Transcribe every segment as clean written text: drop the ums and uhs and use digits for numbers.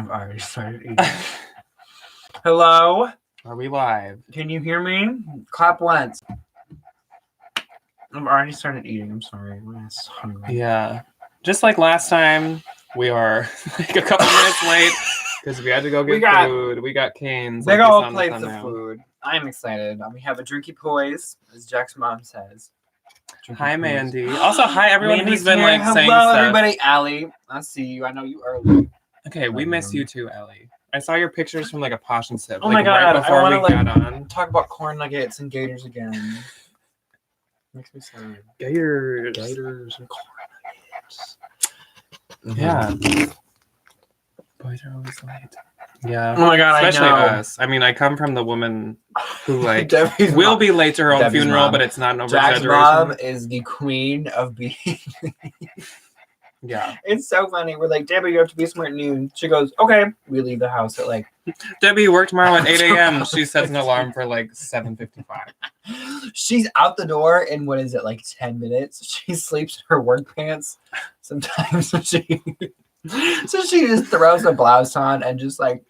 I've already started eating. Hello? Are we live? Can you hear me? Clap once. I've already started eating. I'm sorry. I'm just hungry. Yeah. Just like last time, we are like a couple minutes late because we had to go get food. We got Cane's. Big old plates of food. I'm excited. We have a drinky poise, as Jack's mom says. Hi, Mandy. Also, hi everyone Mandy's who's been here. like saying Hello, stuff. everybody. Allie, I see you. I know you early. Okay, we miss you too, Ellie. I saw your pictures from like a Posh and Sip. Oh like, my god! Right before I we got on. Talk about corn nuggets and gators again. Makes me sad. Gators and corn nuggets. Yeah. Boys are always late. Yeah. Oh my god! Especially I know. us. I mean, I come from the woman who like Debbie's will mom. be late to her own Debbie's funeral, mom. but it's not an Jack's over-exaggeration. mom is the queen of being. Yeah. It's so funny. We're like, Debbie, you have to be smart at noon. She goes, okay. We leave the house at like. Debbie, work tomorrow at 8 a.m. She sets an alarm for like 7:55. She's out the door in, what is it, like 10 minutes? She sleeps in her work pants sometimes. So she just throws a blouse on and just like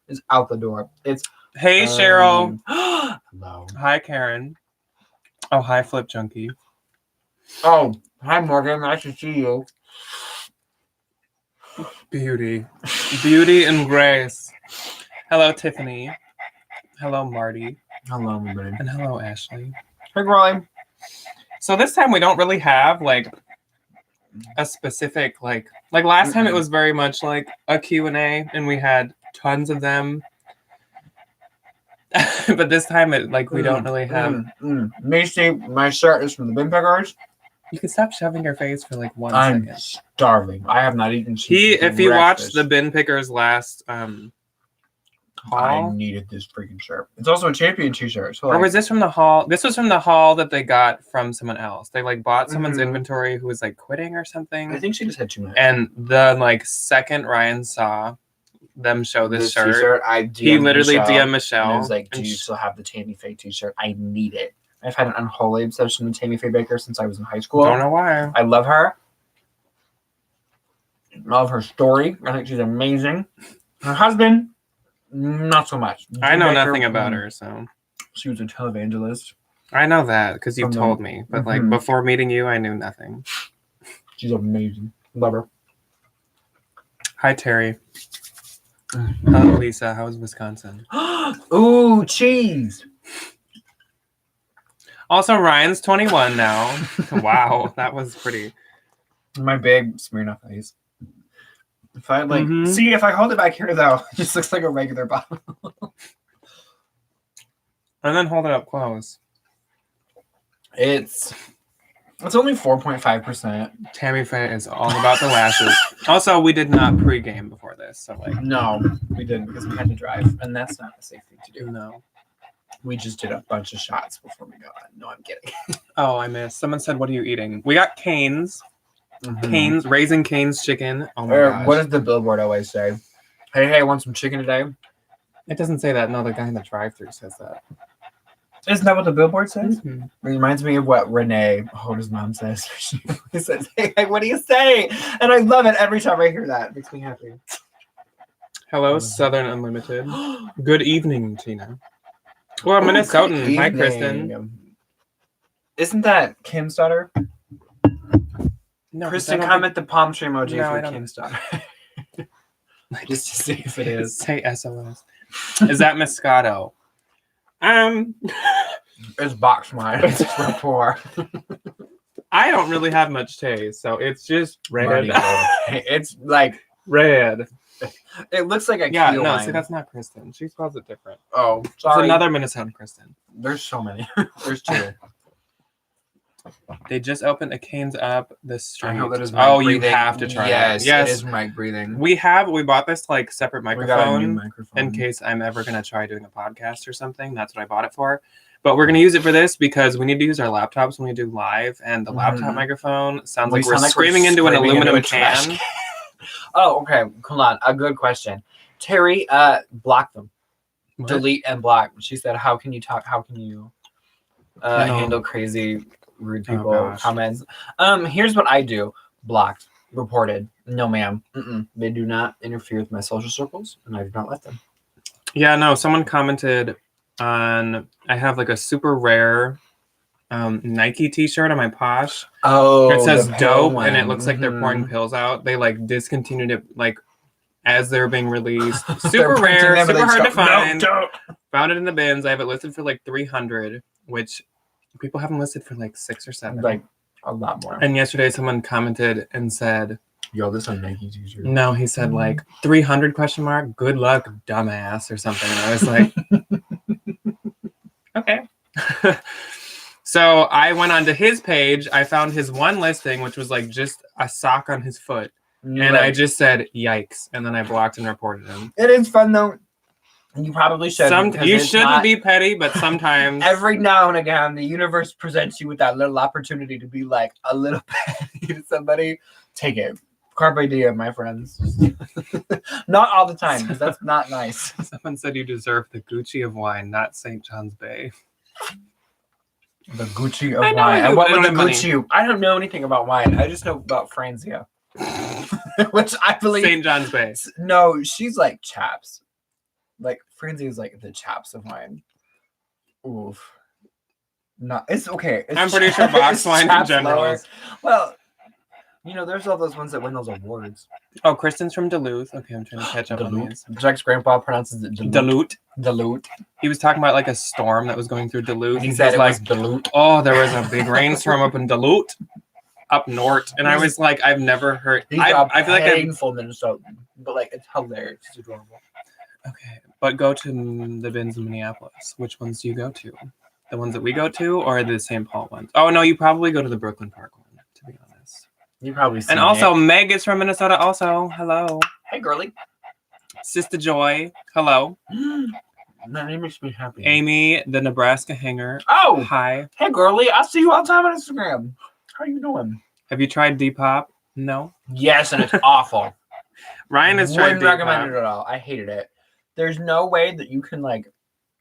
is out the door. It's Hey, Cheryl. Hello. Hi, Karen. Oh, hi, Flip Junkie. Oh, hi, Morgan. Nice to see you. Beauty and grace. Hello, Tiffany. Hello, Marty. Hello, everybody. And hello, Ashley. Hey, Roy. So this time we don't really have like a specific like last time it was very much like a Q&A and we had tons of them. But this time it like we don't really have. Macy, my shirt is from the Bin Pickers. You can stop shoving your face for like 1 I'm second. starving. I have not eaten. If you watched the Bin Pickers last I haul, needed this freaking shirt. It's also a champion t-shirt. So or was this from the haul? This was from the haul that they got from someone else. They like bought someone's inventory who was like quitting or something. I think she just had too much. And the like second Ryan saw them show this shirt, t-shirt, he literally DM'd Michelle. And I was like, do you still have the Tammy Faye t-shirt? I need it. I've had an unholy obsession with Tammy Faye Baker since I was in high school. Don't know why. I love her. I love her story. I think she's amazing. Her husband, not so much. I know nothing about her, so. She was a televangelist. I know that because you told me. But like before meeting you, I knew nothing. She's amazing. Love her. Hi, Terry. Hello, Lisa. How's Wisconsin? Ooh, cheese. Also, Ryan's 21 now. Wow, that was pretty. My big Smirnoff face. If I see, if I hold it back here though, it just looks like a regular bottle. And then hold it up close. It's only 4.5%. Tammy Faye is all about the lashes. Also, we did not pregame before this, so like. No, we didn't because we had to drive, and that's not a safe thing to do. No. We just did a bunch of shots before we got on. No, I'm kidding. Oh, I missed. Someone said, "What are you eating?" We got Cane's. Cane's, Raising Cane's chicken. Oh my gosh. What does the billboard always say? Hey, I want some chicken today. It doesn't say that. No, the guy in the drive-thru says that. Isn't that what the billboard says? Mm-hmm. It reminds me of what Renee, his mom says. She says, hey, what do you say? And I love it every time I hear that. It makes me happy. Hello, Southern Unlimited. Good evening, Tina. Well, Minnesotan. Hi, Kristen. Isn't that Kim's daughter? No, Kristen, comment the palm tree emoji No, for Kim's daughter. Just to see if it is. Say SOS. Is that Moscato? It's box wine. It's for poor. I don't really have much taste, so it's just red. It's like red. It looks like a no. wine. See, that's not Kristen. She spells it different. Oh, sorry. It's another Minnesota Kristen. There's so many. There's two. They just opened a Cane's up the street. I know that is you have to try it. Yes, it is mic breathing. We bought this like separate microphone in case I'm ever gonna try doing a podcast or something. That's what I bought it for. But we're gonna use it for this because we need to use our laptops when we do live, and the laptop microphone sounds like we're screaming into an aluminum can. Oh, okay. Hold on. A good question. Terry, block them. What? Delete and block. She said, "How can you talk? How can you handle crazy?" Rude people comments. Here's what I do. Blocked. reported. No, ma'am. They do not interfere with my social circles, and I do not let them. Yeah, no. Someone commented on. I have like a super rare Nike T-shirt on my Posh. Oh, it says dope, one. and it looks like they're pouring pills out. They like discontinued it like as they're being released. Super rare, super hard to find. No, Found it in the bins. I have it listed for like 300, which people haven't listed for like 6 or 7. Like a lot more. And yesterday, someone commented and said, "Yo, this on Nike T-shirt." No, he said like 300 ? Good luck, dumbass, or something. And I was like, okay. So I went onto his page. I found his one listing, which was like just a sock on his foot. And I just said, yikes. And then I blocked and reported him. It is fun, though. You probably should. You shouldn't be petty, but sometimes. Every now and again, the universe presents you with that little opportunity to be like a little petty to somebody. Take it. Carpe diem, my friends. Not all the time, because that's not nice. Someone said you deserve the Gucci of wine, not St. John's Bay. The Gucci of wine. And what was the Gucci? I don't know anything about wine. I just know about Franzia. Which I believe. St. John's Bay. No, she's like chaps. Like Franzia is like the chaps of wine. Oof. No, it's okay. I'm pretty sure box wine in general. Well, you know, there's all those ones that win those awards. Oh, Kristen's from Duluth. Okay, I'm trying to catch up on these. Jack's grandpa pronounces it Duluth. Duluth. He was talking about like a storm that was going through Duluth. He said it like, was Duluth. Oh, there was a big rainstorm up in Duluth, up north. And I was like, I've never heard. I feel like painful Minnesota, but like it's hilarious. It's adorable. Okay, but go to the bins in Minneapolis. Which ones do you go to? The ones that we go to, or the St. Paul ones? Oh no, you probably go to the Brooklyn Park one. To be honest, you probably. And also, Meg is from Minnesota. Also, hello. Hey, girly. Sister Joy. Hello. That name makes me happy. Amy, the Nebraska hanger. Oh, hi. Hey, girly. I see you all the time on Instagram. How are you doing? Have you tried Depop? No. Yes, and it's awful. Ryan has tried Depop. Wouldn't recommend it at all. I hated it. There's no way that you can like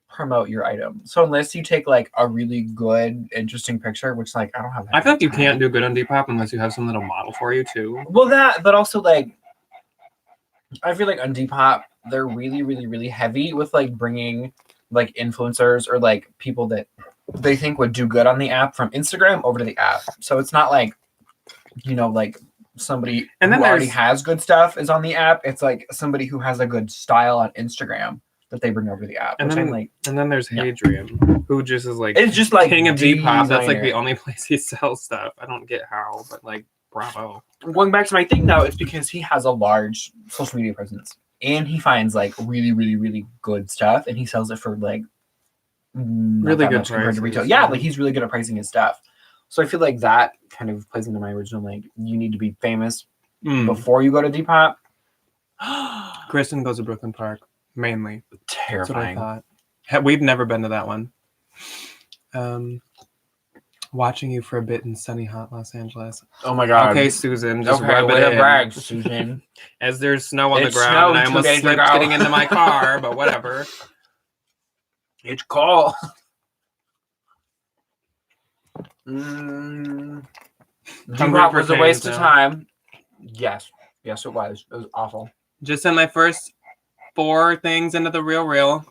promote your item. So unless you take like a really good, interesting picture, which like I don't have. I feel like you can't do good on Depop unless you have some little model for you too. Well, that, but also like, I feel like on Depop they're really, really, really heavy with like bringing like influencers or like people that they think would do good on the app from Instagram over to the app. So it's not like, you know, like somebody who already has good stuff is on the app. It's like somebody who has a good style on Instagram that they bring over to the app. And then there's Hadrian, who just is like it's just like king of Depop. That's like the only place he sells stuff. I don't get how, but like bravo. Going back to my thing though, it's because he has a large social media presence and he finds like really, really, really good stuff and he sells it for like really good compared to retail. Yeah, like he's really good at pricing his stuff. So I feel like that kind of plays into my original, like, you need to be famous before you go to Depop. Kristen goes to Brooklyn Park, mainly. Terrifying. That's what I thought. We've never been to that one. Watching you for a bit in sunny, hot Los Angeles. Oh my God. Okay, Susan. Just okay, rub it in. brag, Susan. As there's snow on the ground, and I almost slipped getting into my car, but whatever. It's cold. Depop was a waste of time. Yes, it was. It was awful. Just sent my first 4 things into the Real.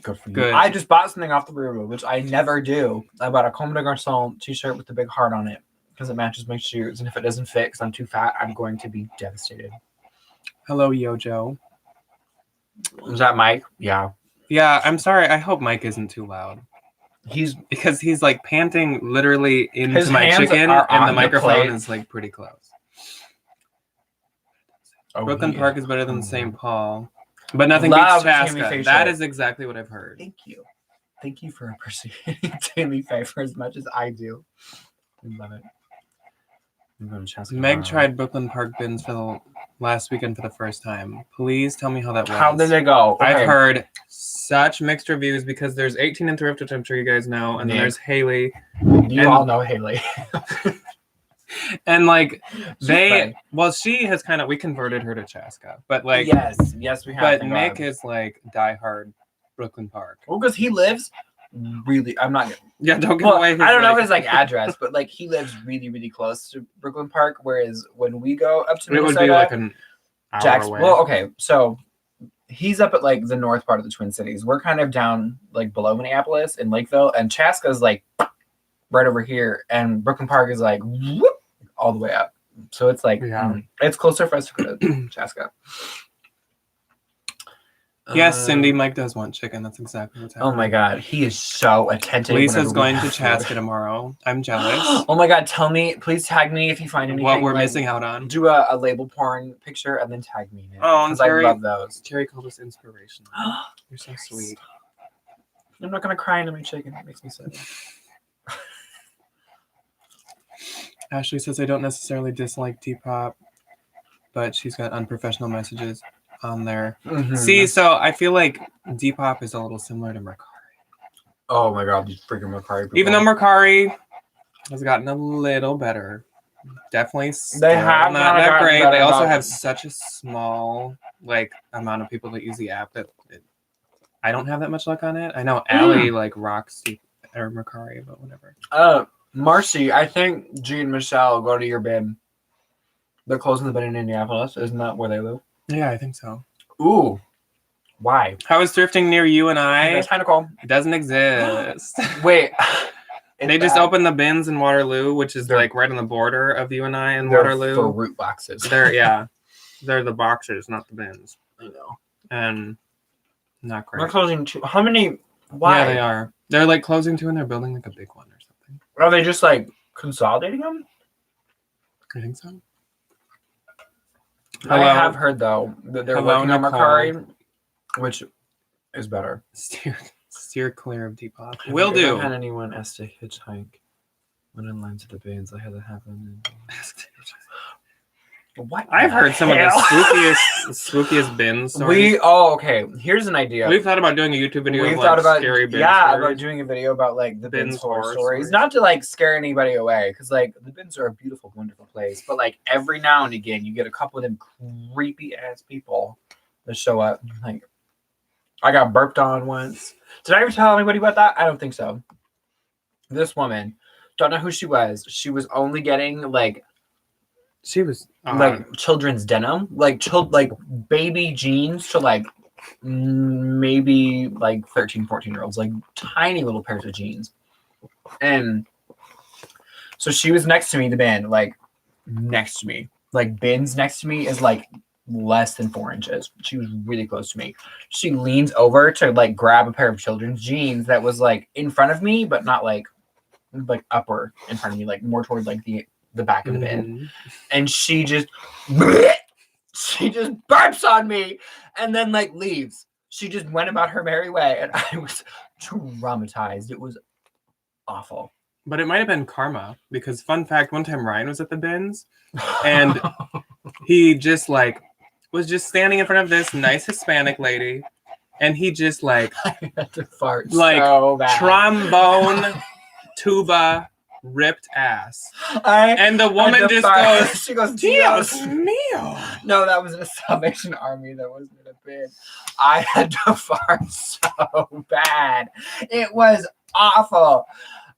Good for you. Good. I just bought something off the Real, which I never do. I bought a Comme des Garçons t-shirt with the big heart on it because it matches my shoes, and if it doesn't fit because I'm too fat, I'm going to be devastated. Hello, Yojo. Is that Mike? Yeah. Yeah, I'm sorry. I hope Mike isn't too loud. He's like panting literally into my chicken, and the microphone is like pretty close. Brooklyn Park is better than St. Paul, but nothing beats Chaska. That is exactly what I've heard. Thank you for appreciating Tammy Faye for as much as I do. I love it. I'm going to Chaska. Meg tried Brooklyn Park bins for the last weekend for the first time. Please tell me how that was. How did it go? Okay. I've heard such mixed reviews because there's 18 and Thrift, which I'm sure you guys know, and then there's Haley. You all know Haley. And like she has kind of, we converted her to Chaska, but like yes we have. But Nick is like diehard Brooklyn Park. Well, because he lives really. I'm not. Yeah, don't give Well, away his, I don't know like- his like address, but like he lives really, really close to Brooklyn Park. Whereas when we go up to It Minnesota, would be like an hour Jack's. away. Well, okay, so he's up at like the north part of the Twin Cities. We're kind of down like below Minneapolis in Lakeville, and Chaska's like right over here, and Brooklyn Park is like whoop, all the way up. So it's like it's closer for us to go to Chaska. Yes, Cindy, Mike does want chicken. That's exactly what's happening. Oh my God, he is so attentive. Lisa's going to Chaska tomorrow. I'm jealous. Oh my God, tell me, please tag me if you find anything. What we're like, missing out on. Do a label porn picture and then tag me in it. Oh, and because I love those. Terry called us inspirational. You're so sweet. I'm not gonna cry into my chicken. It makes me sad. Ashley says I don't necessarily dislike Depop, but she's got unprofessional messages on there. Mm-hmm. See, so I feel like Depop is a little similar to Mercari. Oh my God, these freaking Mercari people. Even though Mercari has gotten a little better, definitely they have not that great. They also about- have such a small amount of people that use the app that I don't have that much luck on it. I know Allie rocks or Mercari, but whatever. Marcy, I think G and Michelle go to your bin. They're closing the bin in Indianapolis. Isn't that where they live? Yeah, I think so. Ooh, why? How is thrifting near you and I? That's kind of cool. It doesn't exist. Wait, They just opened the bins in Waterloo, which is right on the border of you and I in Waterloo. For root boxes. They're the boxes, not the bins. I know. And not great. They're closing two. How many? Why? Yeah, they are. They're closing two and they're building a big one or something. Are they just consolidating them? I think so. I have heard though that they're working on Mercari, which is better. Steer clear of Depop. Will do. I haven't had anyone ask to hitchhike when in line to the bins. I had that happen. What? I've heard some of the spookiest bins. Okay. Here's an idea. We've thought about doing a YouTube video. We've thought about scary bins. about doing a video about the bins horror stories. Not to scare anybody away, because the bins are a beautiful, wonderful place. But every now and again, you get a couple of them creepy ass people that show up. I got burped on once. Did I ever tell anybody about that? I don't think so. This woman, don't know who she was. She was only getting she was children's denim, baby jeans to maybe 13, 14-year-olds, tiny little pairs of jeans. And so she was next to me, the bin, next to me. Bins next to me is less than 4 inches. She was really close to me. She leans over to grab a pair of children's jeans that was in front of me, but not upper in front of me, more toward the back of the bin. And she just burps on me and then leaves. She just went about her merry way, and I was traumatized. It was awful. But it might have been karma, because fun fact, one time Ryan was at the bins and he just was just standing in front of this nice Hispanic lady, and he just I had to fart so bad. Trombone tuba ripped ass. And the woman just goes, she goes, Dios mío. No, that was in a Salvation Army. That wasn't in a bin. I had to fart so bad. It was awful.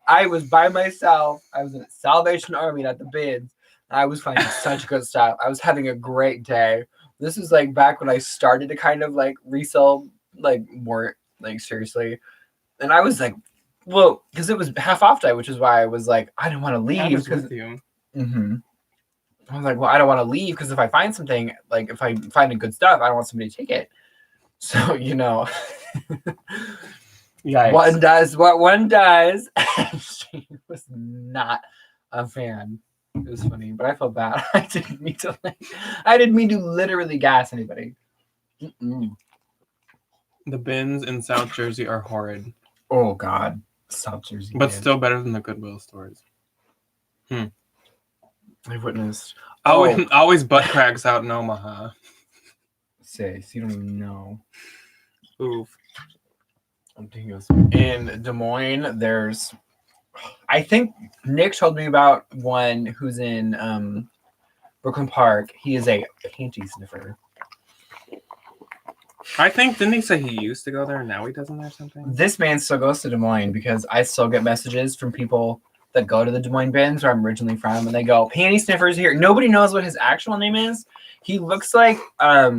I was by myself. I was in a Salvation Army, not the bins. I was finding such good stuff. I was having a great day. This is back when I started to kind of resell more seriously. And I was well, because it was half off day, which is why I was I didn't want to leave. With you. Mm-hmm. I was well, I don't want to leave because if I find something, if I find good stuff, I don't want somebody to take it. So, Yikes. One does what one does. She was not a fan. It was funny, but I felt bad. I didn't mean to literally gas anybody. Mm-mm. The bins in South Jersey are horrid. Oh God. South Jersey. But still better than the Goodwill stores. I've witnessed. Always butt cracks out in Omaha. Sis, you don't even know. Oof. I'm thinking in Des Moines, I think Nick told me about one who's in Brooklyn Park. He is a panty sniffer. I think, didn't he say he used to go there and now he doesn't or something? This man still goes to Des Moines because I still get messages from people that go to the Des Moines bins where I'm originally from, and they go, "Panty Sniffer's here." Nobody knows what his actual name is. He looks like a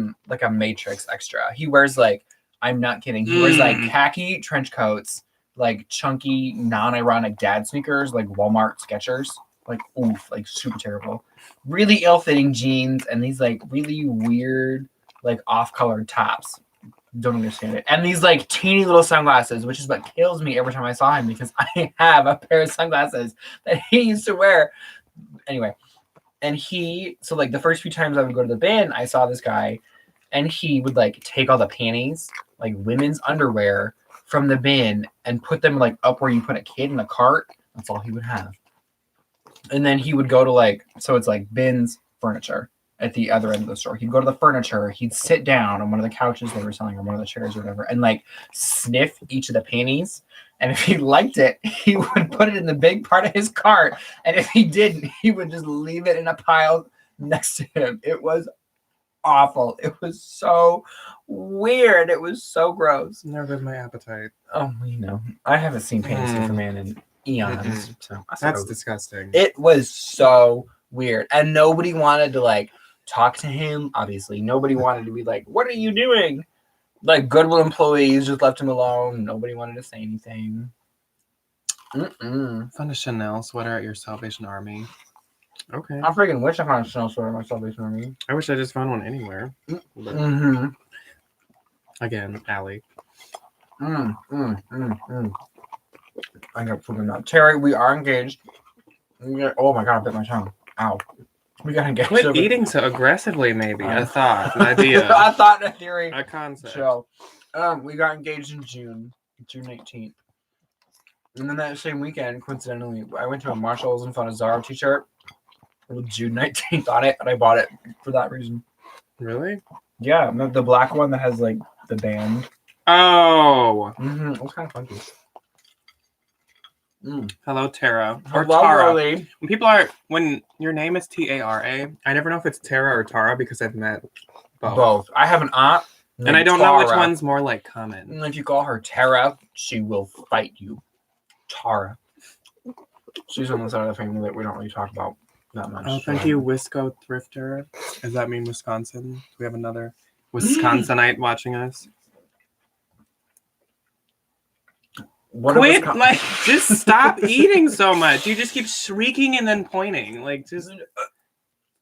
Matrix extra. He wears like, I'm not kidding. He wears like khaki trench coats, like chunky, non-ironic dad sneakers, like Walmart Skechers. Like, oof, like super terrible. Really ill-fitting jeans and these like really weird, like off-colored tops. Don't understand it. And these like teeny little sunglasses, which is what kills me every time I saw him because I have a pair of sunglasses that he used to wear. Anyway, and so like the first few times I would go to the bin, I saw this guy and he would like take all the panties, like women's underwear from the bin and put them like up where you put a kid in a cart. That's all he would have. And then he would go to like, so it's like bins, furniture at the other end of the store. He'd go to the furniture, he'd sit down on one of the couches they were selling or one of the chairs or whatever, and like sniff each of the panties. And if he liked it, he would put it in the big part of his cart. And if he didn't, he would just leave it in a pile next to him. It was awful. It was so weird. It was so gross. There goes my appetite. Oh, you know, I haven't seen Panty Sniffer Man in eons. So that's disgusting. It was so weird. And nobody wanted to like talk to him. Obviously, nobody wanted to be like, "What are you doing?" Like Goodwill employees just left him alone. Nobody wanted to say anything. Found a Chanel sweater at your Salvation Army. Okay. I freaking wish I found a Chanel sweater at my Salvation Army. I wish I just found one anywhere. Again, Allie. I got freaking up. Terry, we are engaged. Oh my god, I bit my tongue. Ow. We got engaged. Quit eating so aggressively, maybe. A thought, an idea. A thought, a theory. A concept. So, we got engaged in June 18th. And then that same weekend, coincidentally, I went to a Marshalls and found a Zara t-shirt with June 19th on it, and I bought it for that reason. Really? Yeah, the black one that has like the band. Oh. It was kind of funky. Hello, Tara. Or Hello, Tara. Lily. When your name is Tara, I never know if it's Tara or Tara because I've met both. I have an aunt. And I don't know which one's more like common. And if you call her Tara, she will fight you. Tara. She's on the side of the family that we don't really talk about that much. Oh, thank you, Wisco Thrifter. Does that mean Wisconsin? Do we have another Wisconsinite watching us? Quit! Just stop eating so much. You just keep shrieking and then pointing. Like, just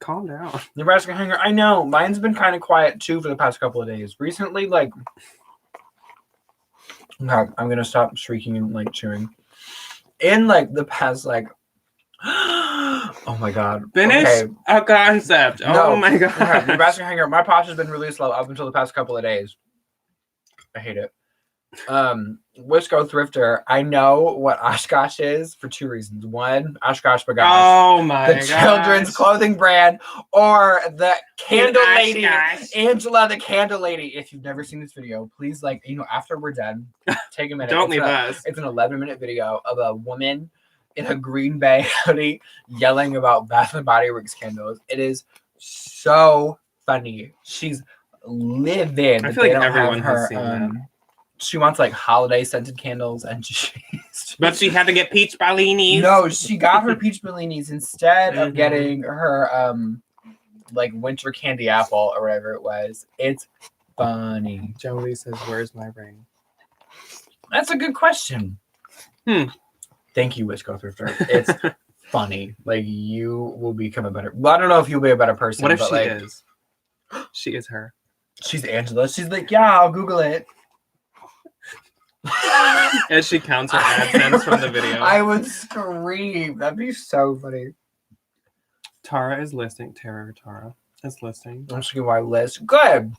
calm down. Nebraska Hanger. I know. Mine's been kind of quiet, too, for the past couple of days. Recently, like... Okay, I'm going to stop shrieking and, like, chewing. In, like, the past, like... Oh, my God. Finish a concept. Oh, my God. Okay, Nebraska Hanger. My posh has been really slow up until the past couple of days. I hate it. Wisco Thrifter, I know what Oshkosh is for two reasons. One, Oshkosh Bagosh. Oh my god. The children's clothing brand, or the candle lady. Angela the candle lady. If you've never seen this video, please after we're done, take a minute. Don't leave us. It's an 11-minute video of a woman in a Green Bay hoodie yelling about Bath and Body Works candles. It is so funny. She's livid. I feel like everyone has seen that. She wants like holiday scented candles, and but she had to get peach bellinis. No, she got her peach bellinis instead of getting her like winter candy apple or whatever it was. It's funny. Jolie says, "Where's my ring?" That's a good question. Thank you, Wisco Thrifter. It's funny. Like, you will become a better. Well, I don't know if you'll be a better person. What if but she is? She is her. She's Angela. She's like, yeah, I'll Google it. As she counts her AdSense from the video. I would scream. That'd be so funny. Tara is listing. Tara is listing. I'm just gonna why list. Good.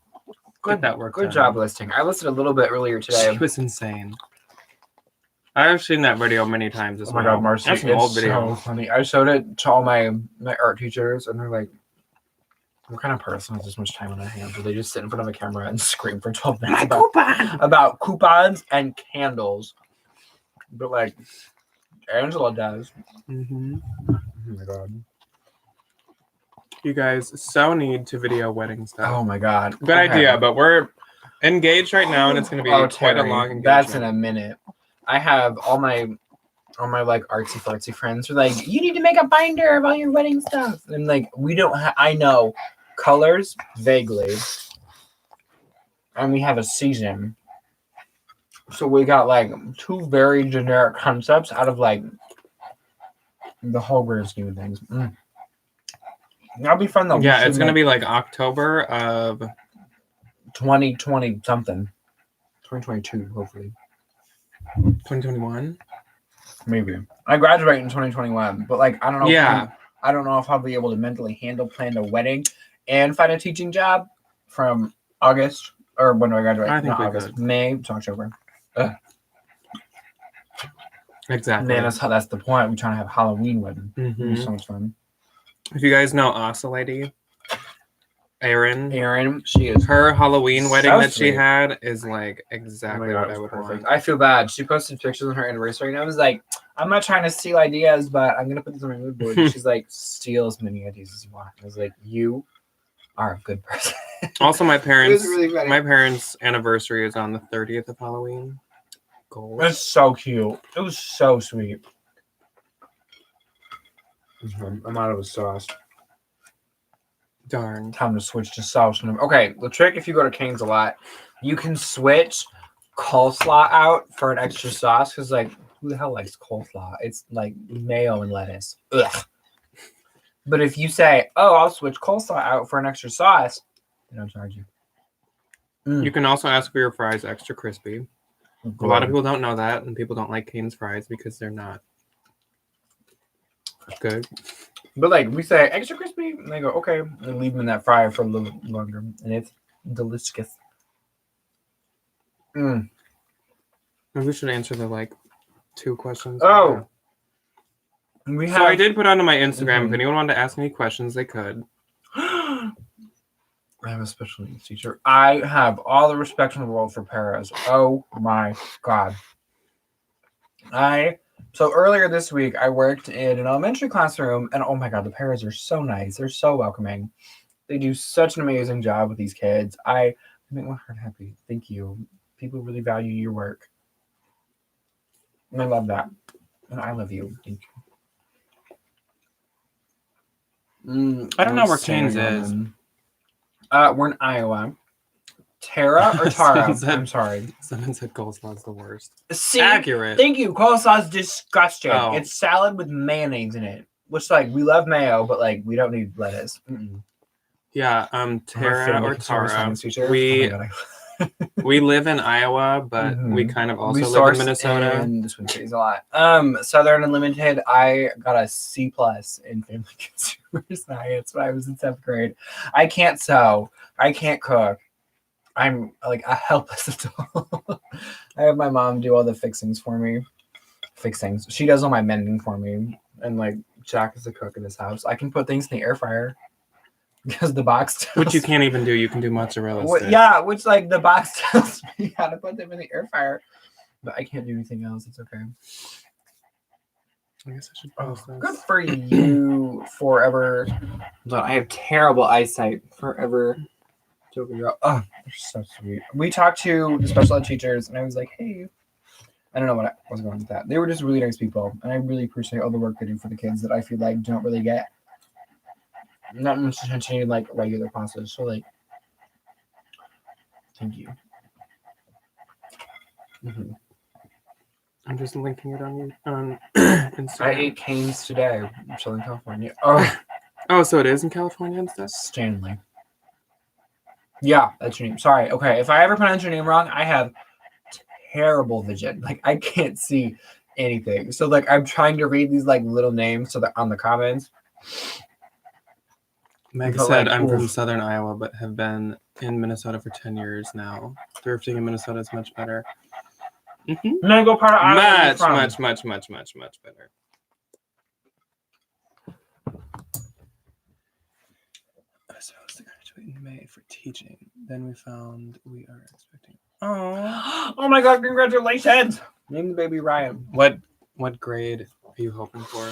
Get that work Good done. job listing. I listed a little bit earlier today. She was insane. I have seen that video many times as well. Oh my god, Marcy. That's an old video. So funny. I showed it to all my art teachers, and they're like, what kind of person has this much time on their hands? Where they just sit in front of a camera and scream for 12 minutes about coupons and candles. But like, Angela does. Mm-hmm. Oh my god. You guys so need to video wedding stuff. Oh my god. Good idea, but we're engaged right now, and it's going to be quite a Terry, long engagement. That's in a minute. I have all my like artsy fartsy friends are like, you need to make a binder of all your wedding stuff. And like, we don't I know colors vaguely. And we have a season. So we got like 2 very generic concepts out of like the whole grand scheme of things. That'll be fun though. Yeah, it's going to be like October of 2020 something. 2022, hopefully. 2021? Maybe. I graduate in 2021, but like I don't know. Yeah. I don't know if I'll be able to mentally plan a wedding and find a teaching job from August or when do I graduate? I think Not we August, could. May to October. Exactly. Man, that's the point. We're trying to have Halloween wedding. It'll be so much fun. If you guys know Asa Lady, Erin, she is her Halloween wedding so that she sweet. had is like exactly what I would want. I feel bad. She posted pictures on her anniversary, and I was like, I'm not trying to steal ideas, but I'm gonna put this on my mood board. And she's like, steal as many ideas as you want. I was like, you are a good person. Also, my parents, really funny. my parents' anniversary is on the 30th of Halloween. Goals. It's so cute. It was so sweet. I'm out of the sauce. Darn. Time to switch to sauce. Okay, the trick if you go to Cane's a lot, you can switch coleslaw out for an extra sauce because, like, who the hell likes coleslaw? It's like mayo and lettuce. Ugh. But if you say, "Oh, I'll switch coleslaw out for an extra sauce," they don't charge you. You can also ask for your fries extra crispy. A lot of people don't know that, and people don't like Cane's fries because they're not good. But like we say extra crispy, and they go okay, and leave them in that fryer for a little longer, and it's delicious. Maybe we should answer the like 2 questions. Oh, so I did put onto my Instagram. If anyone wanted to ask any questions, they could. I have a special needs teacher. I have all the respect in the world for Perez. Oh my god. So earlier this week, I worked in an elementary classroom, and oh my god, the Perez are so nice. They're so welcoming. They do such an amazing job with these kids. I make my heart happy. Thank you. People really value your work. And I love that. And I love you. Thank you. I don't know where Cane's is. We're in Iowa. Tara or Tara? I'm sorry. Someone said coleslaw's the worst. See, accurate. Thank you. Coleslaw's disgusting. Oh. It's salad with mayonnaise in it. Which, like, we love mayo, but like, we don't need lettuce. Yeah. Tara or Tara. We we live in Iowa, but we kind of also live in Minnesota. And this one pays a lot. Southern Unlimited. I got a C+ in Family Consumer Science when I was in 7th grade. I can't sew. I can't cook. I'm like a helpless adult. I have my mom do all the fixings for me. She does all my mending for me. And like Jack is the cook in this house. I can put things in the air fryer because the box tells Which you can't even do. You can do mozzarella sticks. Yeah, which like the box tells me how to put them in the air fryer. But I can't do anything else. It's okay. I guess I should post this. Good for you, forever. But I have terrible eyesight. Forever. Oh, they're so sweet. We talked to the special ed teachers, and I was like, hey, I don't know what was going on with that. They were just really nice people, and I really appreciate all the work they do for the kids that I feel like don't really get not much attention in like regular classes. So like, thank you. I'm just linking it on Instagram. I ate Cane's today in Southern California. Oh, so it is in California and stuff? Stanley. Yeah, that's your name. Sorry. Okay, if I ever pronounce your name wrong, I have terrible vision. Like, I can't see anything. So, like, I'm trying to read these, like, little names so that on the comments. Meg said, I'm from Southern Iowa, but have been in Minnesota for 10 years now. Thrifting in Minnesota is much better. Mango part of Iowa. Much better. So I was to graduate in May for teaching. Then we found we are expecting. Oh my god! Congratulations! Name the baby Ryan. What grade are you hoping for?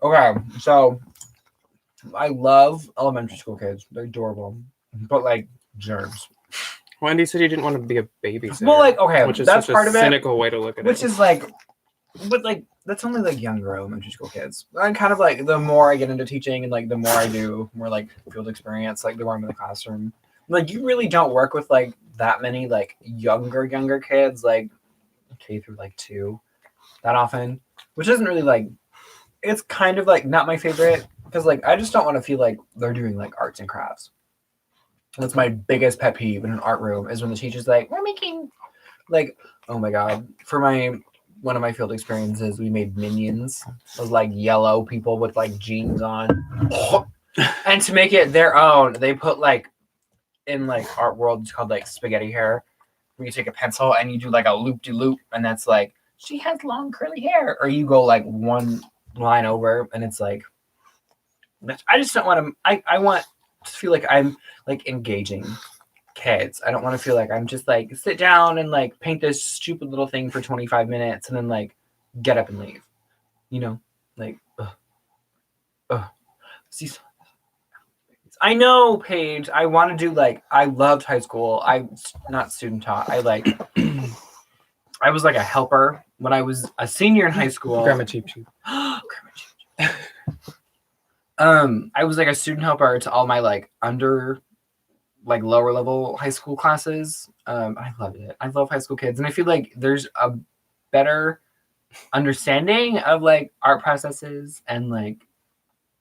Okay, so I love elementary school kids. They're adorable, but like germs. Wendy said you didn't want to be a babysitter. Well, like, okay, which is that's such part a of it. cynical way to look at it. Which is like, but like that's only like younger elementary school kids. And kind of like the more I get into teaching and like the more I do more like field experience, like the more I'm in the classroom. Like you really don't work with like that many like younger kids, like K through like 2 that often, which isn't really like, it's kind of like not my favorite because like I just don't want to feel like they're doing like arts and crafts. That's my biggest pet peeve in an art room is when the teacher's like, we're making like, oh my God, for one of my field experiences, we made minions. Those like yellow people with like jeans on. And to make it their own, they put like in like art world, it's called like spaghetti hair, where you take a pencil and you do like a loop-de-loop, and that's like, she has long curly hair. Or you go like one line over and it's like, I just don't want to, I want to feel like I'm like engaging kids. I don't want to feel like I'm just like sit down and like paint this stupid little thing for 25 minutes and then like get up and leave. You know, like, see, I know, Paige. I want to do like, I loved high school. I not student taught. I like, I was like a helper when I was a senior in high school. Grandma Cheap Cheap. Grandma Cheap Cheap. I was like a student helper to all my like like lower level high school classes. I loved it. I love high school kids, and I feel like there's a better understanding of like art processes and like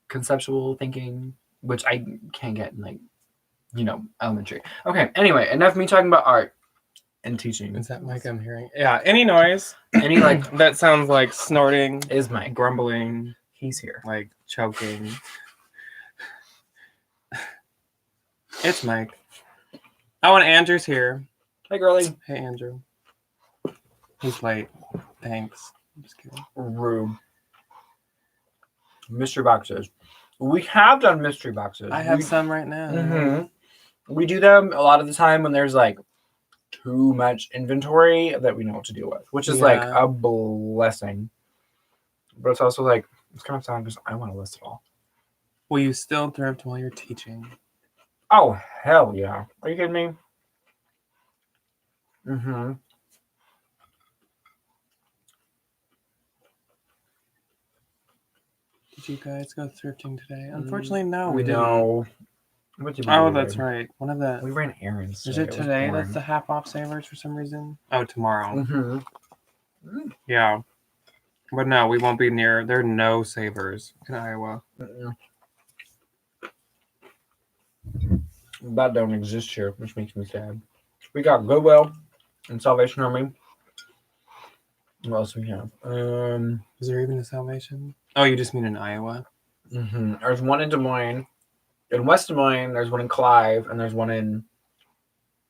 conceptual thinking, which I can't get in like, you know, elementary. Okay, anyway, enough of me talking about art and teaching. Is that mic I'm hearing? Yeah, any noise, any like that sounds like snorting, is Mike. grumbling, He's here. like choking. It's Mike. Oh, and Andrew's here. Hey, girly. Hey, Andrew. He's late. Thanks. I'm just kidding. Rude. Mystery boxes. We have done mystery boxes. I have some right now. Mm-hmm. We do them a lot of the time when there's like too much inventory that we know what to deal with, which is like a blessing. But it's also like, it's kind of sad because I want to list it all. Will you still thrift while you're teaching? Oh, hell yeah. Are you kidding me? Mm-hmm. Did you guys go thrifting today? Unfortunately, no, we didn't. No. What did we Oh, do? that's right. One of the... We ran errands. Is it today that's the half off savers for some reason? Oh, tomorrow. Mm-hmm. Yeah. But no, we won't be near... There are no savers in Iowa. That don't exist here, which makes me sad. We got Goodwill and Salvation Army. What else do we have? Is there even a Salvation? Oh, you just mean in Iowa? Mm-hmm. There's one in Des Moines. In West Des Moines, there's one in Clive, and there's one in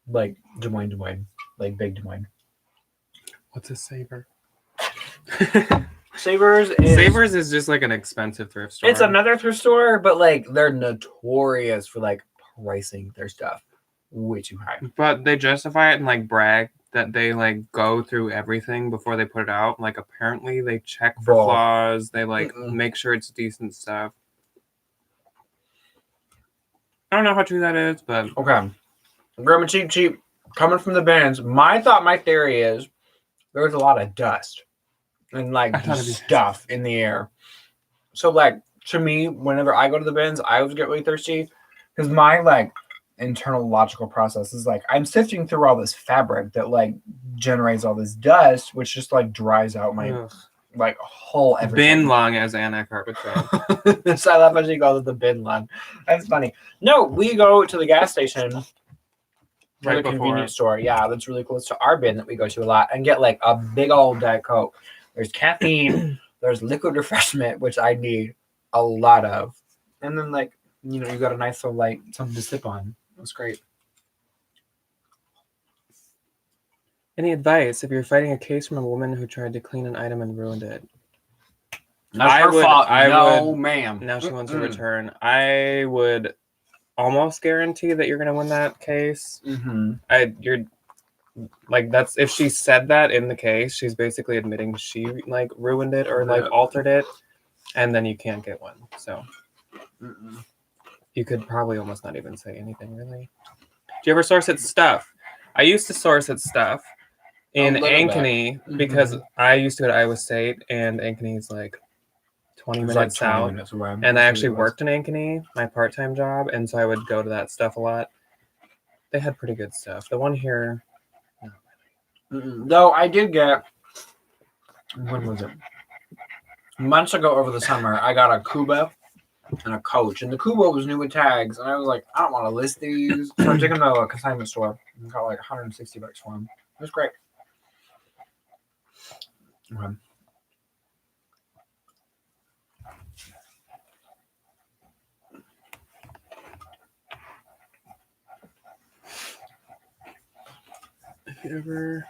like Des Moines, like big Des Moines. What's a saver? Savers is just like an expensive thrift store. It's another thrift store, but like they're notorious for like pricing their stuff way too high. But they justify it and like brag that they like go through everything before they put it out. Like apparently they check for flaws. They like make sure it's decent stuff. I don't know how true that is, but okay. Grandma Cheap coming from the bins. My theory is there's a lot of dust and like stuff in the air. So like to me, whenever I go to the bins, I always get really thirsty because my like internal logical process is like I'm sifting through all this fabric that like generates all this dust, which just like dries out my like whole everything. Bin lung, as Anna Eckhart would say. So I love how she calls it the bin lung. That's funny. No, we go to the gas station, right, the convenience store. Yeah, that's really close to our bin that we go to a lot, and get like a big old Diet Coke. There's caffeine. There's liquid refreshment, which I need a lot of, and then like you know you got a nice little like something to sip on. That's great. Any advice if you're fighting a case from a woman who tried to clean an item and ruined it? That's her fault. No, ma'am. Now she wants a return. I would almost guarantee that you're going to win that case. You're like that's if she said that in the case, she's basically admitting she like ruined it or like altered it, and then you can't get one. So you could probably almost not even say anything really. Do you ever source it stuff? I used to source its stuff in Ankeny because I used to go to Iowa State, and Ankeny is like 20 minutes south. And I actually worked in Ankeny, my part-time job, and so I would go to that stuff a lot. They had pretty good stuff. The one here, not really. Though I did get, when was it? Months ago over the summer, I got a Kuba and a Coach, and the Kuba was new with tags, and I was like, I don't want to list these, so I took them to a consignment store and got like $160 for them. It was great. Okay. If you ever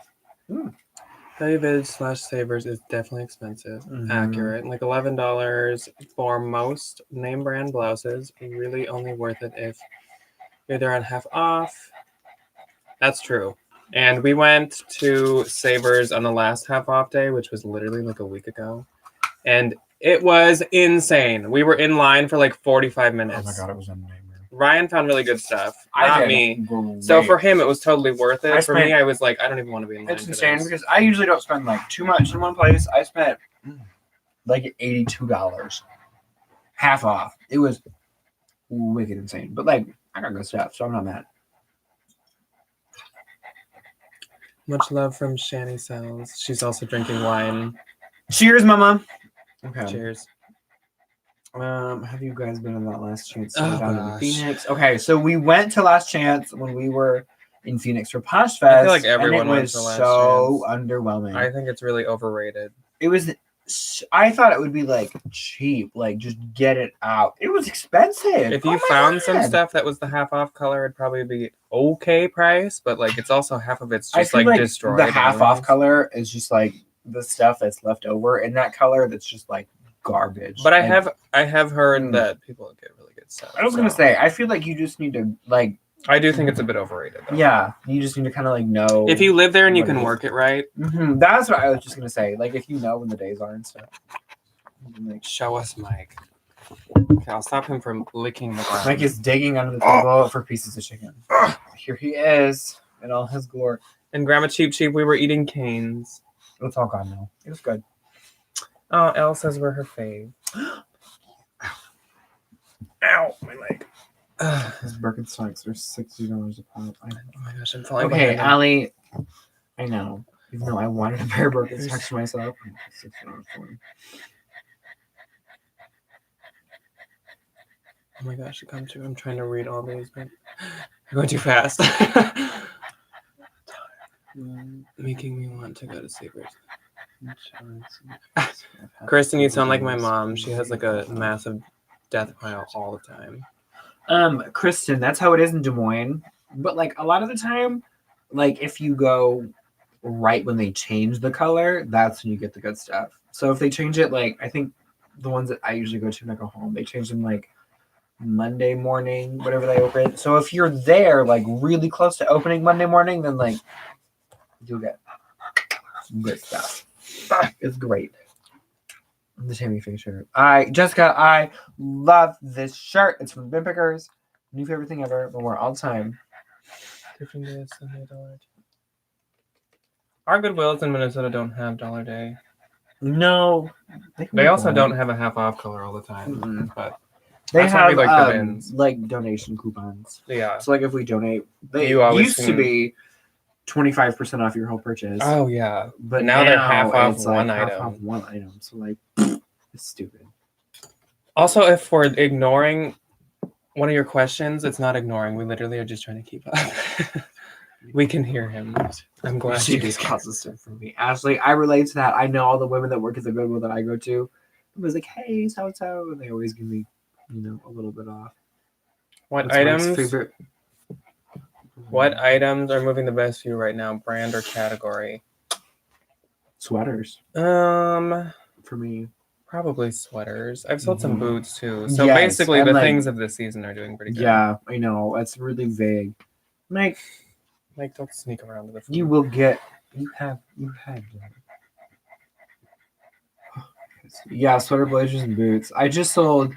David/Savers is definitely expensive. Accurate. Like $11 for most name brand blouses. Really only worth it if you're there on half off. That's true. And we went to Savers on the last half off day, which was literally like a week ago. And it was insane. We were in line for like 45 minutes. Oh my God, it was amazing. Ryan found really good stuff. Not me. Great. So for him, it was totally worth it. For me, I was like, I don't even want to be in line. It's insane because I usually don't spend like too much in one place. I spent like $82. Half off. It was wicked insane. But like, I got good stuff, so I'm not mad. Much love from Shani Sells. She's also drinking wine. Cheers, Mama. Okay. Cheers. Have you guys been on that Last Chance down in Phoenix? Okay, so we went to Last Chance when we were in Phoenix for Posh Fest. I feel like everyone went to Last Chance. So underwhelming. I think it's really overrated. It was. I thought it would be like cheap, like just get it out. It was expensive. If you found some stuff that was the half off color, it'd probably be okay price, but like it's also half of it's just like destroyed. The half off color is just like the stuff that's left over, and that color that's just like garbage. But I have heard that people get really good stuff. I was gonna say, I feel like you just need to like. I do think it's a bit overrated, though. Yeah, you just need to kind of like know if you live there and you can work it right. That's what I was just gonna say. Like if you know when the days are and stuff. Like, show us Mike. Okay, I'll stop him from licking the ground. Mike is digging under the table for pieces of chicken. Here he is in all his glory. And Grandma Cheap Cheap, we were eating canes. It's all gone now. It was good. Oh, Elle says we're her fave. Ow, my leg. Those Birkenstocks are $60 a pop. Oh my gosh, I'm falling. Okay, Allie. I know. Even though I wanted a pair of Birkenstocks for myself. $6 for them. Oh my gosh, I'm trying to read all these, but I'm going too fast. Making me want to go to Savers. Kristen, you sound like my mom. She has like a massive death pile all the time. Kristen, that's how it is in Des Moines. But like a lot of the time, like if you go right when they change the color, that's when you get the good stuff. So if they change it, like I think the ones that I usually go to when I go home, they change them like Monday morning, whatever they open. So if you're there like really close to opening Monday morning, then like you'll get good stuff. It's great. The Tammy Faye shirt. Jessica, I love this shirt. It's from Bin Pickers. New favorite thing ever. But we're all the time. Our Goodwills in Minnesota don't have Dollar Day. No. They also don't have a half off color all the time. But they have like the bins. Like donation coupons. Yeah. So like if we donate, they used to be 25% off your whole purchase. Oh yeah. But now they're half off one item. Half off one item. So like it's stupid. Also, if we're ignoring one of your questions, it's not ignoring. We literally are just trying to keep up. We can hear him. I'm glad she just causes stuff for me. Ashley, I relate to that. I know all the women that work at the Goodwill that I go to. It was like, hey, so and they always give me, a little bit off. What items are moving the best for you right now? Brand or category? Sweaters. For me. Probably sweaters. I've sold some boots too. So basically the things of this season are doing pretty good. Yeah, I know. It's really vague. Mike, don't sneak around to the front. You will get you have yeah, sweater, blazers, and boots. I just sold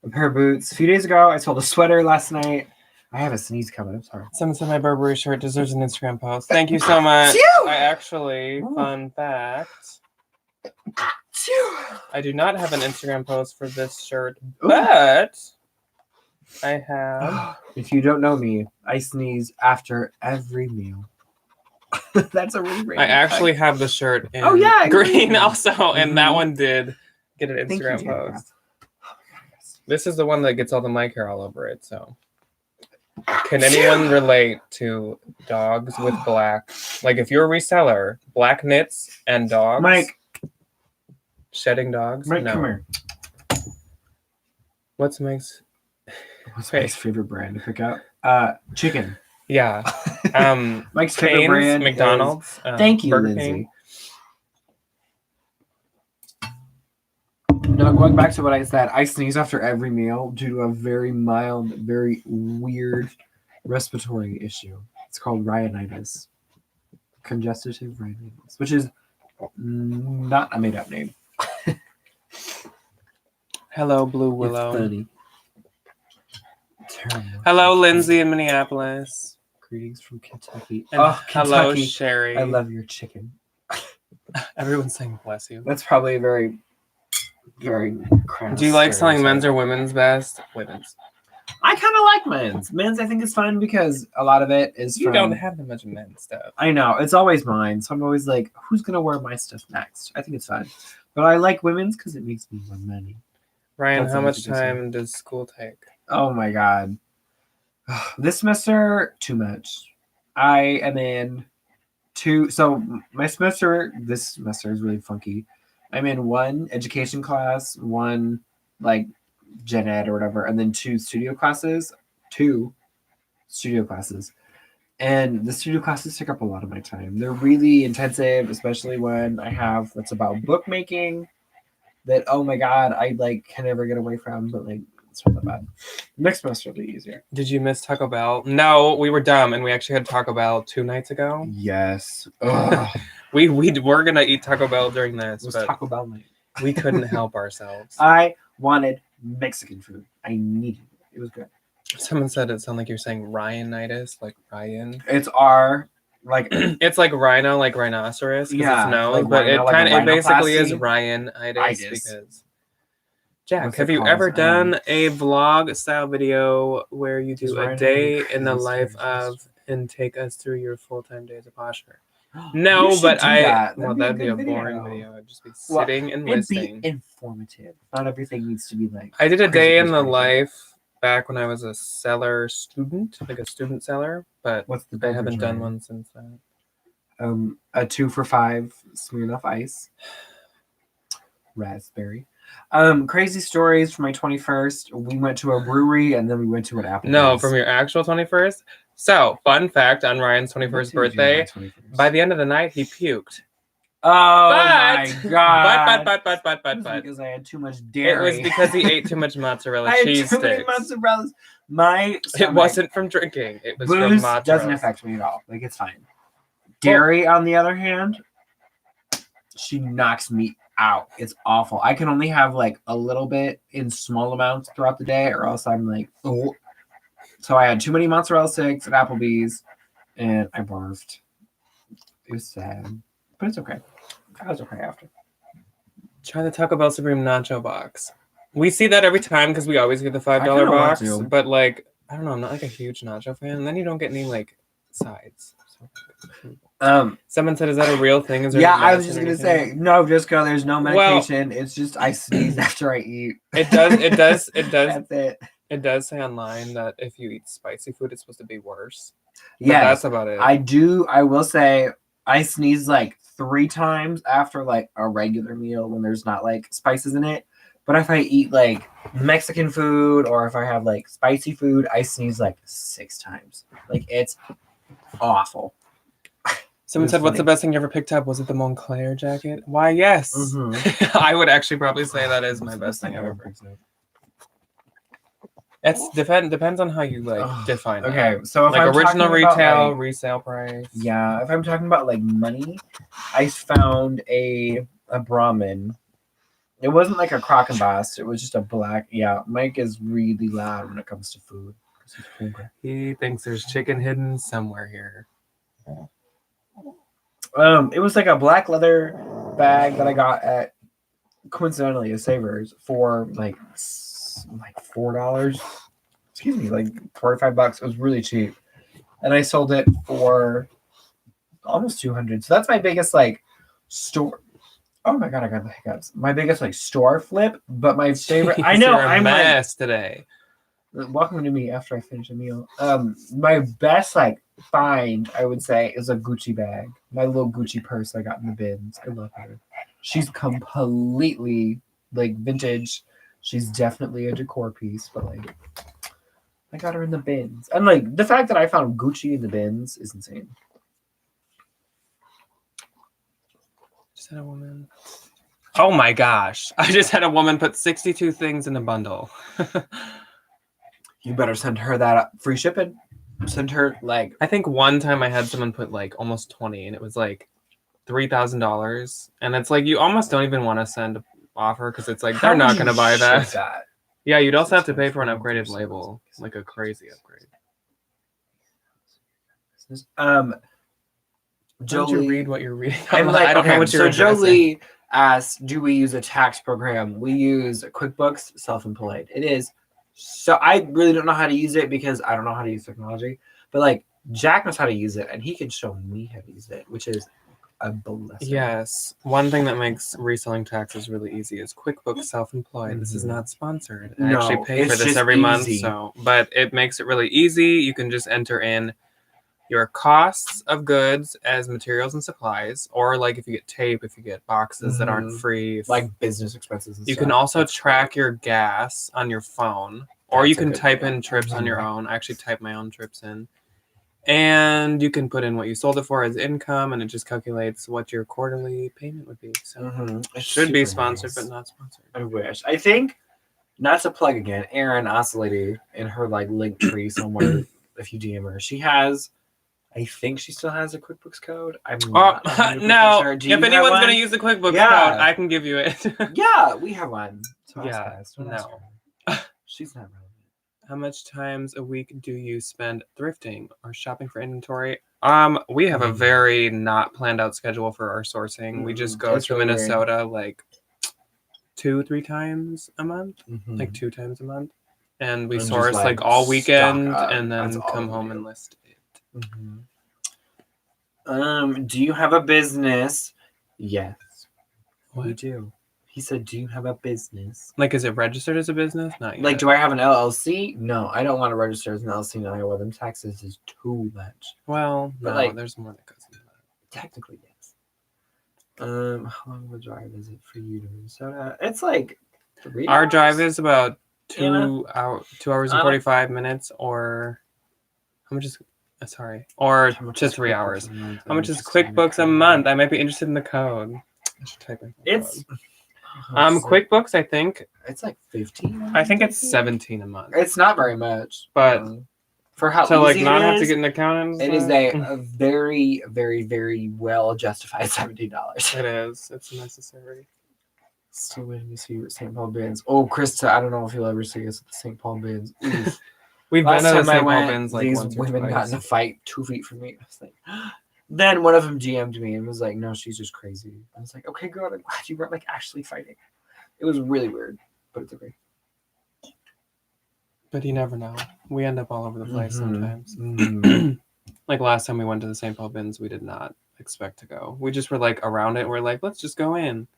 a pair of boots a few days ago. I sold a sweater last night. I have a sneeze coming. I'm sorry. Someone said my Burberry shirt deserves an Instagram post. Thank you so much. Phew! I actually, fun fact, I do not have an Instagram post for this shirt, but I have. If you don't know me, I sneeze after every meal. That's a really great. I actually have the shirt in green. green also, and that one did get an Thank you, Instagram Tamara. post. This is the one that gets all the mic hair all over it. So, can anyone relate to dogs with black? Like, if you're a reseller, black knits and dogs. Mike, shedding dogs. Mike, no. come here. What's Mike's favorite brand to pick up? Chicken. Yeah. Mike's favorite Cane's, brand. McDonald's. Thank you, Burger Lindsay. King. No, going back to what I said, I sneeze after every meal due to a very mild, very weird respiratory issue. It's called rhinitis. Congestive rhinitis, which is not a made-up name. Hello, Blue Willow. It's funny. Terrible. Hello, Lindsay in Minneapolis. Greetings from Kentucky. And hello, Kentucky. Sherry. I love your chicken. Everyone's saying bless you. That's probably very, very crass. Do you like selling men's or women's best? Women's. I kind of like men's. Men's, I think, is fun because a lot of it is You from... don't have that much men's stuff. I know. It's always mine. So I'm always like, who's going to wear my stuff next? I think it's fun. But I like women's because it makes me more money. Ryan, That's how always much a good sign. time does school take? Oh, my God. This semester, too much. I am in two... So my semester, this semester is really funky. I'm in one education class, one, like, gen ed or whatever, and then two studio classes. And the studio classes take up a lot of my time. They're really intensive, especially when I have that's about bookmaking that, oh my God, I like can never get away from, but like it's not that bad. Next semester will be easier. Did you miss Taco Bell? No, we were dumb and we actually had Taco Bell 2 nights ago. Yes. Ugh. We were gonna eat Taco Bell during this, It was but Taco Bell night. we couldn't help ourselves. I wanted Mexican food. I needed it. It was good. Someone said it sounded like you're saying Ryanitis, like Ryan. It's our like It's like rhino, like rhinoceros, because Yeah, it's nose, like but rhino, it like kind a of basically is rhinoplasty. Ryanitis Itis. because. Jack, What's have it you called? ever done a vlog style video where you Does do a Ryan day have in the any life crazy of and take us through your full-time days of posture? You No, should but do I that. well That'd that'd be a good boring video. I'd just be Well, sitting and It'd listening. be informative. Not everything needs to be like. I did a crazy, day in crazy, the crazy. life back when I was a seller student, like a student seller, but What's the I haven't beverage done order? one since then. A 2 for $5 Smirnoff Ice. Raspberry. Crazy stories for my 21st. We went to a brewery and then we went to an Applebee's. No, from your actual 21st. So, fun fact on Ryan's 21st birthday, by the end of the night, he puked. Oh my God. But. Because I had too much It dairy. was because he ate too much mozzarella I had cheese too many sticks. mozzarellas. My It stomach- wasn't from drinking. It was from Booze mozzarella. doesn't affect me at all. Like it's fine. Dairy, on the other hand, she knocks me out. It's awful. I can only have like a little bit in small amounts throughout the day, or else I'm like, oh. So I had too many mozzarella sticks at Applebee's, and I barfed. It was sad, but it's okay. I was okay after. Try the Taco Bell Supreme Nacho Box. We see that every time because we always get the $5 kinda want box. to. But like, I don't know. I'm not like a huge nacho fan. And then you don't get any like sides. Someone said, "Is that a real thing?" Is there Yeah, any I was medicine just or gonna anything? say no, Jessica. There's no Well- medication. It's just I sneeze after I eat. It does. That's it. It does say online that if you eat spicy food, it's supposed to be worse. But Yeah, that's about it. I will say I sneeze like 3 times after like a regular meal when there's not like spices in it. But if I eat like Mexican food or if I have like spicy food, I sneeze like 6 times. Like it's awful. Someone It's said, "What's funny. the best thing you ever picked up? Was it the Montclair jacket?" Why, yes. Mhm. I would actually probably say that is my best thing ever. It's depends on how you like Ugh, define it. Okay, so if Like I'm original talking about, retail, like- resale price. yeah, if I'm talking about like money, I found a Brahmin. It wasn't like a Crock and Boss. It was just a black. Yeah, Mike is really loud when it comes to food. He thinks there's chicken hidden somewhere here. It was like a black leather bag that I got at coincidentally a Savers for like $4. Excuse me, like $45. It was really cheap, and I sold it for almost 200. So that's my biggest like store. Oh my god, I got the hiccups. My biggest like store flip, but my favorite. I know I'm mess today. Welcome to me after I finish a meal. My best like find, I would say, is a Gucci bag. My little Gucci purse I got in the bins. I love her. She's completely like vintage. She's definitely a decor piece, but like I got her in the bins. And like the fact that I found Gucci in the bins is insane. Just had a woman. Oh my gosh. I just had a woman put 62 things in a bundle. You better send her that free shipping. Send her like. I think one time I had someone put like almost 20 and it was like $3,000. And it's like you almost don't even want to send an offer because it's like they're not going to buy that. Yeah, you'd also have to pay for an upgraded label, like a crazy upgrade. Jolie, don't you read what you're reading? I'm like, I don't know what you're so Jolie asked, do we use a tax program? We use QuickBooks Self-Employed. It is. So I really don't know how to use it because I don't know how to use technology. But like Jack knows how to use it and he can show me how to use it, which is a blessing. Yes. One thing that makes reselling taxes really easy is QuickBooks Self-Employed. Mm-hmm. This is not sponsored. I actually pay for this every month. But it makes it really easy. You can just enter in your costs of goods as materials and supplies, or like if you get tape, if you get boxes that aren't free, like business expenses and you can also track your gas on your phone, or you can type in trips on your own. I actually type my own trips in, and you can put in what you sold it for as income, and it just calculates what your quarterly payment would be. So it should be sponsored, but not sponsored. I wish. I think, not to plug again, Erin Oscillaty in her like link tree somewhere, if you DM her, she has. I think she still has a QuickBooks code. I'm not no. Sure. If anyone's going to use the QuickBooks code, I can give you it. Yeah, we have one. So no. She's not relevant. How much times a week do you spend thrifting or shopping for inventory? We have a very not planned out schedule for our sourcing. We just go to Minnesota like 2-3 times a month, like 2 times a month, and we source like all weekend and then come home and list it. Do you have a business? Yes. What? We do. He said, do you have a business? Like, is it registered as a business? Not yet. Like, do I have an LLC? No, I don't want to register as an LLC in Iowa. Them taxes is too much. Well, but no, like, there's more that goes into that. Technically, yes. How long of a drive is it for you to Minnesota? It's like 3 hours. Our drive is about 2 hours and 45 minutes, or how much is... Sorry, or to 3 hours. How much is QuickBooks a month? I might be interested in the code. I should type in. It's QuickBooks. I think it's like 15. I think it's 17 a month. It's not very much, but for how to like not have to get an accountant. It is a very, very, very well justified $17. It is. It's necessary. Still waiting to see you at St. Paul Bins. Oh, Krista, I don't know if you'll ever see us at the St. Paul Bins. We've Last been to the time I St. Paul went, Bins like these once or women twice. got in a fight 2 feet from me. I was like, then one of them GM'd me and was like, "No, she's just crazy." I was like, "Okay, girl, I'm glad you weren't like actually fighting." It was really weird, but it's okay. But you never know. We end up all over the place sometimes. Like last time we went to the St. Paul Bins, we did not expect to go. We just were like around it. We're like, let's just go in.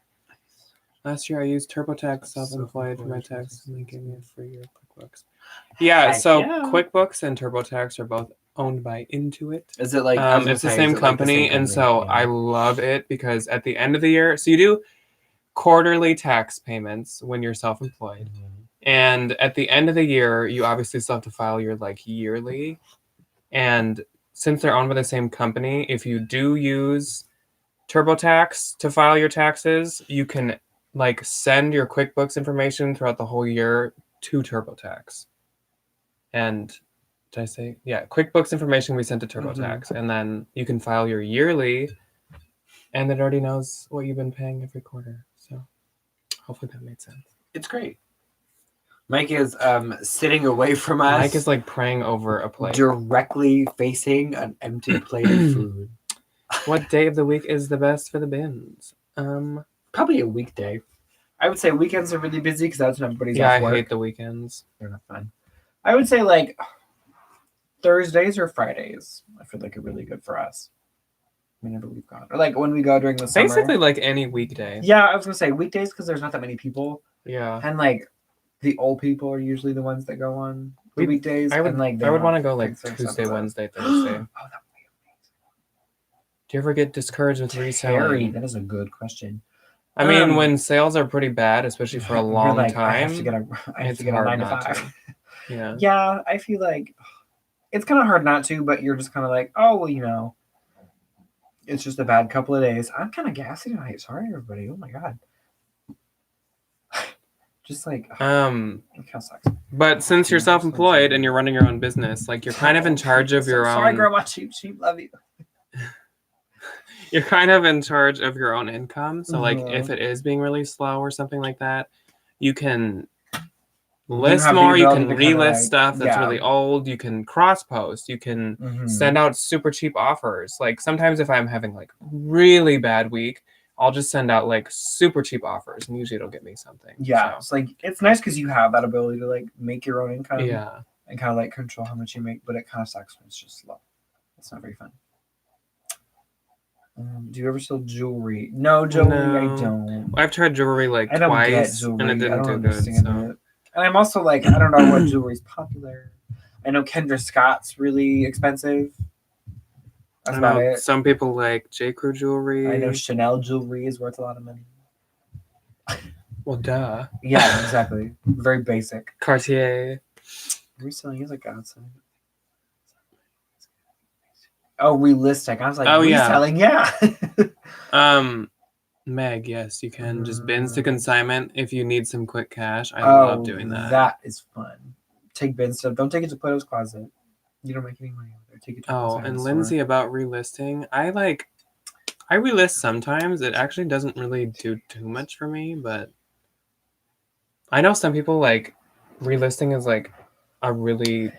Last year I used TurboTax Self-Employed for my tax, and they gave me a free year of QuickBooks. Yeah, QuickBooks and TurboTax are both owned by Intuit. Is it like it's the same company, and so I love it because at the end of the year, so you do quarterly tax payments when you're self-employed, and at the end of the year, you obviously still have to file your like yearly. And since they're owned by the same company, if you do use TurboTax to file your taxes, you can like send your QuickBooks information throughout the whole year to TurboTax. And did I say? Yeah, QuickBooks information we sent to TurboTax, and then you can file your yearly, and it already knows what you've been paying every quarter. So hopefully that made sense. It's great. Mike is sitting away from us. Mike is like praying over a plate. Directly facing an empty plate of food. What day of the week is the best for the bins? Probably a weekday. I would say weekends are really busy because that's when everybody's yeah, off work. I hate the weekends. They're not fun. I would say like Thursdays or Fridays. I feel like are really good for us. Whenever we've gone, or like when we go during the summer. Basically, like any weekday. Yeah, I was gonna say weekdays because there's not that many people. Yeah. And like the old people are usually the ones that go on the weekdays. I would and, like, I would want to go like Tuesday, Wednesday, Thursday. Oh, that would be Do you ever get discouraged with amazing. reselling? That is a good question. I mean, when sales are pretty bad, especially for a long like, time, I have to get a 9 to 5. Yeah. Yeah, I feel like it's kind of hard not to, but you're just kind of like, oh, well, you know, it's just a bad couple of days. I'm kind of gassy tonight. Sorry, everybody. Oh my god. Just like it kind of sucks. But since you're self-employed and you're running your own business, like you're kind of in charge of your own. Sorry, Grandma Cheap, love you. You're kind of in charge of your own income. So like if it is being really slow or something like that, you can list more, you can relist stuff that's really old, you can cross post, you can send out super cheap offers. Like sometimes if I'm having like really bad week, I'll just send out like super cheap offers and usually it'll get me something. Yeah. So. It's like it's nice because you have that ability to like make your own income. Yeah. And kind of like control how much you make, but it kind of sucks when it's just slow. It's not very fun. Do you ever sell jewelry? No, jewelry, I don't. I've tried jewelry like twice and it didn't do good. So. And I'm also like, I don't know what jewelry's popular. I know Kendra Scott's really expensive. That's about it. Some people like J. Crew jewelry. I know Chanel jewelry is worth a lot of money. Well, duh. Yeah, exactly. Very basic. Cartier. Reselling is a godsend. Oh, relistic. I was like, reselling, yeah. Meg, yes, you can. Just bins to consignment if you need some quick cash. I love doing that. That is fun. Take bin stuff. Don't take it to Plato's Closet. You don't make any money over there. Take it to and Lindsay, about relisting. I relist sometimes. It actually doesn't really do too much for me, but I know some people like relisting is like a really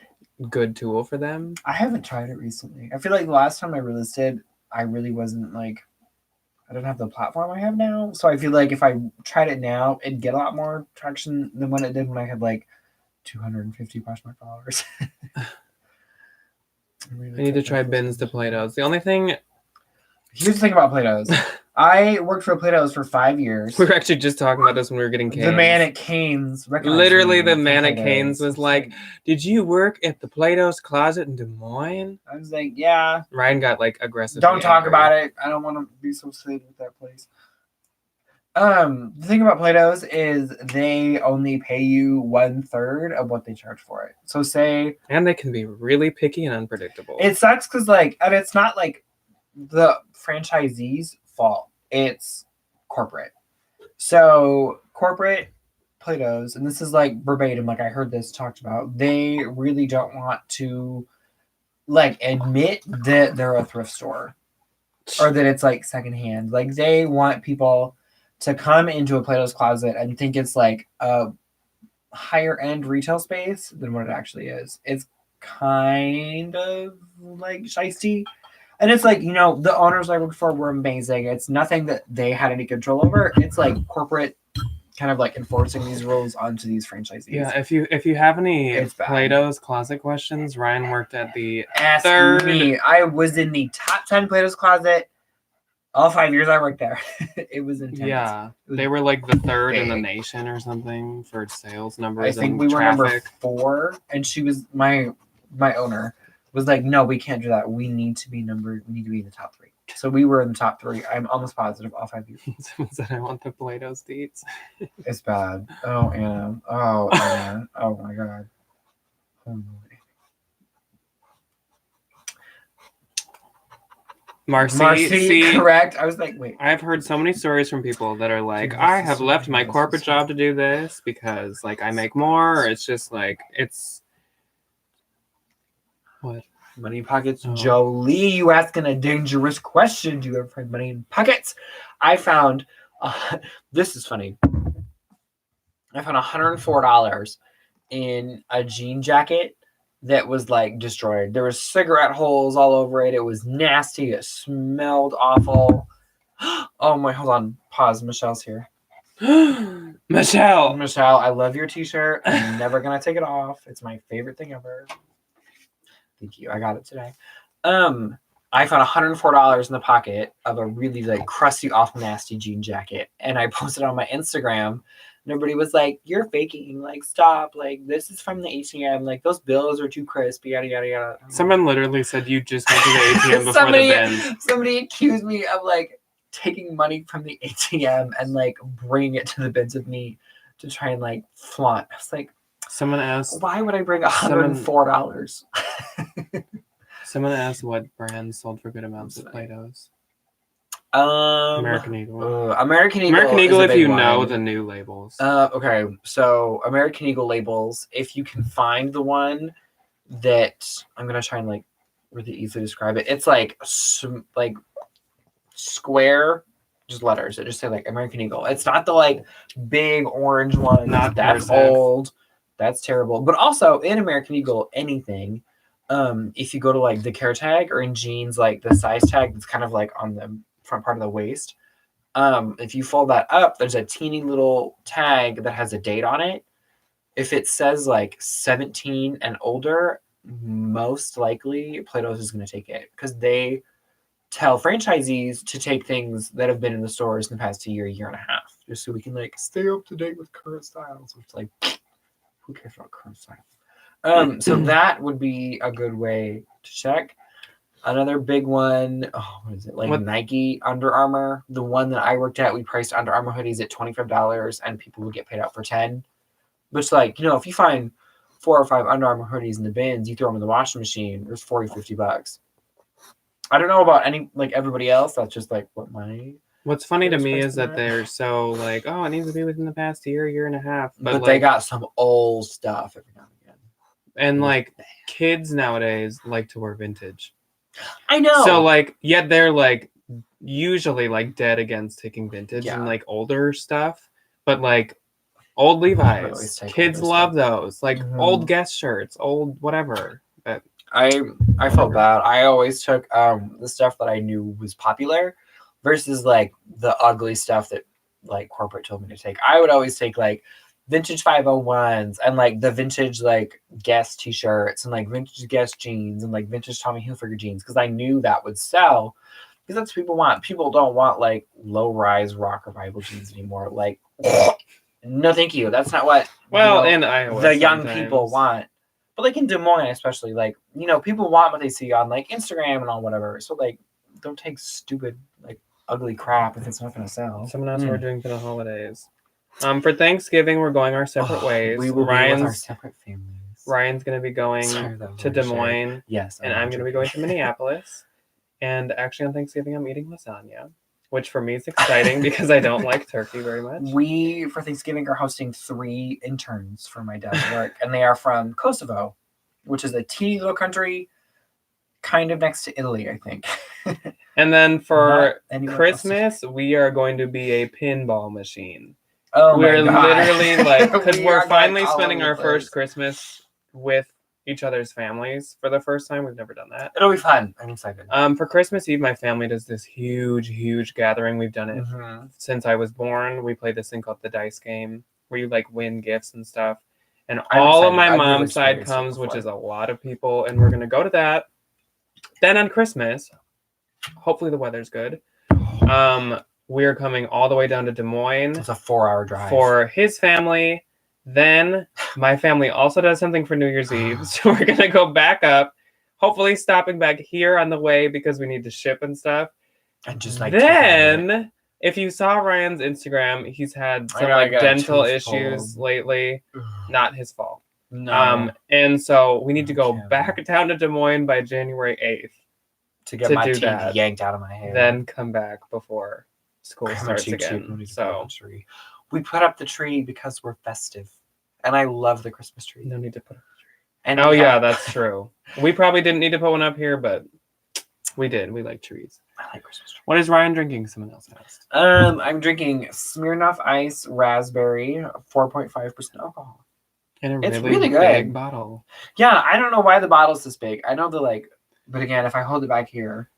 good tool for them. I haven't tried it recently. I feel like the last time I relisted, I really wasn't like, I don't have the platform I have now. So I feel like if I tried it now, it'd get a lot more traction than when it did when I had like 250 Poshmark followers. I need to try bins to Plato's. The only thing... Here's the thing about Plato's. I worked for Plato's for 5 years. We were actually just talking about this when we were getting canes. The man at Canes. Literally, the man at Canes was like, did you work at the Plato's Closet in Des Moines? I was like, yeah. Ryan got like aggressive. Don't talk about it. I don't want to be associated with that place. The thing about Plato's is they only pay you 1/3 of what they charge for it. So say... And they can be really picky and unpredictable. It sucks because like, and it's not like the franchisee's fault. It's corporate. So corporate Plato's, and this is like verbatim, like I heard this talked about, they really don't want to like admit that they're a thrift store or that it's like secondhand. Like they want people to come into a Plato's Closet and think it's like a higher end retail space than what it actually is. It's kind of like shiesty. And it's like, you know, the owners I worked for were amazing. It's nothing that they had any control over. It's like corporate kind of like enforcing these rules onto these franchisees. Yeah, if you have any Plato's Closet questions, Ryan worked at the Ask me. I was in the top 10 Plato's Closet. All 5 years I worked there. It was intense. Yeah, they were like the third in the nation or something for sales numbers. I think we were number 4, and she was my owner. Was like, no, we can't do that. We need to be in the top 3. So we were in the top 3. I'm almost positive all 5 years. Someone said I want the Plato's deets. It's bad. Oh, Anna. Oh, Anna. Oh my god. Oh, Marcy, correct. I was like, wait. I've heard so many stories from people that are like, I have left my corporate job to do this because like I make more. Or it's just like what? Money pockets. Oh. Jolie, you asking a dangerous question. Do you ever find money in pockets? I found, this is funny. I found $104 in a jean jacket that was like destroyed. There was cigarette holes all over it. It was nasty. It smelled awful. Oh my, hold on. Pause. Michelle's here. Michelle, I love your t-shirt. I'm never gonna take it off. It's my favorite thing ever. Thank you. I got it today. I found $104 in the pocket of a really like crusty, awful, nasty jean jacket, and I posted on my Instagram. And everybody was like, "You're faking! Like, stop! Like, this is from the ATM. Like, those bills are too crisp. Yada yada yada." someone literally said you just went to the ATM before the bin. Somebody accused me of like taking money from the ATM and like bringing it to the bins with me to try and like flaunt. I was like, someone asked, why would I bring $104? Someone asked what brands sold for good amounts of Play-Dohs. American Eagle. American Eagle, if you one. know the new labels. Okay, so American Eagle labels. If you can find the one that I'm gonna try and like really easily describe it. It's like square, just letters that just say like American Eagle. It's not the like big orange one. Not that's old. That's terrible. But also in American Eagle, anything. If you go to like the care tag or in jeans, like the size tag that's kind of like on the front part of the waist. If you fold that up, there's a teeny little tag that has a date on it. If it says like 17 and older, most likely Play-Doh is going to take it because they tell franchisees to take things that have been in the stores in the past year and a half, just so we can like stay up to date with current styles. Which like, who cares about current style? So that would be a good way to check. Another big one, what is it? Like what? Nike, Under Armour. The one that I worked at, we priced Under Armour hoodies at $25 and people would get paid out for $10. Which, like, if you find 4 or 5 Under Armour hoodies in the bins, you throw them in the washing machine, there's $40-$50. I don't know about everybody else. That's just like what my. What's funny to me is that they're so like, oh, it needs to be within the past year and a half. But like, they got some old stuff every now and again. And like kids nowadays like to wear vintage. I know. So like, yet they're like usually like dead against taking vintage and like older stuff. But like old Levi's, kids love those. Like old Guess shirts, old whatever. But I felt bad. I always took the stuff that I knew was popular versus like the ugly stuff that like corporate told me to take. I would always take like vintage 501s and like the vintage like Guess t-shirts and like vintage Guess jeans and like vintage Tommy Hilfiger jeans because I knew that would sell because that's what people want. People don't want like low-rise rock revival jeans anymore. Like, no, thank you. That's not what in Iowa the young people want. But like in Des Moines, especially, like, people want what they see on like Instagram and on whatever. So like, don't take stupid like ugly crap if it's not going to sell. Someone else we're doing for the holidays. For Thanksgiving, we're going our separate ways. We will be with our separate families. Ryan's going to be going to Des Moines. Yes. And I'm going to be going to Minneapolis. And actually on Thanksgiving, I'm eating lasagna, which for me is exciting because I don't like turkey very much. We, for Thanksgiving, are hosting 3 interns for my dad's work. And they are from Kosovo, which is a teeny little country kind of next to Italy, I think. And then for Christmas, we are going to be a pinball machine. Oh, we're literally like, because we're finally spending our first Christmas with each other's families for the first time. We've never done that. It'll be fun. I'm excited. For Christmas Eve, my family does this huge gathering. We've done it since I was born. We play this thing called the dice game where you like win gifts and stuff. And all of my mom's side comes, which is a lot of people, and we're gonna go to that. Then on Christmas, hopefully the weather's good. We're coming all the way down to Des Moines. It's a 4-hour drive for his family. Then my family also does something for New Year's Eve. So we're going to go back up, hopefully stopping back here on the way because we need to ship and stuff. And just like then, if you saw Ryan's Instagram, he's had some like dental issues lately. Not his fault. No. And so we need to go back down to Des Moines by January 8th. To get my teeth yanked out of my hair. Then come back before school starts again. So we put up the tree because we're festive. And I love the Christmas tree. No need to put up the tree. And yeah, that's true. We probably didn't need to put one up here, but we did. We like trees. I like Christmas trees. What is Ryan drinking? Someone else asked. I'm drinking Smirnoff Ice Raspberry, 4.5% alcohol. In a It's really, really good. big bottle. Yeah, I don't know why the bottle's this big. I know but again, if I hold it back here.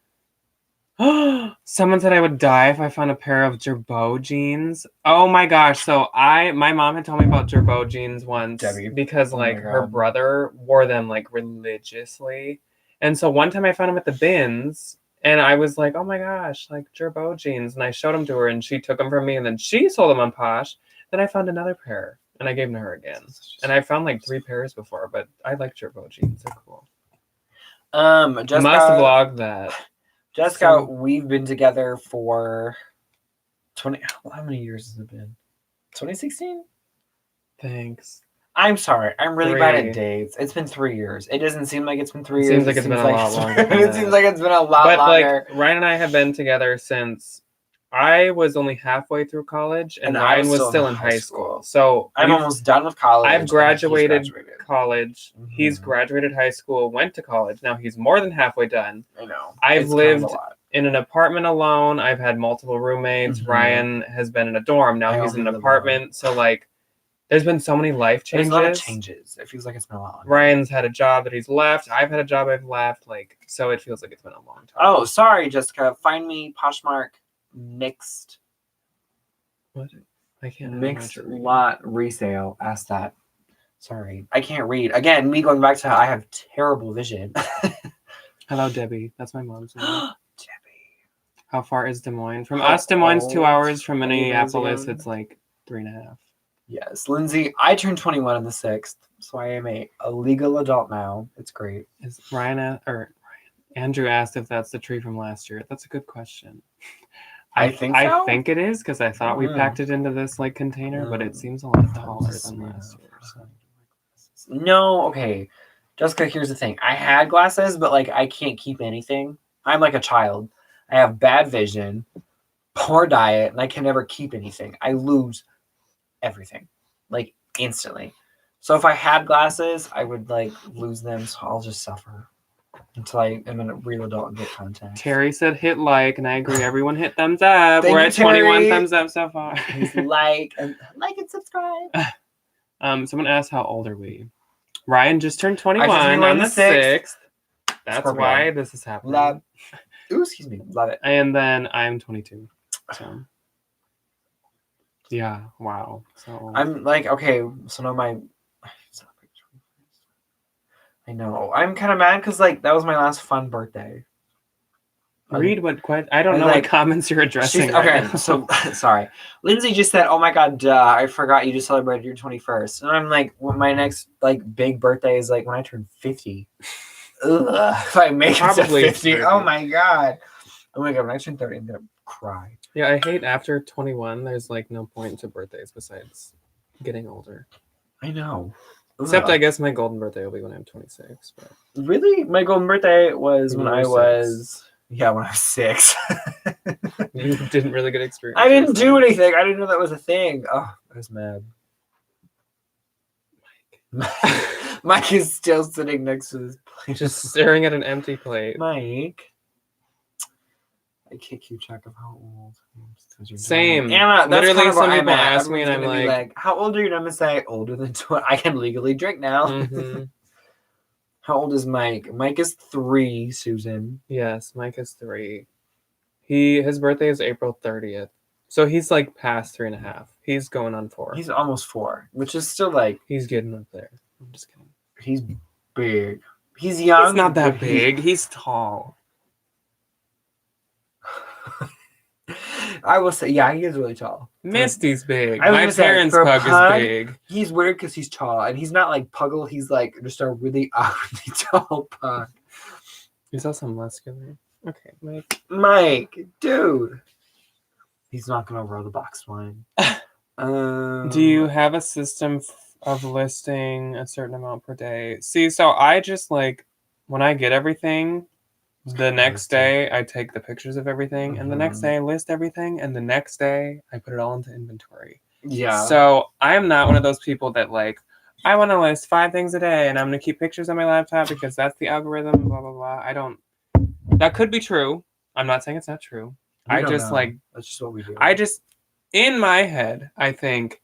Someone said I would die if I found a pair of Girbaud jeans. Oh my gosh. So my mom had told me about Girbaud jeans once, Debbie. because Oh my her God. brother wore them like religiously. And so one time I found them at the bins and I was like, oh my gosh, like Girbaud jeans. And I showed them to her and she took them from me and then she sold them on Posh. Then I found another pair and I gave them to her again. And I found like 3 pairs before, but I like Girbaud jeans. They're cool. Jessica, Must vlog that. Jessica, we've been together for 20. How many years has it been? 2016? Thanks. I'm sorry. I'm really bad 3. at dates. It's been 3 years. It doesn't seem like it's been 3 It years. seems like it's been a lot longer than It that. seems like it's been a lot But longer. like Ryan and I have been together since I was only halfway through college and Ryan was still in high school. So I'm almost done with college. I've graduated college. Mhm. He's graduated high school, went to college. Now he's more than halfway done. I know. I've It's kind of a lived lot. in an apartment alone. I've had multiple roommates. Mhm. Ryan has been in a dorm. Now he's in an apartment. So like there's been so many life changes. There's a lot of changes. It feels like it's been a lot longer. Ryan's had a job that he's left. I've had a job I've left. Like, so it feels like it's been a long time. Oh, sorry, Jessica. Find me Poshmark mixed. What? I can't. Mixed lot resale. Ask that. Sorry, I can't read. Again, me going back to I have terrible vision. Hello, Debbie. That's my mom's name. Debbie. How far is Des Moines? From How us, Des Moines 2 old hours. From are you, Minneapolis, Lindsay? it's like 3.5. Yes, Lindsay. I turned 21 on the 6th, so I am a legal adult now. It's great. Is Andrew asked if that's the tree from last year. That's a good question. I think I so? think it is because I thought we packed it into this like container, but it seems a lot taller than last year's. No, okay. Jessica, here's the thing. I had glasses, but like I can't keep anything. I'm like a child. I have bad vision, poor diet, and I can never keep anything. I lose everything, like instantly. So if I had glasses, I would like lose them. So I'll just suffer until I am a real adult and get contact. Terry said hit like, and I agree. Everyone hit thumbs up. Thank We're you, at 21 Terry. thumbs up so far. Please like and subscribe. Someone asked how old are we? Ryan just turned 21 I just turned on the 6th. That's Scorpio. why this is happening. Love. Ooh, excuse me. Love it. And then I'm 22. So yeah, wow. So I'm like, okay, so now I know. I'm kind of mad because like that was my last fun birthday. read what I don't know like, what comments you're addressing. Okay, right now. so sorry. Lindsay just said, "Oh my God, duh! I forgot you just celebrated your 21st." And I'm like, well, my next like big birthday is like when I turn 50. Ugh, if I make it to 50, oh my God. Oh my God, when I turn 30, I'm gonna cry. Yeah, I hate after 21. There's like no point to birthdays besides getting older. I know. Except I guess my golden birthday will be when I'm 26. But really, my golden birthday was when I was. 6. Yeah, when I was 6. You didn't really get experience. I didn't do anything. I didn't know that was a thing. Oh, I was mad. Mike is still sitting next to this plate. Just staring at an empty plate. Mike. I can't keep track of how old. Same. Anna, that's Literally, kind of some where I'm people at. ask me, and I'm Everyone's gonna be like, "How old are you?" And I'm gonna say, "Older than 20. I can legally drink now." mm-hmm. How old is Mike? Mike is 3. Susan. Yes, Mike is 3. His birthday is April 30th, so he's like past 3.5. He's going on 4. He's almost 4, which is still like He's getting up there. I'm just kidding. he's big. He's young. He's not that but he- big. He's tall. I will say, yeah, he is really tall. Misty's big. I was My gonna say, parents' for a pug pug, is big. He's weird because he's tall, and he's not like Puggle. He's like just a really awkwardly tall pug. He's also muscular. Okay, Mike. Mike, dude, he's not gonna row the box line. Do you have a system of listing a certain amount per day? See, so I just like when I get everything, the next day I take the pictures of everything, and the next day I list everything, and the next day I put it all into inventory. Yeah. So I am not one of those people that like, I want to list 5 things a day, and I'm going to keep pictures on my laptop because that's the algorithm, blah, blah, blah. I don't, that could be true. I'm not saying it's not true. I just like, that's just what we do. I just, in my head, I think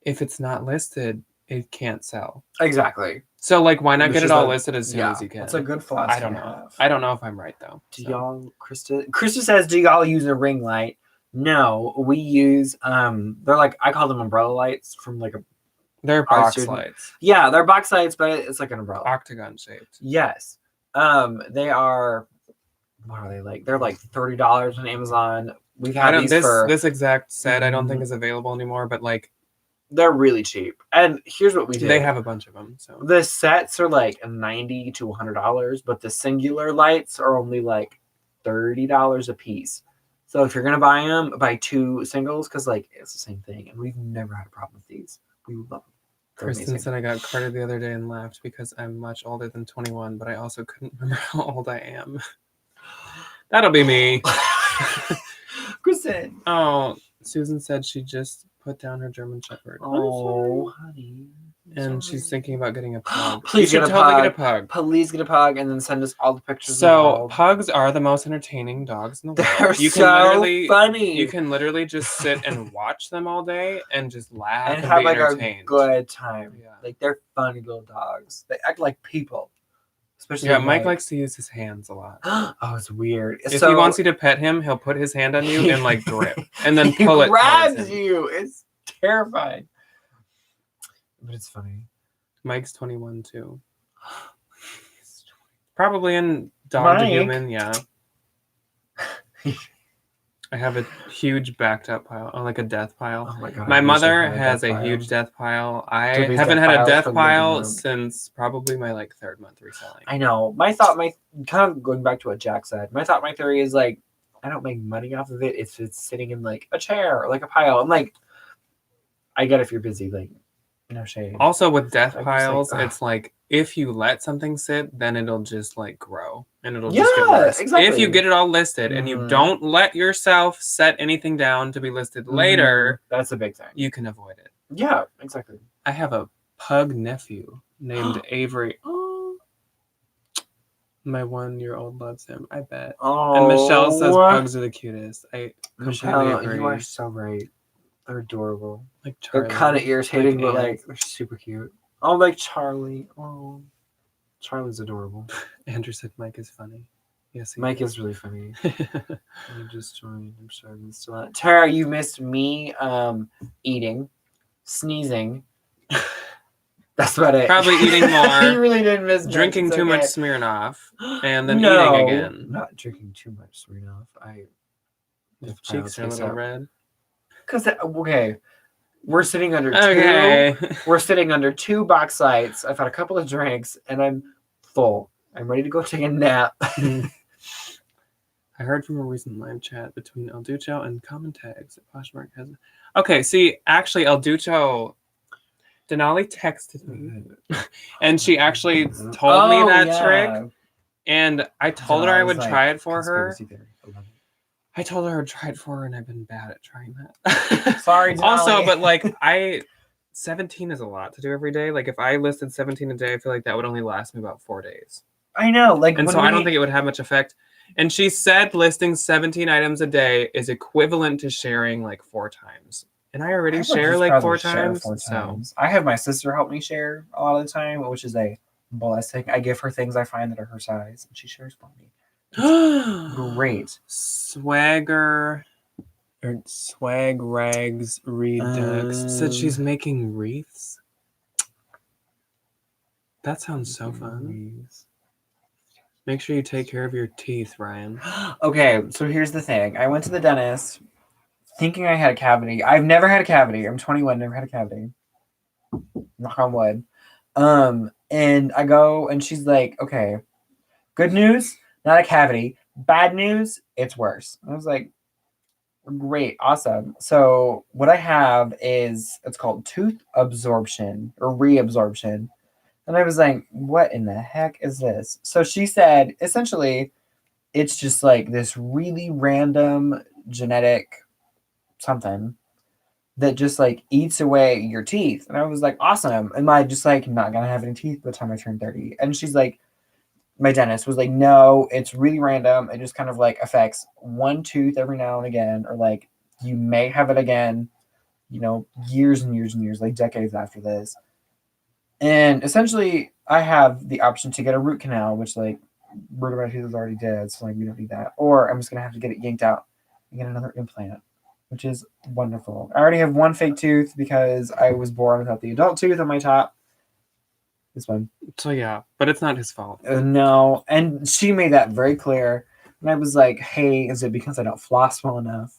if it's not listed, it can't sell. Exactly. So like, why not Which get it is all a- listed as soon as you can? It's a good philosophy. I don't to know. have. I don't know if I'm right though. Do so. y'all, Krista says, do y'all use a ring light? No, we use they're like, I call them umbrella lights from like a They're box lights. Yeah, they're box lights, but it's like an umbrella. Octagon shaped. Yes. They are, what are they like? They're like $30 on Amazon. We've had these for this exact set I don't think is available anymore, but like they're really cheap. And here's what we do. They have a bunch of them. So the sets are like $90 to $100, but the singular lights are only like $30 a piece. So if you're gonna buy them, buy 2 singles because like it's the same thing. And we've never had a problem with these. We love them. Kristen said I got carded the other day and laughed because I'm much older than 21, but I also couldn't remember how old I am. That'll be me. Kristen. Oh, Susan said she just put down her German Shepherd. Oh, honey. And she's thinking about getting a pug. Please get a pug. Please get a pug and then send us all the pictures. So pugs are the most entertaining dogs in the world. They're so funny. You can literally just sit and watch them all day and just laugh and have be like entertained. A good time. Yeah. Like they're funny little dogs. They act like people. Especially Mike likes to use his hands a lot. Oh, it's weird. If he wants you to pet him, he'll put his hand on you and like grip, and then pull it. He grabs you. It's terrifying, but it's funny. Mike's 21 too. Probably in dog to human, yeah. I have a huge backed up pile, like a death pile. Oh my god! My mother has a huge death pile. I haven't had a death pile since probably my like 3rd month reselling. I know. My kind of going back to what Jack said. My theory is like I don't make money off of it if it's sitting in like a chair or like a pile. I'm like, I get if you're busy, like no shade. Also with death piles, it's like if you let something sit, then it'll just like grow and it'll just get worse. Exactly. If you get it all listed and you don't let yourself set anything down to be listed later, that's a big thing. You can avoid it. Yeah, exactly. I have a pug nephew named Avery. Oh, my 1-year-old loves him. I bet. Oh, and Michelle says pugs are the cutest. I completely agree. You are so right. They're adorable. Like Charlie. They're kind of irritating, but like they're super cute. Oh, like Charlie. Oh, Charlie's adorable. Andrew said Mike is funny. Yes, Mike is really funny. I just joined. I'm sorry, I'm still not. Tara, you missed me eating, sneezing. That's about it. Probably eating more. You really didn't miss drinking too much Smirnoff and then eating again. Not drinking too much Smirnoff. The cheeks are a little red. Because we're sitting under two. We're sitting under 2 box lights. I've had a couple of drinks and I'm full. I'm ready to go take a nap. I heard from a recent live chat between El Ducho and Common Tags that Poshmark has. Okay, see, actually, El Ducho, Denali texted me, and she actually told me that trick, and I told her I would try it for her. I told her I'd try it for her, and I've been bad at trying that. Sorry, Denali. Also, but like 17 is a lot to do every day. Like if I listed 17 a day, I feel like that would only last me about 4 days. I know, like, and so I don't think it would have much effect. And she said listing 17 items a day is equivalent to sharing like 4 times. And I already share like 4 times. So I have my sister help me share a lot of the time, which is a blessing. I give her things I find that are her size, and she shares for me. Great. Swagger or Swag Rags Redux said she's making wreaths. That sounds so fun. Make sure you take care of your teeth, Ryan. Okay, so here's the thing. I went to the dentist thinking I had a cavity. I've never had a cavity. I'm 21, never had a cavity. Knock on wood. And I go and she's like, okay, good news, not a cavity. Bad news, it's worse. I was like, great, awesome. So what I have is, it's called tooth absorption or reabsorption. And I was like, what in the heck is this? So she said, essentially, it's just like this really random genetic something that just like eats away your teeth. And I was like, awesome. Am I just like not going to have any teeth by the time I turn 30? And she's like, my dentist was like, no, it's really random. It just kind of like affects one tooth every now and again, or like you may have it again, you know, years and years and years, like decades after this. And essentially, I have the option to get a root canal, which like root of my tooth is already dead, so like we don't need that. Or I'm just gonna have to get it yanked out and get another implant, which is wonderful. I already have one fake tooth because I was born without the adult tooth on my top. This one. So yeah, but it's not his fault. No, and she made that very clear. And I was like, "Hey, is it because I don't floss well enough,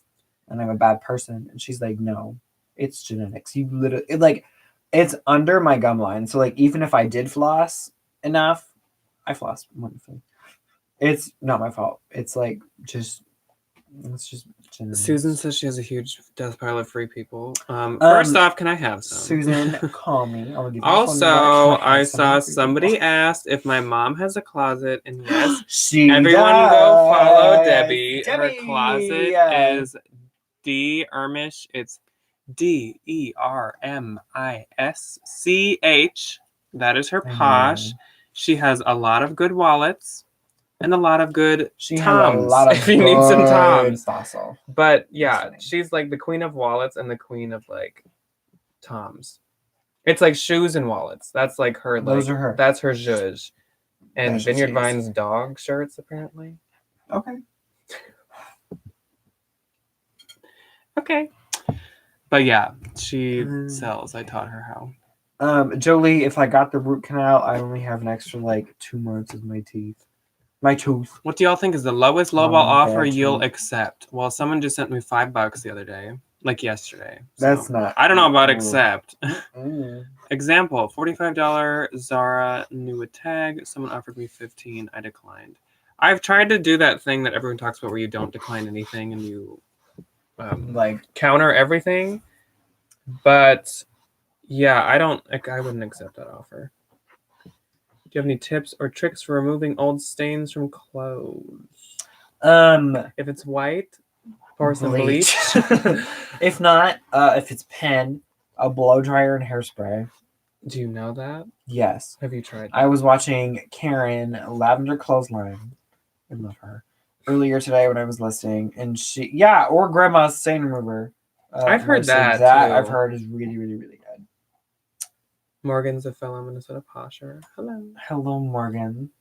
and I'm a bad person?" And she's like, "No, it's genetics. You literally it's under my gum line. So like, even if I did floss enough, I floss wonderfully. It's not my fault. It's like it's just genetics." Susan says she has a huge death pile of free people. First off, can I have some? Susan, call me. I'll give you Also, a phone number. I saw somebody asked if my mom has a closet, and yes, she everyone does. go follow Debbie. Her Debbie, closet yeah. is D Ermisch. It's DERMISCH. That is her posh. She has a lot of good wallets and a lot of good Toms. If you need some Toms. Fossil. But yeah, she's like the queen of wallets and the queen of like Toms. It's like shoes and wallets. That's like her. Like, those are her. That's her zhuzh. And That's Vineyard Vine's dog shirts, apparently. Okay. Okay. But yeah, she sells. I taught her how. Jolie, if I got the root canal, I only have an extra like 2 months of my teeth. My tooth. What do y'all think is the lowest lowball offer you'll accept? Well, someone just sent me $5 the other day, like yesterday. So that's not. I don't know about accept. Example: $45 Zara new a tag. Someone offered me $15. I declined. I've tried to do that thing that everyone talks about, where you don't decline anything and you like counter everything. But yeah, I wouldn't accept that offer. Do you have any tips or tricks for removing old stains from clothes? If it's white, pour some bleach. If not, if it's pen, a blow dryer and hairspray. Do you know that? Yes. Have you tried that? I was watching Karen Lavender Clothesline. I love her. Earlier today when I was listening, and or Grandma's stain remover. I've heard that too. I've heard is really, really, really good. Morgan's a fellow Minnesota posher. Hello, Morgan.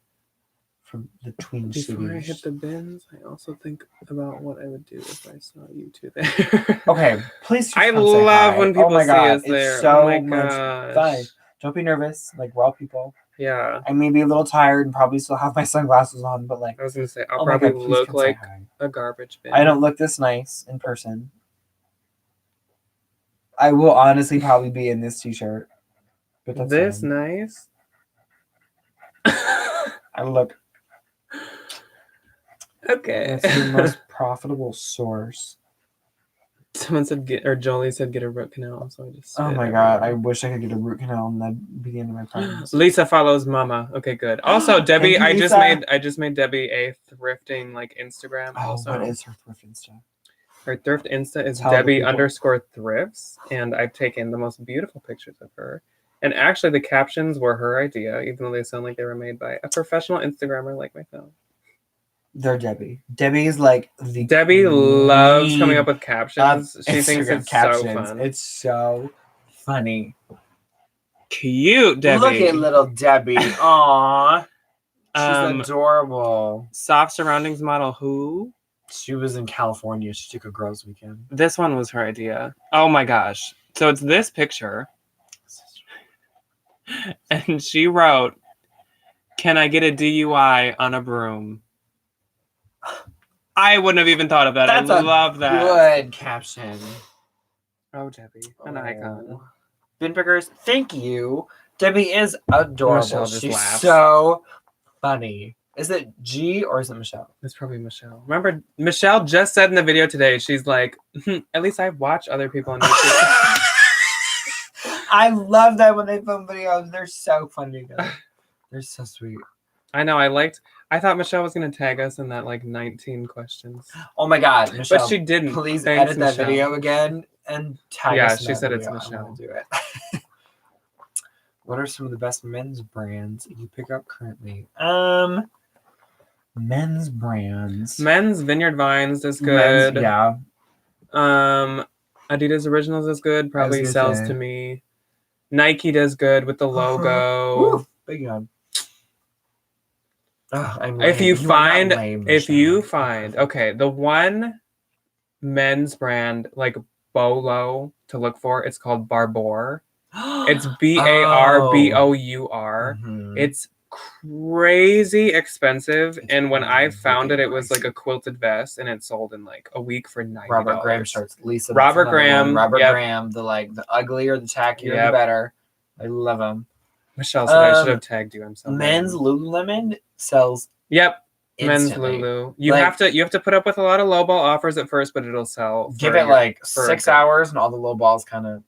From the Twin Cities. Before I hit the bins, I also think about what I would do if I saw you two there. Okay, please. I love when people see us there. It's so much fun. Don't be nervous. Like, we're all people. Yeah. I may be a little tired and probably still have my sunglasses on, but like, I was gonna say, I'll probably look like a garbage bin. I don't look this nice in person. I will honestly probably be in this t-shirt. But that's this fine. Nice. I look. Okay. That's the most profitable source. Someone said Jolie said get a root canal, so I just. Oh my god! I wish I could get a root canal, and that'd be the end of my problems. Lisa follows Mama. Okay, good. Also, Debbie, I just made Debbie a thrifting like Instagram. Oh, also, what is her thrift Insta? Her thrift Insta is Debbie_thrifts, and I've taken the most beautiful pictures of her. And actually, the captions were her idea, even though they sound like they were made by a professional Instagrammer like myself. They're Debbie. Debbie is like the. Debbie loves coming up with captions. She thinks it's captions. So fun. It's so funny. Cute, Debbie. Look at little Debbie. Aww. She's adorable. Soft surroundings model who? She was in California. She took a girls' weekend. This one was her idea. Oh my gosh. So it's this picture. And she wrote, "Can I get a DUI on a broom?" I wouldn't have even thought of that. That's I love that. Good caption. Oh, Debbie. An icon. Bin pickers, thank you. Debbie is adorable. Michelle just She's laughs. so funny. Is it G or is it Michelle? It's probably Michelle. Remember, Michelle just said in the video today, she's like, at least I watch other people on YouTube. I love that when they film videos. They're so funny. They're so sweet. I know. I thought Michelle was going to tag us in that like 19 questions. Oh my God, Michelle. But she didn't. Please Thanks, edit that Michelle. video again and tag us. Yeah, in she that said video. it's Michelle. Do it. What are some of the best men's brands you pick up currently? Men's brands. Men's Vineyard Vines is good. Yeah. Adidas Originals is good. Probably sells to me. Nike does good with the logo. Woo, big yawn. Oh, If you find, okay, the one men's brand like Bolo to look for, it's called Barbour. It's Barbour. It's crazy expensive, and when I found it, it was like a quilted vest, and it sold in like a week for $90. Robert Graham shirts. Lisa. Robert Graham. Graham. The uglier, the tackier, the better. I love them. Michelle said I should have tagged you. I'm so men's bad. Lululemon sells. Yep. Instantly. Men's Lulu. You have to put up with a lot of lowball offers at first, but it'll sell. Give it like 6 hours, and all the low balls kind of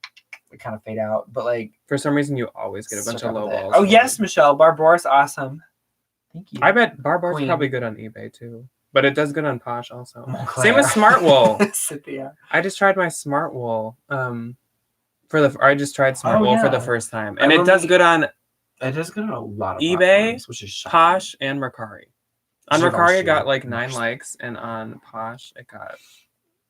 fade out. But like for some reason, you always get a bunch of low balls. Oh yes, Michelle Barbour's awesome. Thank you. I bet Barbour's probably good on eBay too, but it does good on Posh also. Montclair. Same with Smartwool. Cynthia. I just tried my Smartwool. I just tried Smartwool for the first time, and it does good on. It does good on a lot of eBay, platforms, which is shocking. Posh, and Mercari. On Mercari, it got like 9 likes, and on Posh,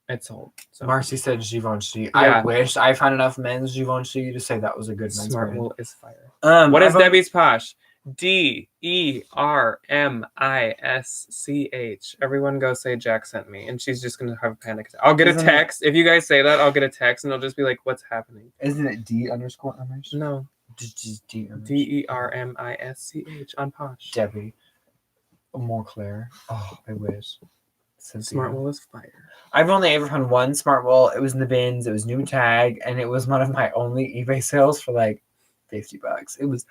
it sold. So. Marcy said Givenchy. Yeah. I wish I found enough men's Givenchy to say that was a good men's brand. Smartwool is fire. What is Debbie's Posh? DERMISCH. Everyone go say Jack sent me, and she's just gonna have a panic attack. I'll get a text. If you guys say that, I'll get a text, and it'll just be like, "What's happening?" Isn't it D_Amish? No. DERMISCH on Posh. Debbie. Montclair. Oh, I wish. Smartwool is fire. I've only ever found one Smartwool. It was in the bins. It was new tag, and it was one of my only eBay sales for like $50. It was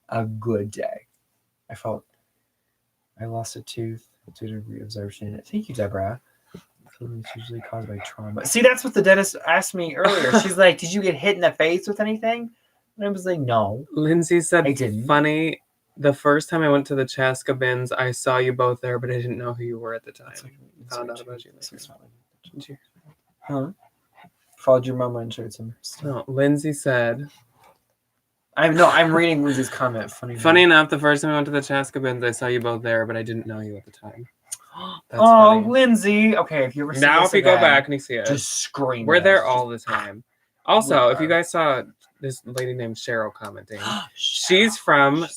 a good day. I lost a tooth due to reabsorption. Thank you, Deborah. It's usually caused by trauma. See, that's what the dentist asked me earlier. She's like, "Did you get hit in the face with anything?" And I was like, "No." Lindsay said, I didn't. Funny. The first time I went to the Chaska bins, I saw you both there, but I didn't know who you were at the time. Found out about you later. Huh? Followed your mama and showed some. No, Lindsay said. I'm reading Lindsay's comment. Funny enough, the first time I went to the Chaska bins, I saw you both there, but I didn't know you at the time. That's funny. Lindsay. Okay, if you ever see now, if you go back and you see it, just scream. We're there all the time. Also, if you guys saw this lady named Cheryl commenting, she's from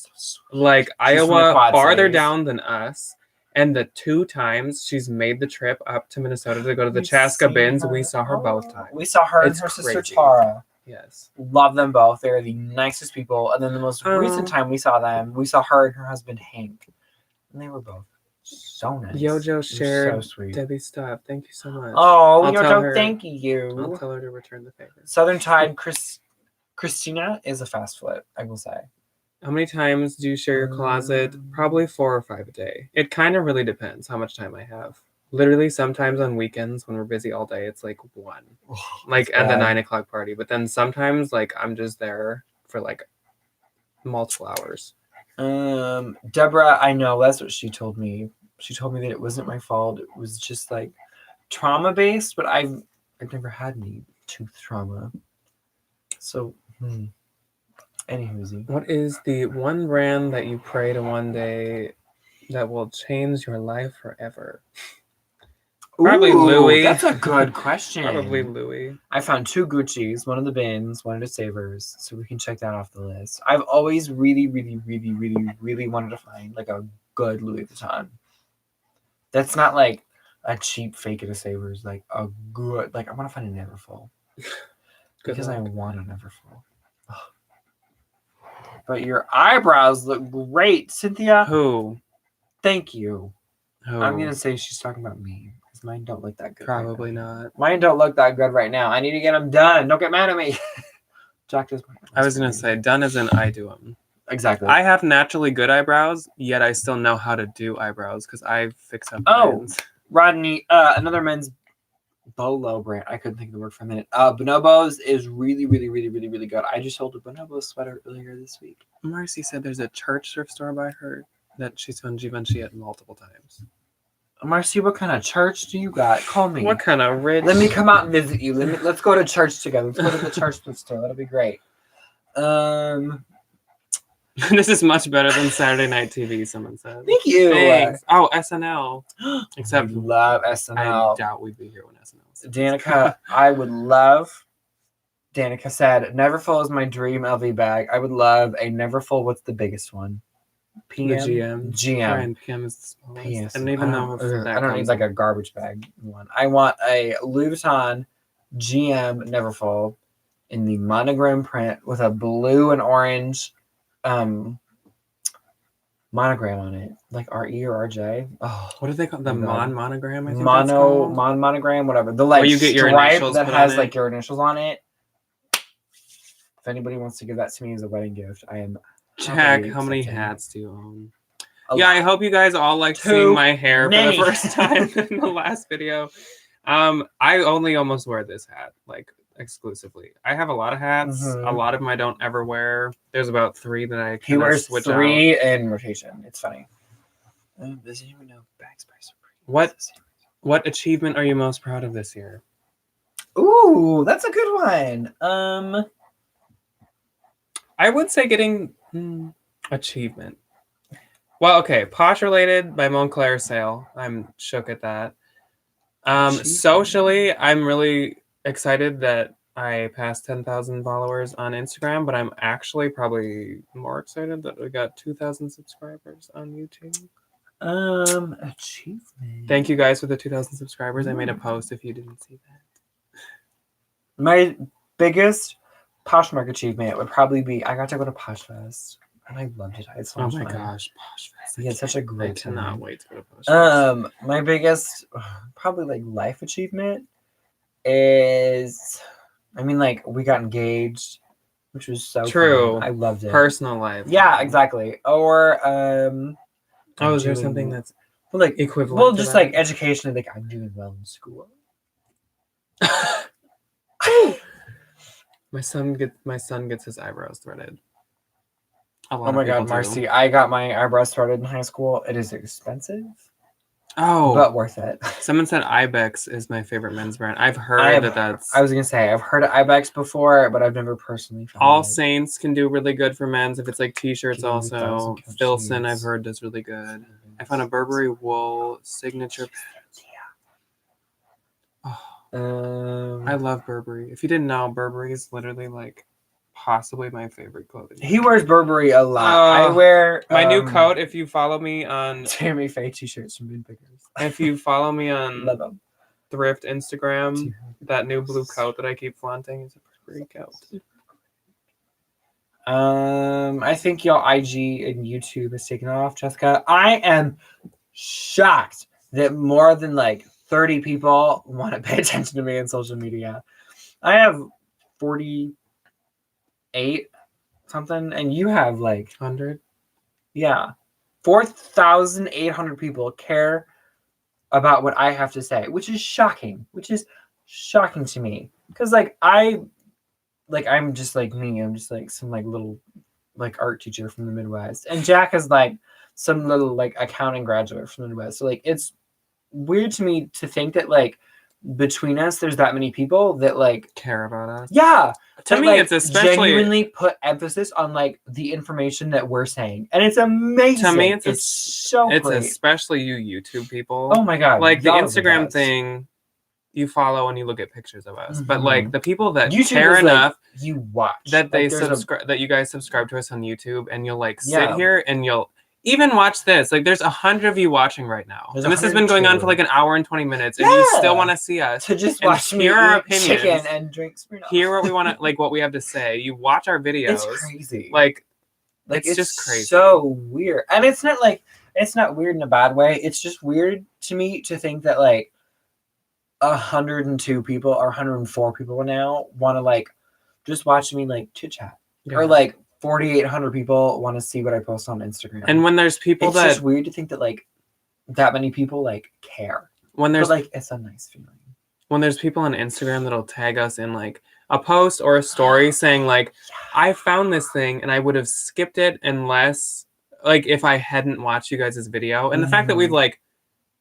like Iowa, farther down than us. And the 2 times she's made the trip up to Minnesota to go to the Chaska bins, we saw her both times. We saw her and her sister Tara. Yes. Love them both. They're the nicest people. And then the most recent time we saw them, we saw her and her husband Hank. And they were both so nice. Yojo shared so sweet. Debbie's stuff. Thank you so much. Oh, Yojo, thank you. I'll tell her to return the favor. Southern Tide Christina is a fast flip, I will say. How many times do you share your closet? Probably 4 or 5 a day. It kind of really depends how much time I have. Literally, sometimes on weekends when we're busy all day, it's like 1. Like at the 9 o'clock party. But then sometimes like I'm just there for like multiple hours. Deborah, I know that's what she told me. She told me that it wasn't my fault. It was just like trauma based, but I've never had any tooth trauma. So anywho, what is the one brand that you pray to one day that will change your life forever? Probably Louis. That's a good question. Probably Louis. I found 2 Gucci's, one in the bins, one at a Savers, so we can check that off the list. I've always really wanted to find like a good Louis Vuitton. That's not like a cheap fake at a Savers, like a good. Like I want to find a Neverfull because I want a Neverfull. But your eyebrows look great, Cynthia. Who? Thank you. Who? I'm gonna say she's talking about me. Mine don't look that good. Probably not. Mine don't look that good right now. I need to get them done. Don't get mad at me. Jack does. I was going to say, done as in I do them. Exactly. I have naturally good eyebrows, yet I still know how to do eyebrows because I fix up brands. Rodney, another men's Bolo brand. I couldn't think of the word for a minute. Bonobos is really good. I just sold a Bonobo sweater earlier this week. Marcy said there's a church thrift store by her that she's found Givenchy at multiple times. Marcy, what kind of church do you got? Call me. What kind of rich? Let me come out and visit you. Let's go to church together. Let's go to the church store. That'll be great. This is much better than Saturday Night TV. Someone said. Thank you. Thanks. Oh, SNL. Except I love SNL. I doubt we'd be here when SNL. Danica, I would love Danica said, Neverfull is my dream LV bag. I would love a Neverfull. What's the biggest one? PM? The GM. GM. PM is the smallest. PS. I don't even know if that I don't need like a garbage bag one. I want a Louis Vuitton GM Neverfull in the monogram print with a blue and orange monogram on it, like RE or RJ. Oh, what do they call the monogram? I think monogram, whatever. The like you get your stripe that has like your initials on it. If anybody wants to give that to me as a wedding gift, I am. Jack, how many hats do you own? I hope you guys all like seeing my hair for the first time in the last video. I only almost wear this hat, like exclusively. I have a lot of hats. A lot of them I don't ever wear. There's about 3 that I he wears switch 3 in rotation. It's funny. Doesn't even know bags by What achievement are you most proud of this year? Ooh, that's a good one. I would say getting achievement. Well, okay, Posh Related by Moncler sale. I'm shook at that. Socially, I'm really excited that I passed 10,000 followers on Instagram, but I'm actually probably more excited that we got 2,000 subscribers on YouTube. Achievement. Thank you guys for the 2,000 subscribers. I made a post if you didn't see that. My biggest Poshmark achievement would probably be I got to go to Posh Fest. And I loved it. I had so much fun. Gosh, Posh Fest. We had such a great time. I cannot wait to go to Posh Fest. My biggest, probably like life achievement is, I mean, like we got engaged, which was so true. Fun. I loved it. Personal life. Yeah, exactly. Or is there something that's like equivalent? Well, just like education. Like I'm doing well in school. My son gets his eyebrows threaded. Oh my god, Marcy! I got my eyebrows threaded in high school. It is expensive. Oh, but worth it. Someone said Ibex is my favorite men's brand. I've heard that's. I was gonna say I've heard of Ibex before, but I've never personally found All it. Saints can do really good for men's if it's like t-shirts. Also, Filson I've heard does really good. I found a Burberry wool signature. Oh, I love Burberry. If you didn't know, Burberry is literally like possibly my favorite clothing. He wears Burberry a lot. I wear my new coat. If you follow me on Tammy Faye t-shirts from Bin Pickers. If you follow me on Thrift Instagram, that new blue coat that I keep flaunting is a Burberry coat. I think y'all IG and YouTube is taking off, Jessica. I am shocked that more than like 30 people want to pay attention to me on social media. I have 48 something, and you have like 100. Yeah, 4,800 people care about what I have to say, which is shocking. To me, because I'm just like me. I'm just like some like little like art teacher from the Midwest, and Jack is like some little like accounting graduate from the Midwest. So like it's weird to me to think that like between us there's that many people that like care about us. Yeah, to me it's especially genuinely put emphasis on like the information that we're saying, and it's amazing. To me it's so it's great. Especially you YouTube people. Oh my god, like the Instagram thing you follow and you look at pictures of us, but like the people that YouTube care enough you watch that they subscribe that you guys subscribe to us on YouTube, and you'll like sit here and you'll even watch this. Like there's 100 of you watching right now, and this has been going on for like an hour and 20 minutes, and you still want to see us to just watch me hear our eat opinions, chicken and drink Smirnoff. Hear what we want to like, what we have to say. You watch our videos. It's crazy. Like it's just crazy. So weird, and it's not weird in a bad way. It's just weird to me to think that like 102 people or 104 people now want to like just watch me like chit chat, or like 4,800 people want to see what I post on Instagram. And when there's people it's just weird to think that like that many people like care. When there's like it's a nice feeling. When there's people on Instagram that'll tag us in like a post or a story saying like, I found this thing and I would have skipped it unless like if I hadn't watched you guys' video. And the fact that we've like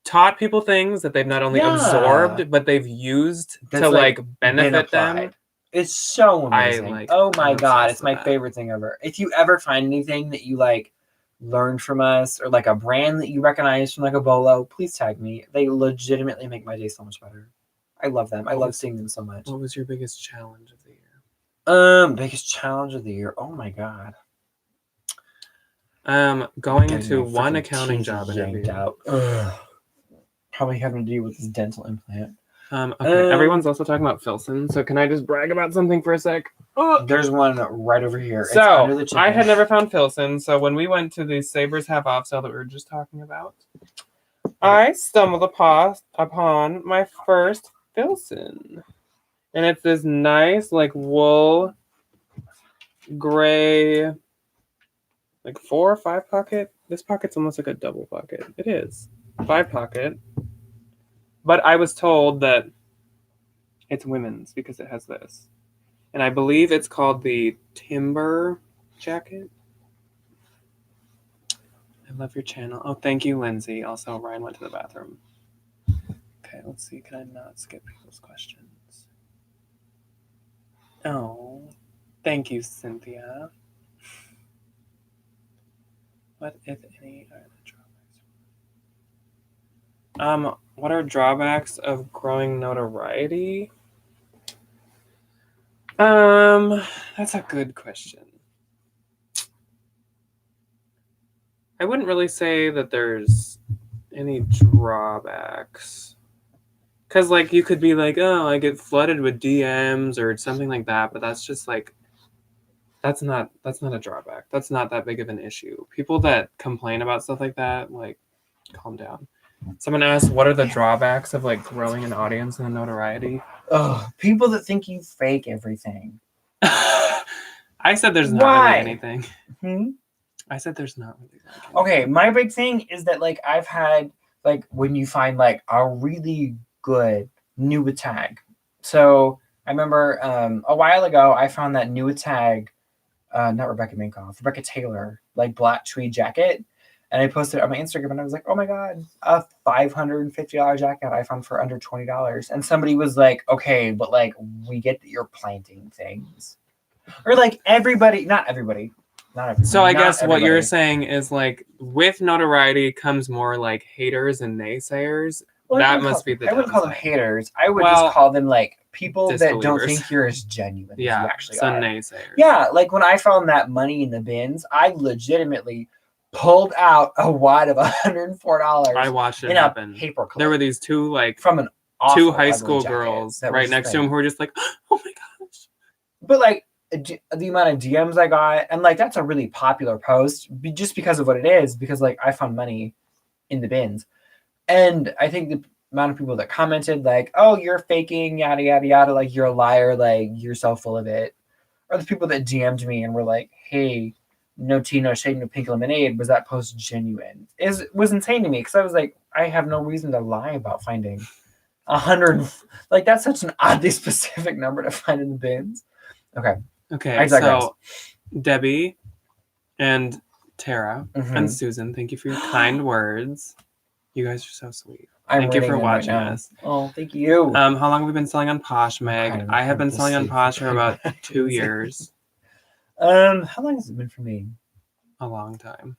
taught people things that they've not only absorbed but they've used to like benefit them. It's so amazing. Oh my god, it's my favorite thing ever. If you ever find anything that you like learned from us, or like a brand that you recognize from like a Bolo, please tag me. They legitimately make my day so much better. I love them. I love seeing them so much. What was your biggest challenge of the year? Biggest challenge of the year. Oh my god. Going to one accounting job interview. Probably having to do with this dental implant. Okay, everyone's also talking about Filson, so can I just brag about something for a sec? There's one right over here. So, it's under the chicken. I had never found Filson, so when we went to the Sabres Have Off sale that we were just talking about, I stumbled upon my first Filson. And it's this nice, like, wool, gray, like 4 or 5 pocket. This pocket's almost like a double pocket. It is. 5 pocket. But I was told that it's women's because it has this. And I believe it's called the Timber jacket. I love your channel. Oh, thank you, Lindsay. Also, Ryan went to the bathroom. Okay, let's see. Can I not skip people's questions? Oh, thank you, Cynthia. What, if any, are the drawbacks? What are drawbacks of growing notoriety? That's a good question. I wouldn't really say that there's any drawbacks. Because, like, you could be like, oh, I get flooded with DMs or something like that, but that's just, like, that's not a drawback. That's not that big of an issue. People that complain about stuff like that, like, calm down. Someone asked, what are the drawbacks of, like, growing an audience and a notoriety? Oh, people that think you fake everything. I said there's not really anything. I said there's not really anything. Okay, my big thing is that, like, I've had, like, when you find, like, a really good new tag. So I remember a while ago, I found that new tag, not Rebecca Minkoff, Rebecca Taylor, like, black tweed jacket. And I posted it on my Instagram, and I was like, oh my God, a $550 jacket I found for under $20. And somebody was like, okay, but, like, we get that you're planting things. Or, like, everybody, not everybody. So I guess what you're saying is, like, with notoriety comes more, like, haters and naysayers. Well, that must be the I wouldn't call them haters. I would just call them, like, people that don't think you're as genuine as you actually are. Naysayers. Yeah, like, when I found that money in the bins, I legitimately pulled out a wad of $104. I watched it happen. Paper clip. There were these two, like, from an two high school girls right next to him who were just like, oh my gosh. But, like, the amount of DMs I got, and, like, that's a really popular post just because of what it is, because, like, I found money in the bins. And I think the amount of people that commented, like, oh, you're faking, yada, yada, yada, like, you're a liar, like, you're so full of it. Or the people that DM'd me and were like, hey, no tea, no shade, no pink lemonade, was that post genuine? It was insane to me, because I was like, I have no reason to lie about finding 100. Like, that's such an oddly specific number to find in the bins. Okay, so Debbie and Tara and Susan, thank you for your kind words. You guys are so sweet. Thank you for watching us. Oh, thank you. How long have we been selling on Poshmark? I have been selling on Posh for about 2 years. How long has it been for me? A long time.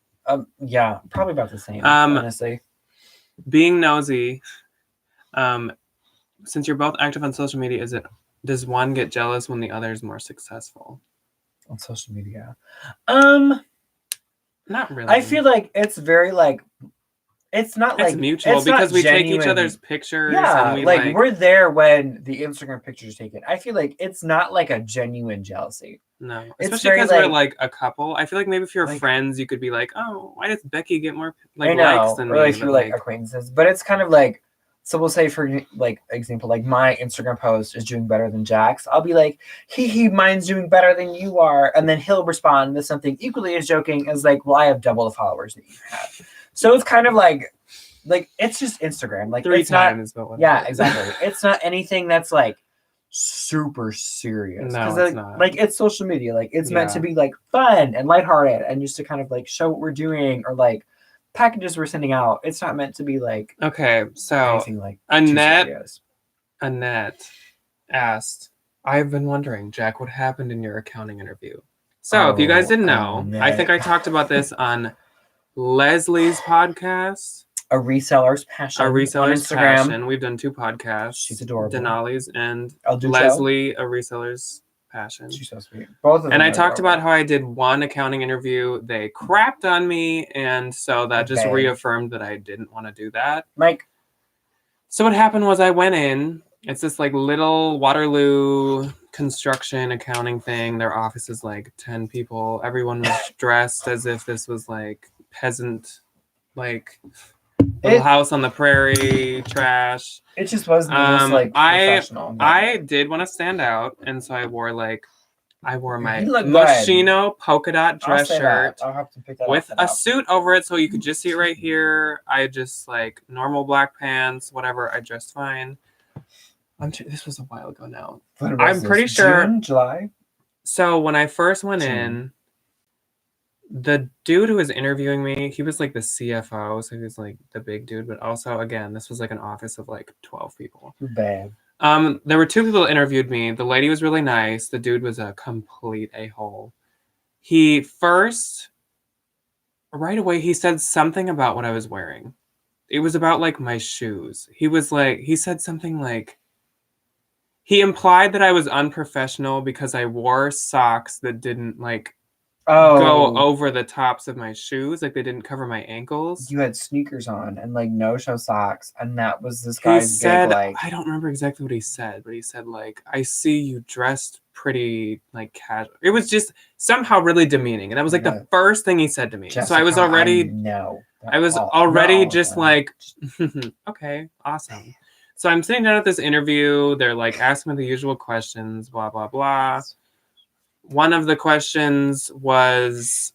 Yeah, probably about the same, honestly. Being nosy, since you're both active on social media, does one get jealous when the other is more successful? On social media? Not really. I feel like it's very, like, it's not it's like mutual, it's because we take each other's pictures. Yeah, and like, we're there when the Instagram pictures are taken. I feel like it's not like a genuine jealousy. No, especially because we're like a couple. I feel like maybe if you're like, friends, you could be like, oh, why does Becky get more likes than me? Or if you're like acquaintances, but it's kind of like, so we'll say, for like example, like my Instagram post is doing better than Jack's. I'll be like, mine's doing better than you are, and then he'll respond with something equally as joking as like, well, I have double the followers that you have. So it's kind of like it's just Instagram. Like, 3 times. Yeah, exactly. It's not anything that's like super serious. No, it's not. Like, it's social media. Like, it's meant to be like fun and lighthearted and just to kind of like show what we're doing, or like packages we're sending out. It's not meant to be like, okay, so anything like Annette asked, I've been wondering, Jack, what happened in your accounting interview? So if you guys didn't know, I think I talked about this on Leslie's podcast. A Reseller's Passion. A Reseller's Passion. We've done 2 podcasts. She's adorable. Denali's and El Ducho. Leslie, A Reseller's passion. She's so sweet. Both of them. And I talked about how I did one accounting interview. They crapped on me, and so that just reaffirmed that I didn't want to do that. Mike. So what happened was I went in. It's this like little Waterloo construction accounting thing. Their office is like 10 people. Everyone was dressed as if this was like peasant, like little house on the prairie, trash. It just wasn't like professional. I did want to stand out, and so I wore my Moschino polka dot dress shirt with a suit over it, so you could just see it right here. I just like normal black pants, whatever. I dressed fine. This was a while ago now. I'm pretty sure June, July. So when I first went in, the dude who was interviewing me, he was like the CFO, so he was like the big dude. But also, again, this was like an office of like 12 people. Too bad. There were 2 people that interviewed me. The lady was really nice. The dude was a complete a-hole. He first, right away, he said something about what I was wearing. It was about like my shoes. He said something like, he implied that I was unprofessional because I wore socks that didn't like go over the tops of my shoes, like they didn't cover my ankles. You had sneakers on and like no-show socks, and that was this guy's big like. I don't remember exactly what he said, but he said like, "I see you dressed pretty like casual." It was just somehow really demeaning, and that was like the first thing he said to me. Jessica, so I was already like, okay, awesome. So I'm sitting down at this interview. They're like asking me the usual questions, blah, blah, blah. One of the questions was,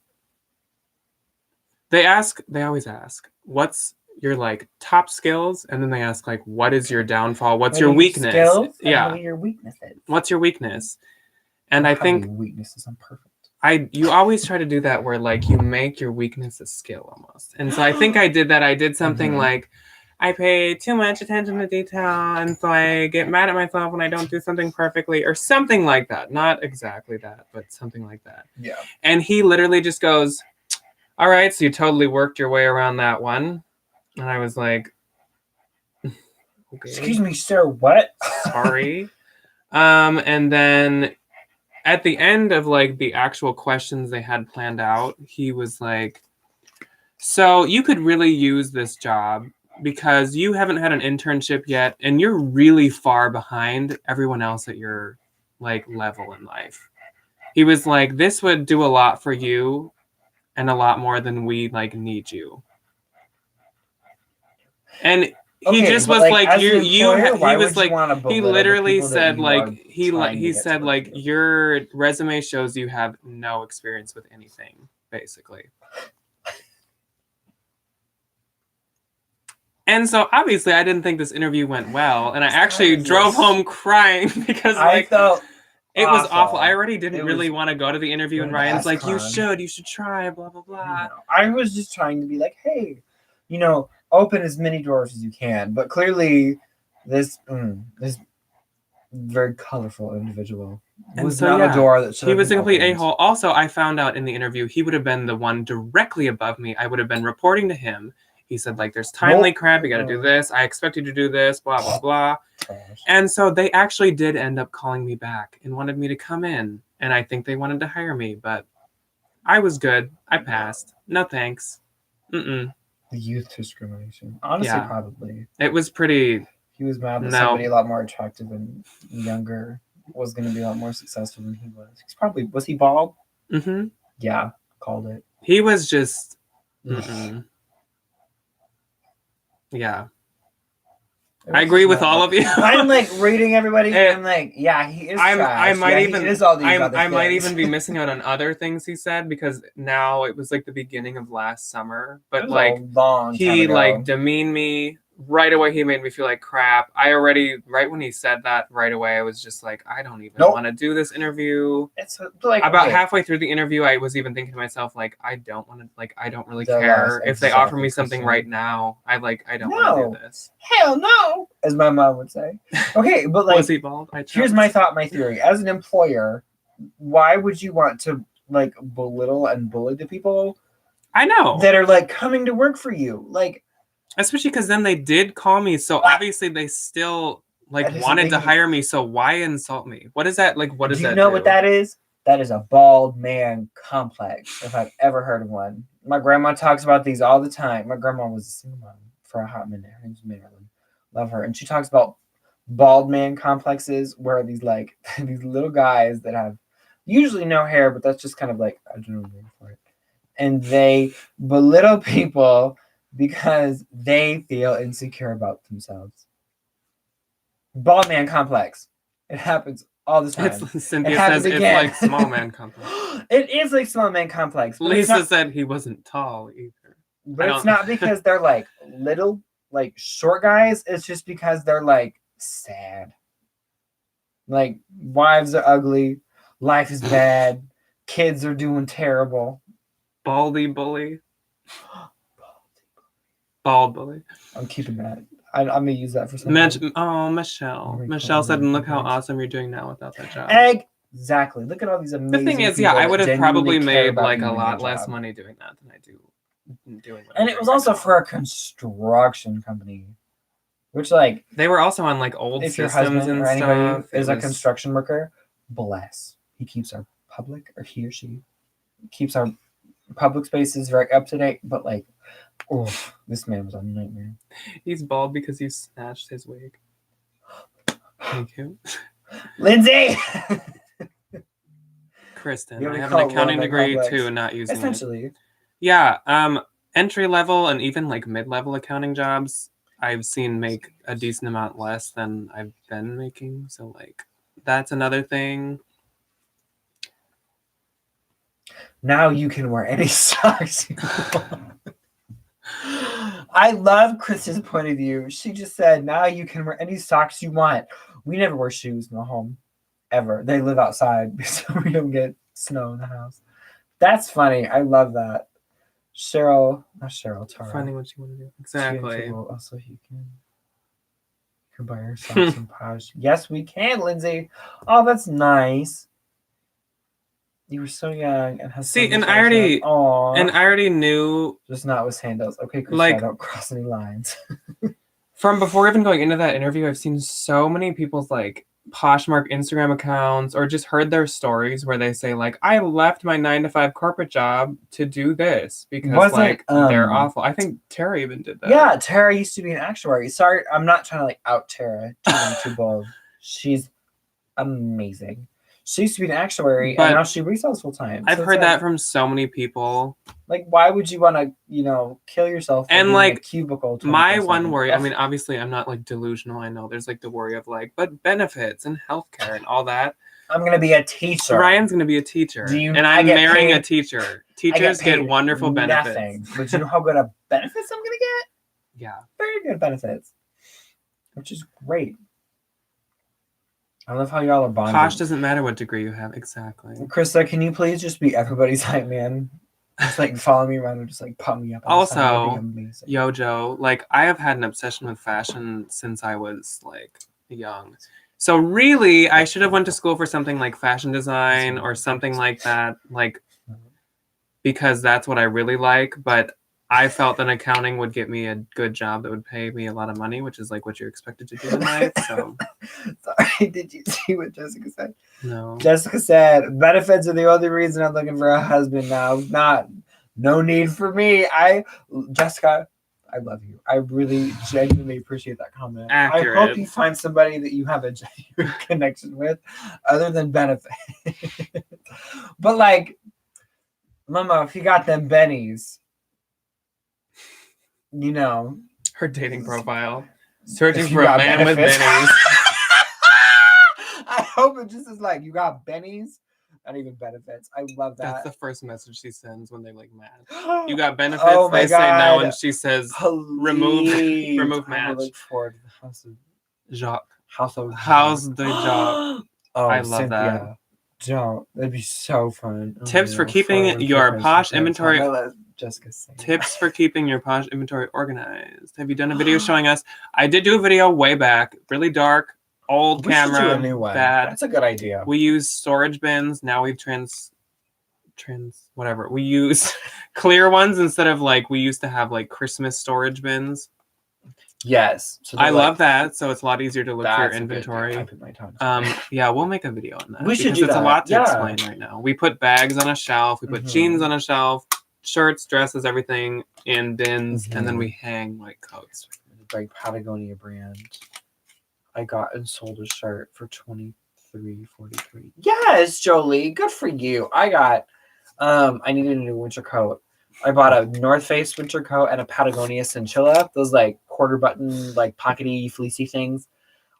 they always ask, what's your like top skills? And then they ask like, what is your downfall? What's your weakness? Skills? Yeah. What are your weaknesses? What's your weakness? And I think weaknesses. I'm perfect. You always try to do that where like you make your weakness a skill almost. And so I think I did that. I did something like, I pay too much attention to detail, and so I get mad at myself when I don't do something perfectly, or something like that. Not exactly that, but something like that. Yeah. And he literally just goes, all right, so you totally worked your way around that one. And I was like, okay. Excuse me, sir, what? Sorry. And then at the end of like the actual questions they had planned out, he was like, so you could really use this job because you haven't had an internship yet, and you're really far behind everyone else at your like level in life. He was like, this would do a lot for you and a lot more than we like need you. And he just was like he literally said like he said like your resume shows you have no experience with anything, basically. And so obviously I didn't think this interview went well, and I actually drove home crying because like it was awful. I already didn't really want to go to the interview, and Ryan's like, you should try, blah blah blah. I was just trying to be like, hey, open as many doors as you can, but clearly this very colorful individual was not a door that should. He was a complete a-hole. Also, I found out in the interview he would have been the one directly above me. I would have been reporting to him. He said, like, there's timely crap, you got to do this. I expect you to do this, blah, blah, blah. And so they actually did end up calling me back and wanted me to come in. And I think they wanted to hire me, but I was good. I passed. No thanks. The youth discrimination. Honestly, probably. It was pretty... He was mad that somebody a lot more attractive and younger was going to be a lot more successful than he was. Was he bald? Mm-hmm. Yeah, called it. He was just... Yeah. I agree with all of you. I'm like reading everybody. I'm like, yeah, he is trash. I might even be missing out on other things he said because now it was like the beginning of last summer. But like he like demeaned me right away. He made me feel like crap. Right when he said that right away, I was just like, I don't even want to do this interview. It's like about halfway through the interview, I was even thinking to myself, like, I don't really care if they offer me something right now. I don't want to do this. Hell no, as my mom would say. Okay, but like, was he bald? Here's my theory. As an employer, why would you want to like belittle and bully the people? I know that are like coming to work for you, like. Especially because then they did call me, so obviously they still like That is wanted to amazing. hire me. So why insult me? What is that? Like, what does Do you that know do? what that is? That is a bald man complex, if I've ever heard of one. My grandma talks about these all the time. My grandma was a single mom for a hot minute. Her name's Marilyn. Love her. And she talks about bald man complexes where these like these little guys that have usually no hair, but that's just kind of like I don't know the name for it. And they belittle people because they feel insecure about themselves. Bald man complex. It happens all the time. Cynthia says it's like small man complex. It is like small man complex. Lisa said he wasn't tall either. But it's not because they're like little, like short guys. It's just because they're like sad. Like wives are ugly, life is bad, kids are doing terrible. Baldy bully. Bald bully. I'm keeping that. I'm gonna use that for something. Michelle. Michelle said, and look how awesome you're doing now without that job. Exactly. Look at all these amazing. The thing is, I would have probably made like a lot less money doing that than I do doing. And it was also for a construction company, which like they were also on like old if your systems husband and or anybody stuff. is a construction worker, bless. He keeps our public, or he or she keeps our public spaces very up to date. But like, oh, this man was a nightmare. He's bald because he snatched his wig. Thank you, Lindsay. Kristen, I have an accounting degree too, and not using essentially. Yeah, entry level and even like mid-level accounting jobs, I've seen make a decent amount less than I've been making. So like, that's another thing. Now you can wear any socks you want. I love Kristen's point of view. She just said, now you can wear any socks you want. We never wear shoes in the home, ever. They live outside, so we don't get snow in the house. That's funny. I love that. Tara. Finding what you want to do. Exactly. Also, you can buy yourself some Posh. Yes, we can, Lindsay. Oh, that's nice. You were so young and has I already knew. Just not with sandals. Okay, Chris, like, I don't cross any lines. From before even going into that interview, I've seen so many people's like Poshmark Instagram accounts or just heard their stories where they say like, I left my 9-to-5 corporate job to do this because they're awful. I think Tara even did that. Yeah, Tara used to be an actuary. Sorry, I'm not trying to like out Tara. Too bold. She's amazing. She used to be an actuary, and now she resells full time. I've heard that from so many people. Like, why would you want to, kill yourself and like in a cubicle? My one worry, I mean, obviously, I'm not like delusional. I know there's like the worry of like, but benefits and healthcare and all that. I'm gonna be a teacher. Ryan's gonna be a teacher, and I'm marrying a teacher. Teachers get wonderful benefits. Nothing, but you know how good of benefits I'm gonna get? Yeah, very good benefits, which is great. I love how y'all are bonded. Posh doesn't matter what degree you have. Exactly. Krista, can you please just be everybody's hype man? Just like follow me around and just like pump me up. Also, Yojo, like I have had an obsession with fashion since I was like young. So really, I should have went to school for something like fashion design or something like that, like because that's what I really like. But I felt that accounting would get me a good job that would pay me a lot of money, which is like what you're expected to do in life. So, sorry, did you see what Jessica said? No. Jessica said, benefits are the only reason I'm looking for a husband now. No need for me. Jessica, I love you. I really genuinely appreciate that comment. Accurate. I hope you find somebody that you have a genuine connection with other than benefit. But like, Mama, if you got them bennies, her dating profile, searching for a man with bennies. I hope it just is like, you got bennies, not even benefits. I love that. That's the first message she sends when they like mad. You got benefits. They say no, and she says remove match. I look forward to the House of Jacques. House de Jacques. I love Cynthia. That. Don't. That'd be so fun. Tips for keeping your Posh inventory. Jessica say. Tips for keeping your Posh inventory organized. Have you done a video showing us? I did do a video way back, really dark, old camera. Should do a new one. Bad. That's a good idea. We use storage bins. Now we've whatever. We use clear ones instead of like we used to have like Christmas storage bins. Yes. So I love that. So it's a lot easier to look for your inventory. I put my tongue. Yeah, we'll make a video on that. We should do that. It's a lot to explain right now. We put bags on a shelf. We put jeans on a shelf, shirts, dresses, everything in bins, and then we hang like coats. Like Patagonia brand. I got and sold a shirt for $23.43. Yes, Jolie, good for you. I got. I needed a new winter coat. I bought a North Face winter coat and a Patagonia Cinchilla. Those like quarter button, like pockety, fleecy things.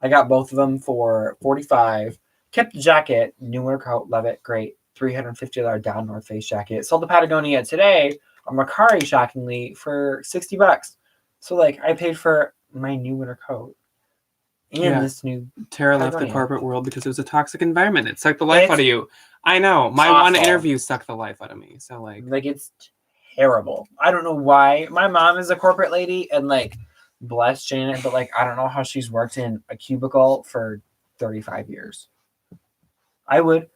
I got both of them for $45. Kept the jacket, new winter coat, love it, great. $350 down North Face jacket. Sold the Patagonia today on Mercari, shockingly, for $60. So like I paid for my new winter coat and this new. Tara left the corporate world because it was a toxic environment. It sucked the life out of you. I know. My one interview sucked the life out of me. So like it's terrible. I don't know why. My mom is a corporate lady and like bless Janet, but like I don't know how she's worked in a cubicle for 35 years. I would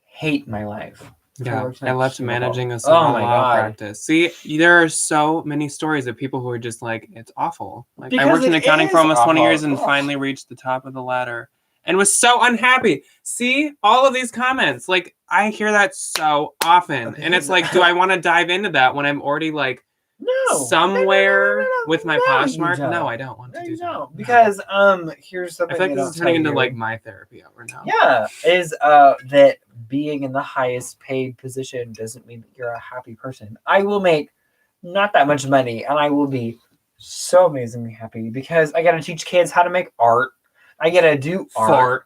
hate my life. Yeah, I left managing a civil law practice. See, there are so many stories of people who are just like, it's awful. Like I worked in accounting for almost 20 years and finally reached the top of the ladder and was so unhappy. See, all of these comments, like I hear that so often. And it's like, do I want to dive into that when I'm already like somewhere with my Poshmark? No, I don't want to do that. Because here's something I feel like this is turning into like my therapy hour now. Yeah, is that being in the highest paid position doesn't mean that you're a happy person. I will make not that much money and I will be so amazingly happy because I gotta teach kids how to make art. I gotta do art.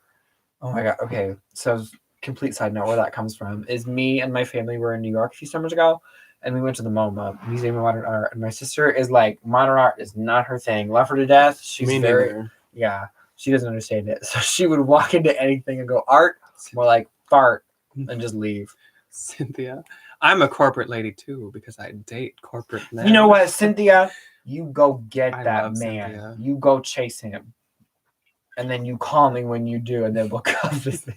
Oh my god, okay. So complete side note where that comes from is me and my family were in New York a few summers ago. And we went to the MoMA, Museum of Modern Art. And my sister is like, modern art is not her thing. Love her to death. She's she doesn't understand it. So she would walk into anything and go, art, more like fart, and just leave. Cynthia, I'm a corporate lady too because I date corporate men. You know what, Cynthia? You go get that man. Cynthia. You go chase him. And then you call me when you do, and then we'll come visit.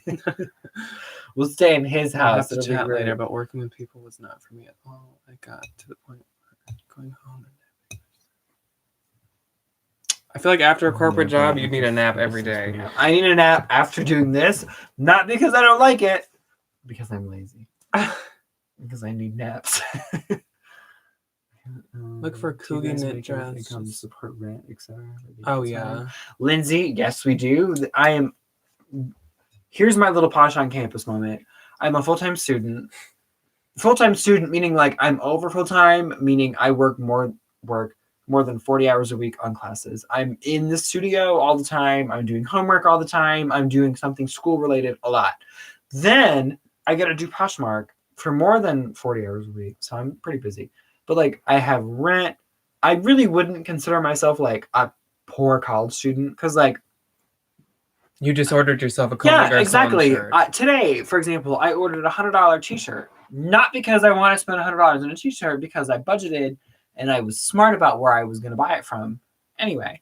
We'll stay in his house. We'll have to chat later, but working with people was not for me at all. I got to the point where going home. I feel like after a corporate job, you need a nap every day. I need a nap after doing this, not because I don't like it, because I'm lazy. Because I need naps. Look for Coogan knit dress. Support rent, etc. Oh yeah, Lindsay. Yes, we do. I am. Here's my little posh on campus moment. I'm a full-time student. Full-time student meaning like I'm over full-time, meaning I work more than 40 hours a week on classes. I'm in the studio all the time. I'm doing homework all the time. I'm doing something school-related a lot. Then I get to do Poshmark for more than 40 hours a week, so I'm pretty busy. But like I have rent. I really wouldn't consider myself like a poor college student because like you just ordered yourself a Cody exactly. Today, for example, I ordered a $100 t-shirt, not because I want to spend $100 on a t-shirt, because I budgeted and I was smart about where I was going to buy it from. Anyway,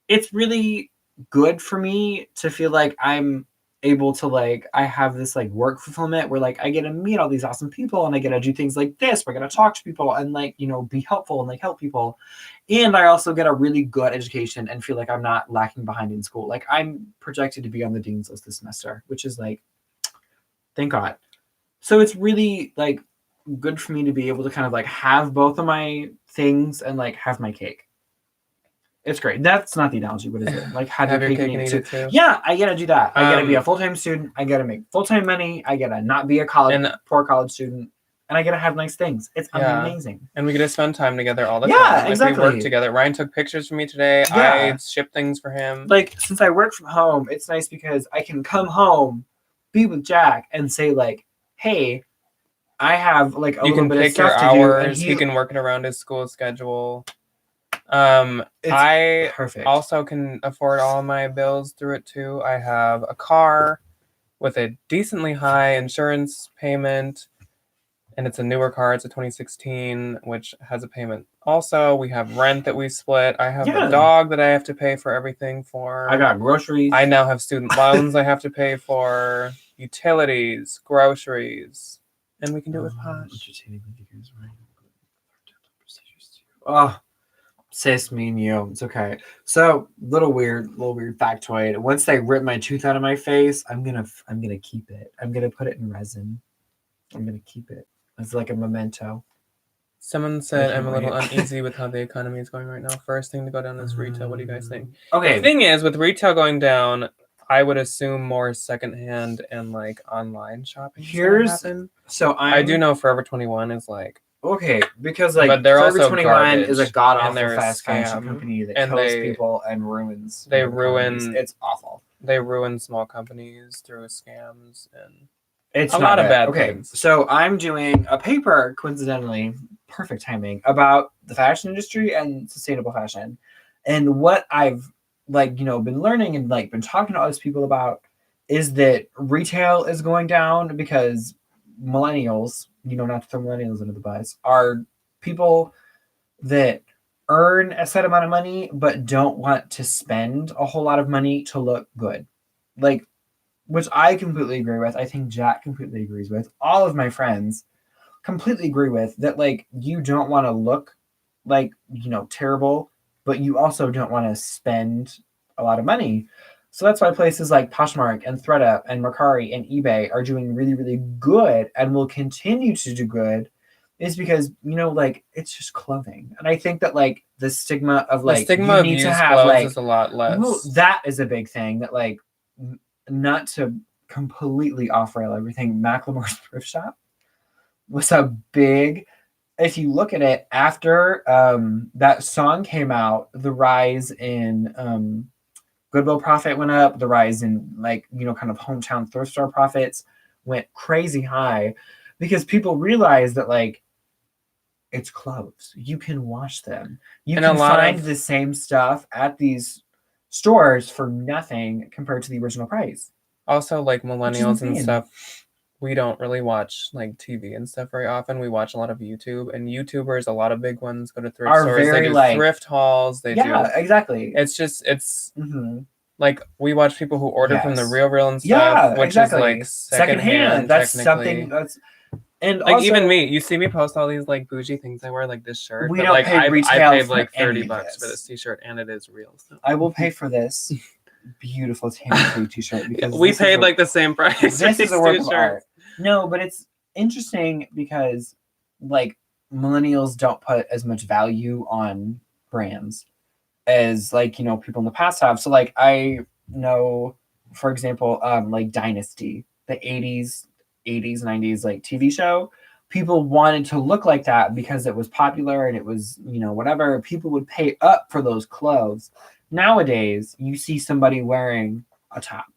it's really good for me to feel like I'm able to like I have this like work fulfillment where like I get to meet all these awesome people and I get to do things like this where I get to talk to people and like be helpful and like help people, and I also get a really good education and feel like I'm not lacking behind in school. Like I'm projected to be on the dean's list this semester, which is like thank God. So it's really like good for me to be able to kind of like have both of my things and like have my cake. It's great. That's not the analogy. What is it? Like have your cake and eat it too? Yeah, I gotta do that. I gotta be a full-time student. I gotta make full-time money. I gotta not be a poor college student. And I gotta have nice things. It's amazing. And we get to spend time together all the time. Yeah, exactly. We work together. Ryan took pictures for me today. Yeah. I shipped things for him. Like since I work from home, it's nice because I can come home, be with Jack, and say like, hey, I have like a little bit of stuff to do. You can pick your hours. He can work it around his school schedule. I perfect. Also can afford all my bills through it too. I have a car with a decently high insurance payment, and it's a newer car. It's a 2016, which has a payment. Also, we have rent that we split. I have a dog that I have to pay for everything for. I got groceries. I now have student loans I have to pay for, utilities, groceries, and we can do it with Posh. Sis, me and you. It's okay. So, little weird factoid. Once they rip my tooth out of my face, I'm gonna keep it. I'm gonna put it in resin. I'm gonna keep it as like a memento. Someone said I'm a little uneasy with how the economy is going right now. First thing to go down is retail. What do you guys think? Okay. The thing is, with retail going down, I would assume more secondhand and like online shopping. So I do know Forever 21 is like okay, because like but they're Forever also 21 garbage, is a god and awful they're a fast fashion scam, company that and kills people and ruins. They economies. ruin. It's awful. They ruin small companies through scams and it's a lot of bad okay, things. So I'm doing a paper, coincidentally, perfect timing, about the fashion industry and sustainable fashion, and what I've been learning and like been talking to all these people about is that retail is going down because millennials, not to throw millennials into the bus, are people that earn a set amount of money but don't want to spend a whole lot of money to look good. Like, which I completely agree with. I think Jack completely agrees with. All of my friends completely agree with that. Like, you don't want to look like, terrible, but you also don't want to spend a lot of money. So that's why places like Poshmark and ThredUp and Mercari and eBay are doing really, really good and will continue to do good, is because it's just clothing. And I think that like the stigma of like the stigma you of need used to have clothes like is a lot less. well, that is a big thing that like not to completely off-rail everything. Macklemore's thrift shop was a big, if you look at it after that song came out, the rise in Goodwill profit went up, the rise in kind of hometown thrift store profits went crazy high because people realized that like it's clothes. You can wash them. You can find the same stuff at these stores for nothing compared to the original price. Also, like millennials and stuff, we don't really watch like TV and stuff very often. We watch a lot of YouTube, and YouTubers, a lot of big ones, go to thrift stores. They do thrift hauls. They do exactly. It's like we watch people who order from the Real and stuff, which is like secondhand. That's something that's. And like also, even me, you see me post all these like bougie things I wear, like this shirt. We but, don't like, pay retail I paid for like $30 for this t-shirt, and it is real. So. I will pay for this beautiful Tammy t-shirt because we paid like the same price. This is a work of art. No, but it's interesting because like millennials don't put as much value on brands as like people in the past have. So like I know, for example, like Dynasty, the 80s 90s like TV show, people wanted to look like that because it was popular and it was whatever. People would pay up for those clothes. Nowadays you see somebody wearing a top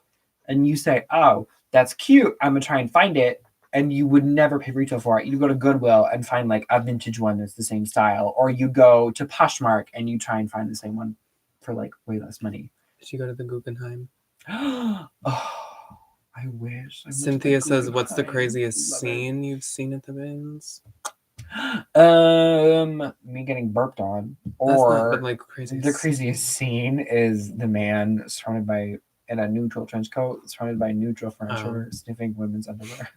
and you say, oh, that's cute, I'm gonna try and find it, and you would never pay retail for it. You go to Goodwill and find like a vintage one that's the same style, or you go to Poshmark and you try and find the same one for like way less money. Did you go to the Guggenheim? Oh, I wish. Cynthia says, "What's the craziest scene you've seen at the bins?" Me getting burped on, or like the craziest scene is the man surrounded by in a neutral trench coat, surrounded by neutral furniture, sniffing women's underwear.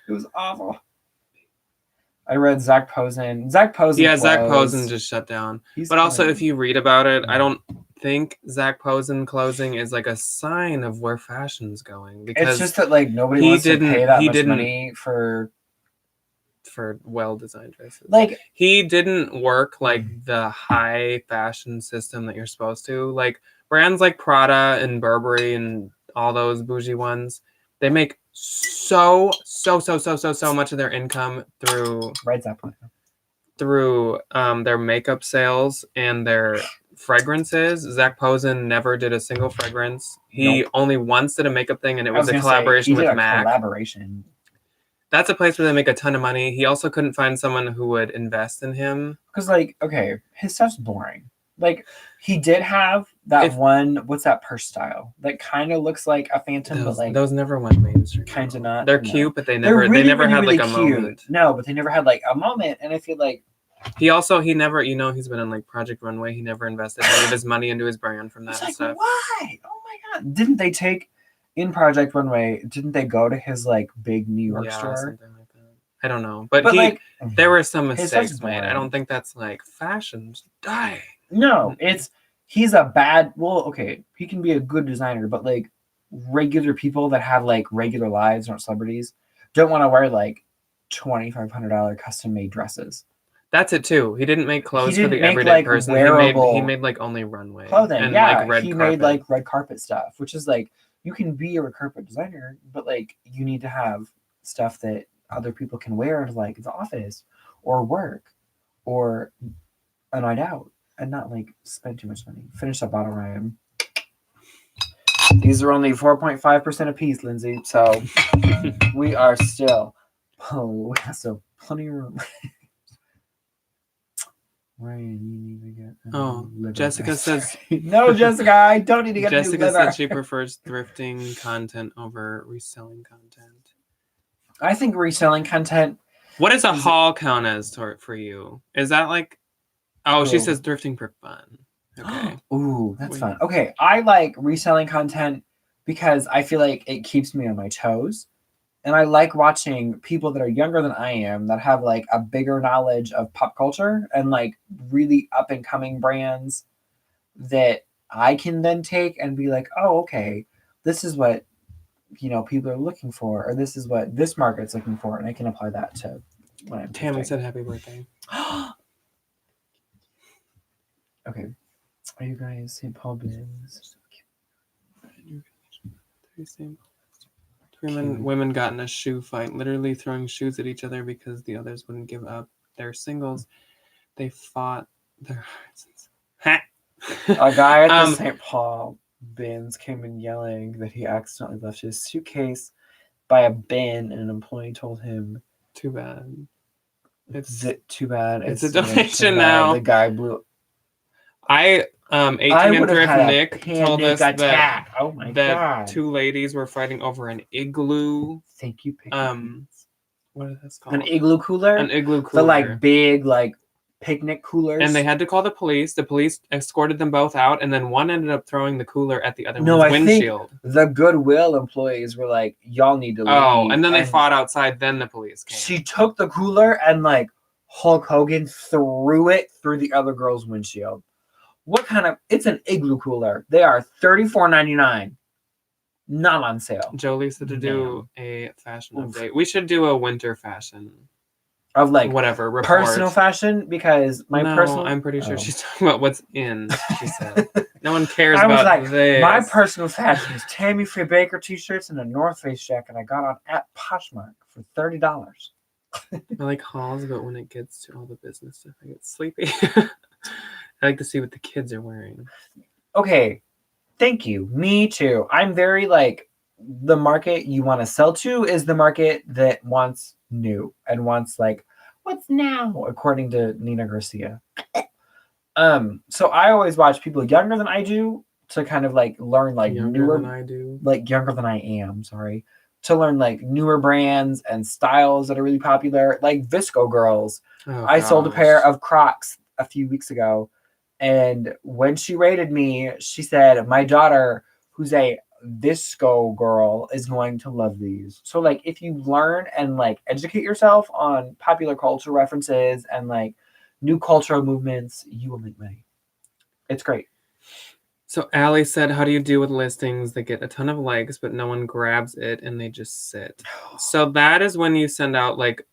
It was awful. I read Zach Posen. Zach Posen just shut down. But also, if you read about it, I don't think Zach Posen closing is like a sign of where fashion's going. Because it's just that like nobody wants to pay that much money for well-designed dresses. Like he didn't work like the high fashion system that you're supposed to. Like brands like Prada and Burberry and all those bougie ones, they make so much of their income through their makeup sales and their fragrances. Zach Posen never did a single fragrance. He only once did a makeup thing, and it was a collaboration with MAC. That's a place where they make a ton of money. He also couldn't find someone who would invest in him. Because, like, okay, his stuff's boring. Like, he did have that one, what's that purse style? That kind of looks like a Phantom, but like... Those never went mainstream. Kind of not. They're cute, but they never had like a moment. No, but they never had like a moment, and I feel like... He never, he's been in like Project Runway. He never invested any of his money into his brand from that stuff. Why? Oh my God. Didn't they take... In Project Runway, didn't they go to his like big New York store? Something like that. I don't know. But like, there were some his mistakes is made. I boring. don't think that's like fashion's dying. No, he's a bad. Well, okay, he can be a good designer, but like regular people that have like regular lives, aren't celebrities, don't want to wear like $2,500 custom made dresses. That's it too. He didn't make clothes for the make, everyday like, person. wearable He made like only runway clothing. and Yeah, like red he carpet. made like red carpet stuff, which is like you can be a red carpet designer, but like you need to have stuff that other people can wear to like the office or work or a night out and not like spend too much money. Finish that bottle, Ryan. These are only 4.5% a piece, Lindsay. So we are still so plenty of room. Ryan, you need to get liver Jessica says no, Jessica, I don't need to get Jessica a new liver. said she prefers thrifting content over reselling content. I think reselling content. What does a haul count as for you? Is that like she says thrifting for fun. Okay. Ooh, that's fun. Okay, I like reselling content because I feel like it keeps me on my toes. And I like watching people that are younger than I am that have like a bigger knowledge of pop culture and like really up and coming brands that I can then take and be like, oh, okay, this is what people are looking for, or this is what this market's looking for, and I can apply that to when I'm Tammy said happy birthday. Okay. Are you guys St. Paul Bins? Women got in a shoe fight, literally throwing shoes at each other because the others wouldn't give up their singles. They fought their hearts. A guy at the St. Paul Bins came in yelling that he accidentally left his suitcase by a bin, and an employee told him, "Too bad. It's too bad. It's a donation now." The guy blew. 18 and Thrift Nick told us that God. Two ladies were fighting over an igloo. Thank you. What is this called? An igloo cooler. An igloo cooler. The like big like picnic coolers. And they had to call the police. The police escorted them both out, and then one ended up throwing the cooler at the other one's windshield. Think the Goodwill employees were like, "Y'all need to leave." Oh, and then they fought outside. Then the police came. She took the cooler and like Hulk Hogan threw it through the other girl's windshield. What kind of? It's an igloo cooler. They are $34.99. Not on sale. Jolie said to do a fashion update. We should do a winter fashion. Of like whatever report. Personal fashion, because I'm pretty sure she's talking about what's in. She said no one cares about this. My personal fashion is Tammy Faye Baker t-shirts and a North Face jacket I got on at Poshmark for $30. I like hauls, but when it gets to all the business stuff, I get sleepy. I like to see what the kids are wearing. Okay, thank you. Me too. I'm very like the market you want to sell to is the market that wants new and wants like what's now, according to Nina Garcia. So I always watch people younger than I do to kind of like learn like newer than I do. Like younger than I am, sorry. To learn like newer brands and styles that are really popular, like Visco Girls. I sold a pair of Crocs a few weeks ago, and when she rated me, she said, "My daughter, who's a Visco girl, is going to love these." So like if you learn and like educate yourself on popular culture references and like new cultural movements, you will make money. It's great. So Allie said, how do you deal with listings that get a ton of likes but no one grabs it and they just sit? So that is when you send out like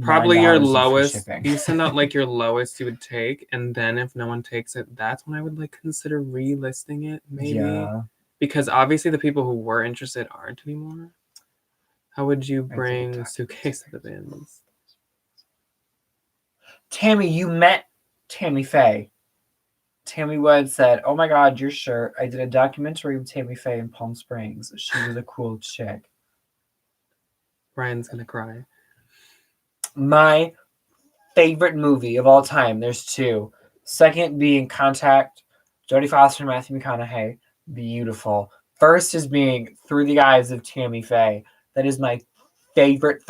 probably your lowest. You send out like your lowest you would take, and then if no one takes it, that's when I would like consider relisting it maybe. Yeah. Because obviously the people who were interested aren't anymore. How would you bring suitcase to the bins? Tammy, you met Tammy Faye. Tammy Wood said, "Oh my God, your shirt. I did a documentary with Tammy Faye in Palm Springs. She was a cool chick." Ryan's gonna cry. My favorite movie of all time. There's two. Second being Contact. Jodie Foster and Matthew McConaughey. Beautiful. First is being Through the Eyes of Tammy Faye. That is my favorite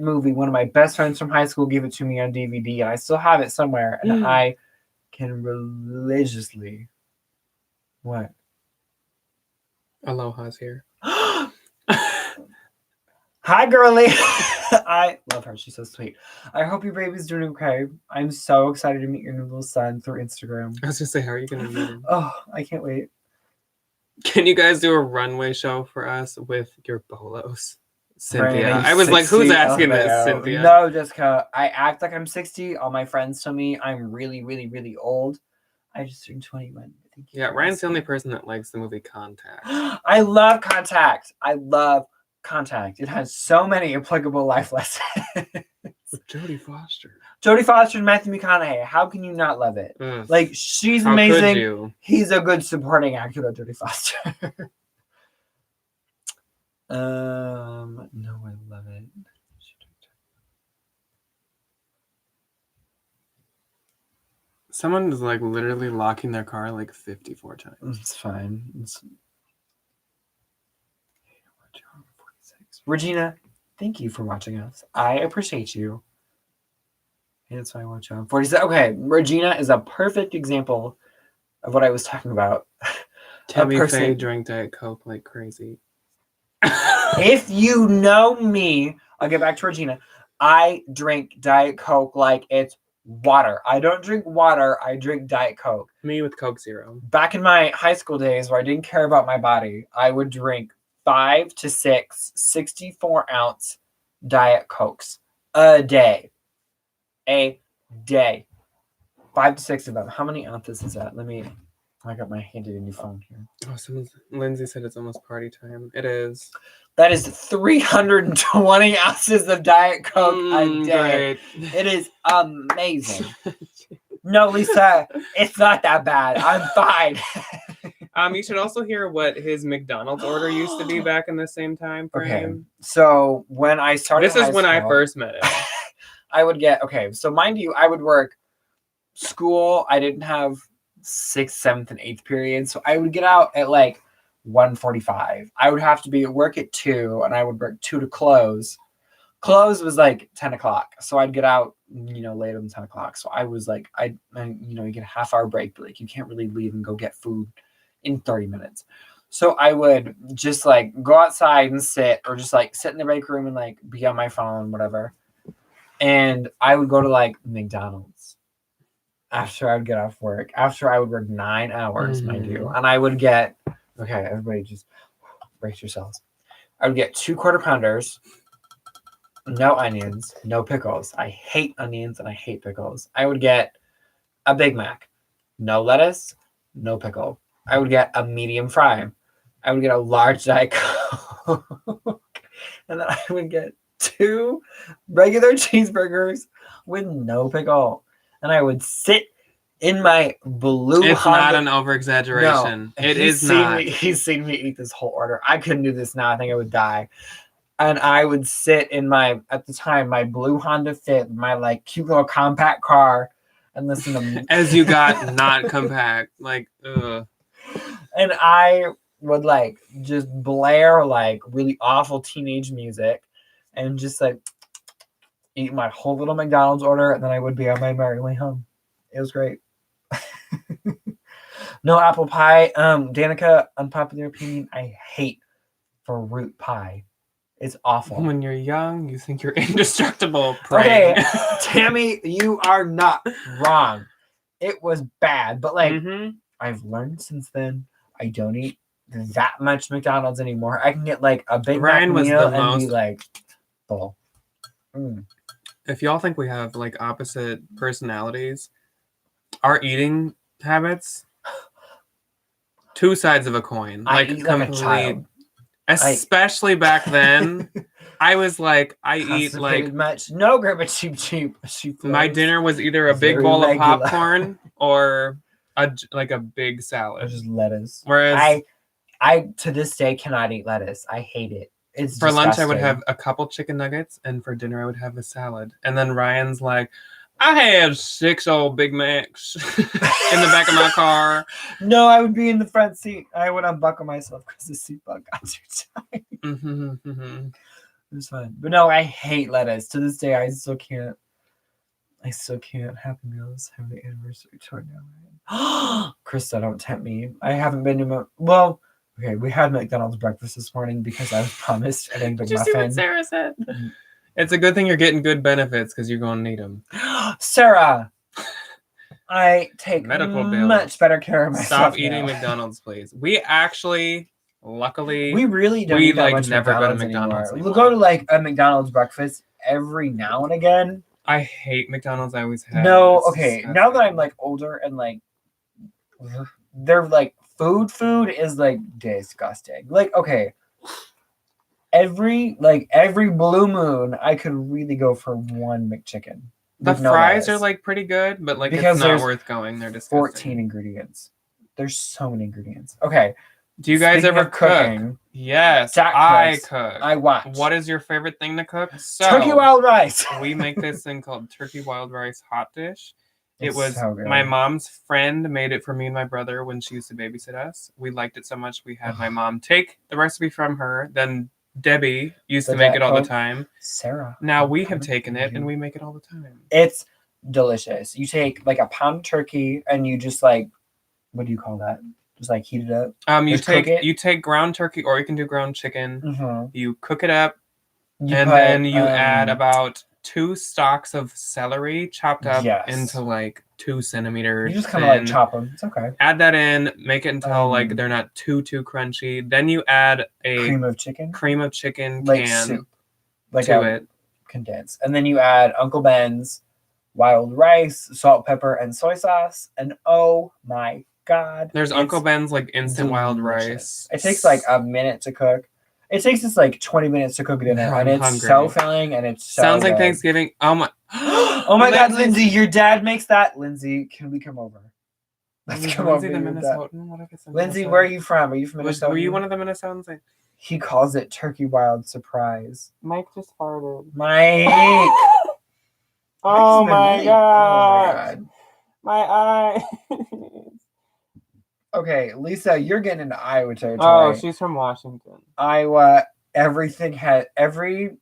movie. One of my best friends from high school gave it to me on DVD, and I still have it somewhere. And I can religiously. What? Aloha's here. Hi, girly. I love her. She's so sweet. I hope your baby's doing okay. I'm so excited to meet your new little son through Instagram. I was just say, how are you going to meet him? Oh, I can't wait. Can you guys do a runway show for us with your bolos? Cynthia. Brandon, I was like, who's asking this, no. Cynthia? No, Jessica. I act like I'm 60. All my friends tell me I'm really, really, really old. I just turned 21. Yeah, Ryan's the only person that likes the movie Contact. I love Contact. I love Contact. It has so many applicable life lessons. With Jodie Foster. Jodie Foster and Matthew McConaughey. How can you not love it? Like, she's How amazing. could you? He's a good supporting actor, though, Jodie Foster. No, I love it. Someone is like literally locking their car like 54 times. It's fine. Regina, thank you for watching us. I appreciate you. And it's fine. Watch on 47. Okay, Regina is a perfect example of what I was talking about. Tammy Faye drank Diet Coke like crazy. If you know me, I'll get back to Regina. I drink Diet Coke like it's water. I don't drink water. I drink Diet Coke. Me with Coke Zero. Back in my high school days where I didn't care about my body, I would drink 5 to 6 64-ounce Diet Cokes a day. 5 to 6 of them. How many ounces is that? I got my handy dandy phone here. Oh, Lindsay said it's almost party time. It is. That is 320 ounces of Diet Coke a day. Great. It is amazing. No, Lisa, it's not that bad. I'm fine. You should also hear what his McDonald's order used to be back in the same time frame. Okay. So when I started, This is when I first met him. I would get so mind you, I would work school. I didn't have 6th, 7th, and 8th periods, so I would get out at like 1:45. I would have to be at work at 2, and I would work 2 to close. Close was like 10 o'clock, so I'd get out, later than 10 o'clock. So I was like, you get a half-hour break, but like you can't really leave and go get food in 30 minutes. So I would just like go outside and sit, or just like sit in the break room and like be on my phone, whatever. And I would go to like McDonald's after I would get off work, after I would work 9 hours, mind you. And I would get, everybody just brace yourselves. I would get 2 quarter pounders, no onions, no pickles. I hate onions and I hate pickles. I would get a Big Mac, no lettuce, no pickle. I would get a medium fry. I would get a large Diet Coke. And then I would get 2 regular cheeseburgers with no pickle. And I would sit in my blue It's Honda. not an over-exaggeration. No, it is not. He's seen me eat this whole order. I couldn't do this now. I think I would die. And I would sit in at the time, my blue Honda Fit, my like cute little compact car, and listen to As you got not compact. Like, ugh. And I would like just blare like really awful teenage music and just like eat my whole little McDonald's order, and then I would be on my merry way home. It was great. No apple pie. Danica, unpopular opinion, I hate fruit pie. It's awful. When you're young, you think you're indestructible. Okay, Tammy, you are not wrong. It was bad, but like I've learned since then, I don't eat that much McDonald's anymore. I can get like a Big Mac meal and be like full. If y'all think we have like opposite personalities, our eating habits, 2 sides of a coin. I eat like a child. Especially back then, I was like, I eat like much. No, grandma, cheap. My dinner was either a big bowl of popcorn or a big salad. Or just lettuce. Whereas I to this day cannot eat lettuce. I hate it. It's for disgusting. lunch I would have a couple chicken nuggets, and for dinner I would have a salad. And then Ryan's like, I had 6 old Big Macs in the back of my car. No, I would be in the front seat. I would unbuckle myself because the seatbelt got too tight. It was fun. But no, I hate lettuce. To this day, I still can't. Happy Meals have the anniversary tour now. Krista, don't tempt me. I haven't been to we had McDonald's breakfast this morning because I was promised an egg Did you see what Sarah said? It's a good thing you're getting good benefits because you're going to need them. Sarah, I take Medical bills. much better care of myself. Stop eating McDonald's, please. We actually, luckily, we really don't eat that much never McDonald's go to McDonald's anymore. We'll go to like a McDonald's breakfast every now and again. I hate McDonald's. I always have. No, It's okay. disgusting. Now that I'm like older and like, they're like food is like disgusting. Like, okay, every blue moon, I could really go for one McChicken. The with no fries lettuce. are like pretty good, but like Because it's not there's worth going. They're disgusting. 14 ingredients. There's so many ingredients. Okay. Do you guys Speaking ever of cook? cooking, Yes, Jack I cooks. cook. I watch. What is your favorite thing to cook? So, Turkey wild rice. we make this thing called turkey wild rice hot dish. It It's was so good. my mom's friend made it for me and my brother when she used to babysit us. We liked it so much we had my mom take the recipe from her. Then Debbie used The to make it all the Jack time. Sarah. Now we I'm have taken it coming and for we make it all the time. It's delicious. You take like a pound of turkey and you just like, what do you call that? Just like heat it up. You Just cook it? take ground turkey or you can do ground chicken. Mm-hmm. You cook it up You and put, then you add about 2 stalks of celery chopped up Yes. into like 2 centimeters. You just kind of like chop them. It's okay. Add that in, make it until like they're not too crunchy. Then you add a Cream of chicken, like can soup, like to a it. condensed, and then you add Uncle Ben's wild rice, salt, pepper, and soy sauce. And oh my god, There's it's Uncle Ben's like instant wild delicious. rice. It takes like a minute to cook. It takes us like 20 minutes to cook dinner, I'm and it's hungry. so filling, and it's so Sounds like good. Thanksgiving. Oh my! Oh my god, Lindsay, your dad makes that. Lindsay, can we come over? Let's come Lindsay over. the to your dad. Minnesotan. What if it's a Lindsay, Minnesota? where are you from? Are you from Minnesota? Were you one of the Minnesotans? He calls it Turkey Wild Surprise. Mike just farted. Mike. Oh Mike's been my really- god! My eye. Okay, Lisa, you're getting into Iowa Oh, territory. she's from Washington. Iowa, everything had every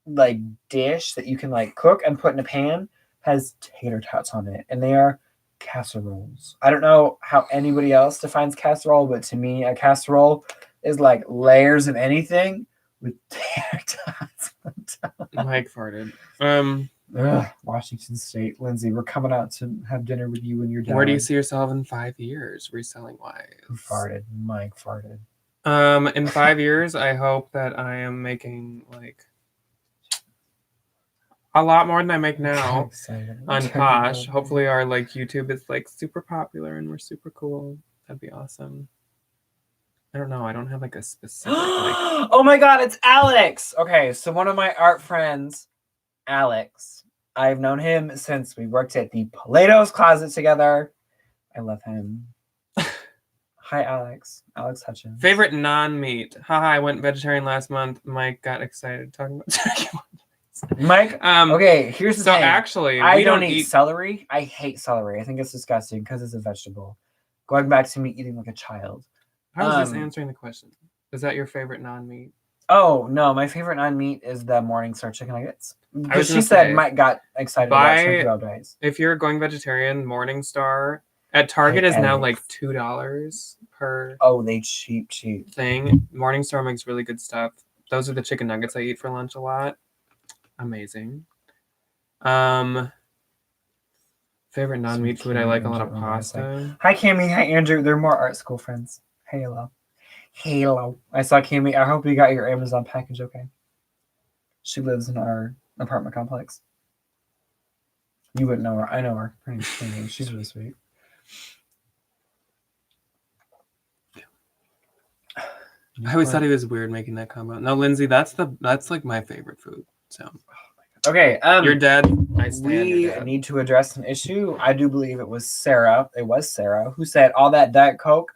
like dish that you can like cook and put in a pan has tater tots on it, and they are casseroles. I don't know how anybody else defines casserole, but to me, a casserole is like layers of anything with tater tots on top. Mike farted. Ugh, Washington State, Lindsay, we're coming out to have dinner with you when you're done. Where do you see yourself in 5 years? Reselling wives. Who farted? Mike farted. In 5 years, I hope that I am making like a lot more than I make now on Posh. Hopefully, our like YouTube is like super popular and we're super cool. That'd be awesome. I don't know. I don't have like a specific like. Oh my god, it's Alex. Okay, so one of my art friends, Alex. I've known him since we worked at the Plato's Closet together. I love him. Hi, Alex. Alex Hutchins. Favorite non-meat. Haha, I went vegetarian last month. Mike got excited talking about turkey. Mike. Okay, here's the so thing. actually, I we don't eat celery. I hate celery. I think it's disgusting because it's a vegetable. Going back to me eating like a child. I was just answering the question. Is that your favorite non-meat? Oh no, my favorite non-meat is the Morningstar chicken nuggets. was Because she gonna said say, Mike got excited about turkey wild rice. If you're going vegetarian, Morningstar at Target is now like $2 per Oh, they cheap. thing. Morningstar makes really good stuff. Those are the chicken nuggets I eat for lunch a lot. Amazing. Favorite non-meat food, I like a lot of pasta. Hi, Cammy. Hi, Andrew. They're more art school friends. Hello. I saw Cammy. I hope you got your Amazon package okay. She lives in our apartment complex. You wouldn't know her. I know her. Her name's Cammy. She's really sweet. I always thought he was weird making that comment. No, Lindsay, that's like my favorite food. So okay, your dad. We need to address an issue. I do believe it was Sarah. It was Sarah who said all that Diet Coke. ...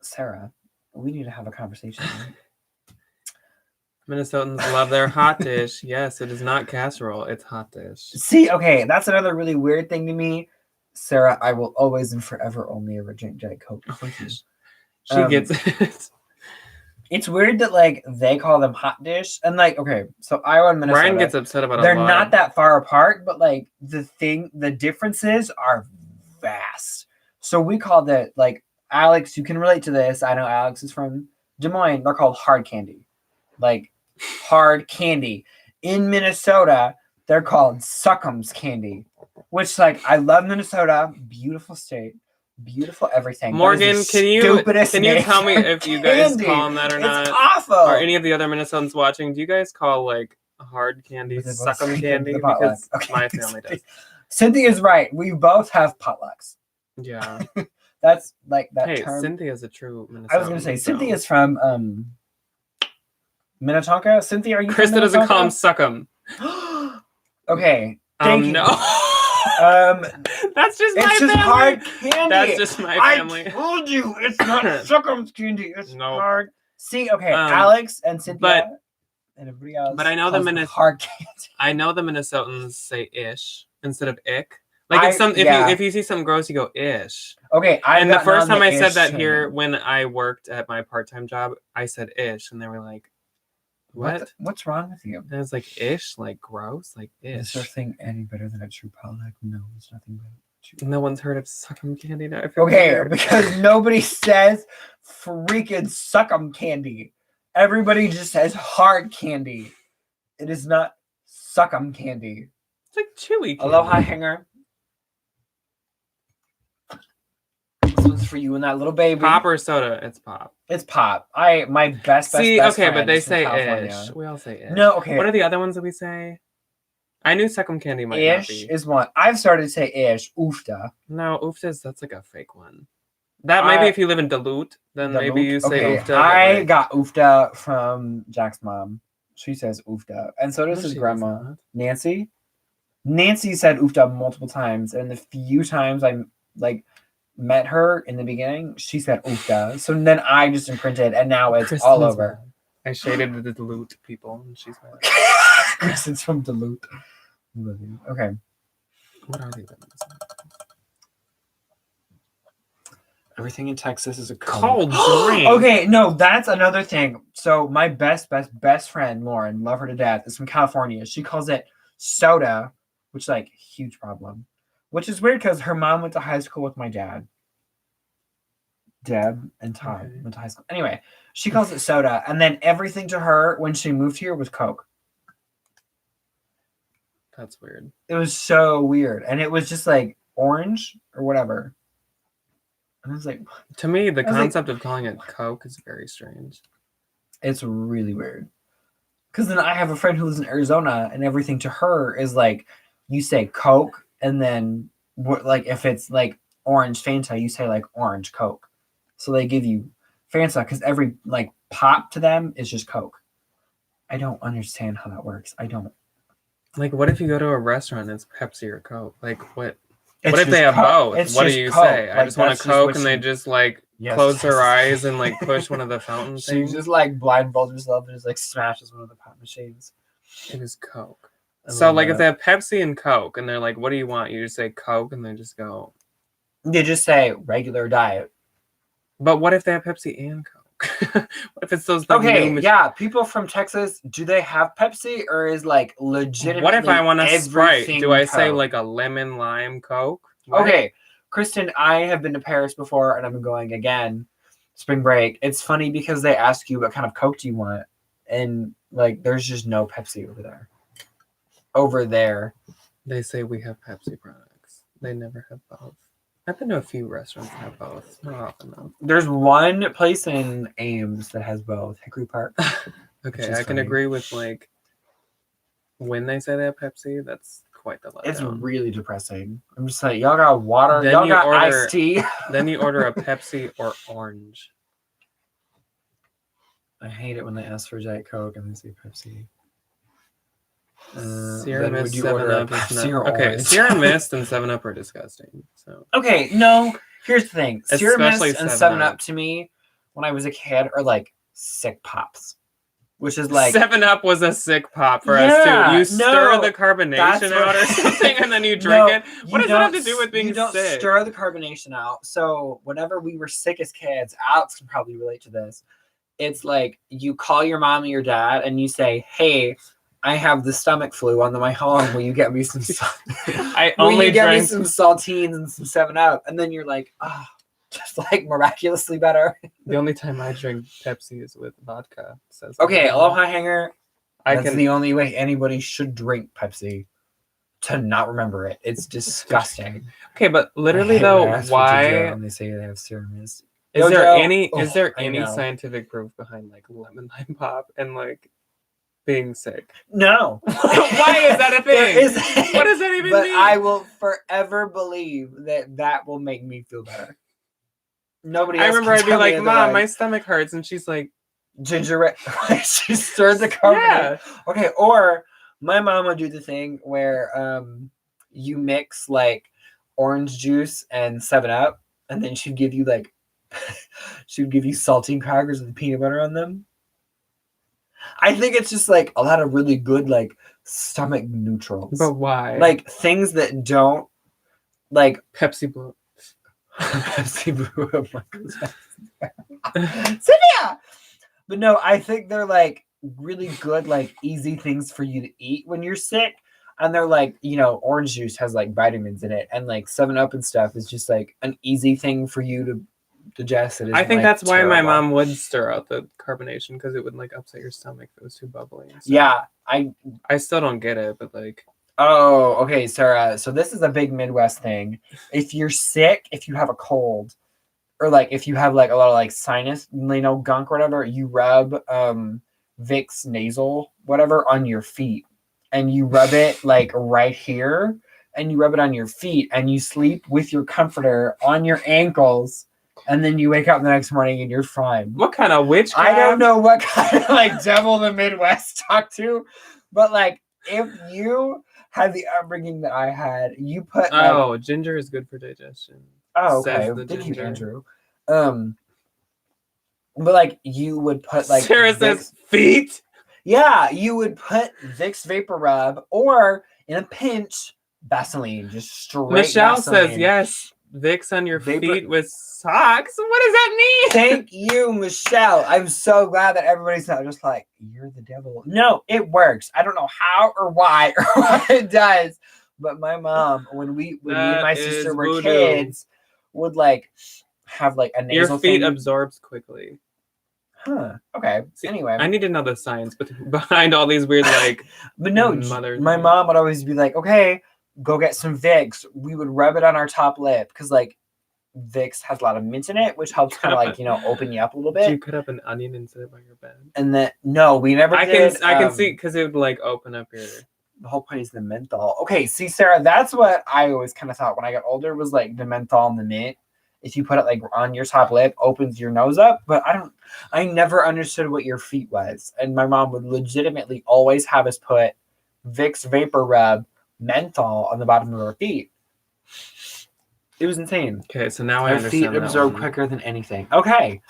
Sarah, we need to have a conversation. Minnesotans love their hot dish. Yes, it is not casserole. It's hot dish. See, okay, that's another really weird thing to me. Sarah, I will always and forever only ever drink Diet Coke. She gets it. It's weird that like they call them hot dish and like okay, so Iowa and Minnesota. Ryan gets upset about they're a lot. not that far apart, but like the differences are vast. So we call that like Alex. You can relate to this. I know Alex is from Des Moines, they're called hard candy. Like hard candy. In Minnesota, they're called Suckums candy. Which, like, I love Minnesota. Beautiful state. Beautiful everything. Morgan, can you tell me if you guys call them that or not? It's awful. Or any of the other Minnesotans watching, do you guys call like hard candy Suckum candy? Because my family does. Cynthia's right. We both have potlucks. Yeah. That's like that hey, term. Cynthia's a true Minnesotan. I was going to say, Cynthia's from Minnetonka. Cynthia, are you Krista from doesn't call him Suckum. Okay. Thank you. No. That's just it's my just family. Hard candy. That's just my family. I told you it's not Suckums candy. It's hard. See, okay, Alex and Cynthia and everybody else. But I know the hard candy. I know the Minnesotans say ish instead of ick. Like if you see something gross, you go ish. Okay, and the first time I said that here when I worked at my part-time job, I said ish, and they were like, What's wrong with you? And I was like, ish, like gross, like ish. Is there thing any better than a true potluck? No, there's nothing better. No one's heard of Suckum candy now. Okay, because nobody says freaking Suckum candy. Everybody just says hard candy. It is not Suckum candy. It's like chewy candy. Aloha hanger. This one's for you and that little baby. Pop or soda? It's pop. It's pop. My best okay, friend but they say ish. We all say ish. No, okay. What are the other ones that we say? I knew Suckum candy might not be. Ish is one. I've started to say ish. Oofta. No, that's like a fake one. That might be if you live in Duluth, then maybe you say oofta. I got oofta from Jack's mom. She says oofta. And so does his grandma. Nancy. Nancy said oofta multiple times. And the few times I met her in the beginning, she said oofta. So then I just imprinted, and now it's all over. I shaded the Duluth people, and she's mad. Kristen's from Duluth. Okay. What are they? Everything in Texas is a cold drink. Okay, no, that's another thing. So my best friend, Lauren, love her to death, is from California. She calls it soda, which is like huge problem. Which is weird because her mom went to high school with my dad. Deb and Todd went to high school. Anyway, she calls it soda. And then everything to her when she moved here was Coke. That's weird. It was so weird. And it was just like orange or whatever. And I was like... To me, the concept of calling it Coke is very strange. It's really weird. Because then I have a friend who lives in Arizona and everything to her is like, you say Coke. And then, like, if it's, like, orange Fanta, you say, like, orange Coke. So they give you Fanta because every, like, pop to them is just Coke. I don't understand how that works. I don't. Like, what if you go to a restaurant and it's Pepsi or Coke? Like, what if they have both? What do you say? I just want a Coke, and they just, like, close their eyes and, like, push one of the fountain things? She just, like, blindfolds herself and just, like, smashes one of the pop machines. It is Coke. So, like, if they have Pepsi and Coke, and they're like, what do you want? You just say Coke, and they just go... They just say regular diet. But what if they have Pepsi and Coke? What if it's those... Like, people from Texas, do they have Pepsi, or is, like, legitimately... What if I want a Sprite? Do I say, like, a lemon lime Coke? What? Okay, Kristen, I have been to Paris before, and I've been going again. Spring break. It's funny because they ask you what kind of Coke do you want, and, like, there's just no Pepsi over there. Over there. They say we have Pepsi products. They never have both. I've been to a few restaurants that have both. Not often, though. There's one place in Ames that has both. Hickory Park. Okay, I can agree with, like, when they say they have Pepsi, that's quite the letdown. It's really depressing. I'm just like, y'all got water, y'all got iced tea. Then you order a Pepsi or orange. I hate it when they ask for Diet Coke and they say Pepsi. Sierra Mist, 7-Up is not... Okay, Sierra Mist and 7-Up are disgusting. So okay, no. Here's the thing: Sierra Mist and 7-Up to me, when I was a kid, are like sick pops, which is like 7-Up was a sick pop for us too. You stir the carbonation out or something, and then you drink it. What does that have to do with being sick? You don't stir the carbonation out. So whenever we were sick as kids, Alex can probably relate to this. It's like you call your mom or your dad, and you say, "Hey, I have the stomach flu on the way home. Will you get me some? I only get me some saltines and some 7-Up?" And then you're like, "Ah, oh, just like miraculously better. The only time I drink Pepsi is with vodka. Says Okay, Aloha Hanger. I That's can. the only way anybody should drink Pepsi. To not remember it, it's disgusting. Okay, but I literally hate when I though, ask for ginger why when they say they have serum is Yo, there Joe. any Oh, is there I any know. scientific proof behind like lemon lime pop and like being sick? No. Why is that a There thing? isn't. What does that even But mean? I will forever believe that will make me feel better. Nobody else I remember can I'd be tell me like, Mom, my otherwise. stomach hurts, and she's like, Ginger. She stirred the carbonate. yeah. Okay, or my mom would do the thing where you mix like orange juice and 7-Up, and then she'd give you like saltine crackers with peanut butter on them. I think it's just like a lot of really good like stomach neutrals. But why? Like things that don't like Pepsi Blue. Pepsi Blue. Cynthia! But no, I think they're like really good, like easy things for you to eat when you're sick. And they're like, orange juice has like vitamins in it, and like 7-Up and stuff is just like an easy thing for you to digest. It I think like, that's why my terrible. mom would stir out the carbonation because it would like upset your stomach if it was too bubbly. So Yeah, I still don't get it, but like, oh, okay, Sarah. So this is a big Midwest thing. If you're sick, if you have a cold, or like if you have like a lot of like sinus, gunk or whatever, you rub Vicks nasal whatever on your feet, and you rub it like right here, and you rub it on your feet, and you sleep with your comforter on your ankles, and then you wake up the next morning and you're fine. what kind of witchcraft? I don't know what kind of like devil the Midwest talk to, but like if you had the upbringing that I had, you put like, Oh, ginger is good for digestion. oh, says okay. the Thank you, ginger. Andrew. But like you would put like Sarah says feet. yeah, you would put Vicks Vapor Rub, or in a pinch, Vaseline, just straight. Michelle Vaseline. says yes. Vicks on your Vapor- feet with socks. What does that mean? Thank you, Michelle. I'm so glad that everybody's not just like, you're the devil. No, it works. I don't know how or why or what it does. But my mom, when me and my sister were voodoo. kids, would like have like a nasal Your feet thing. absorbs quickly. Huh. Okay. See, Anyway. I need to know the science behind all these weird like. But no, my mom would always be like, okay, go get some Vicks. We would rub it on our top lip because like Vicks has a lot of mint in it, which helps kind of like, open you up a little bit. Do you cut up an onion and sit it by your bed? And then, no, we never did. I can see because it would like open up your. The whole point is the menthol. Okay, see, Sarah, that's what I always kind of thought when I got older was like the menthol and the mint. If you put it like on your top lip, opens your nose up. But I never understood what your feet was. And my mom would legitimately always have us put Vicks Vapor Rub menthol on the bottom of our feet. It was insane. Okay, so now I Our understand. feet absorb quicker than anything. Okay,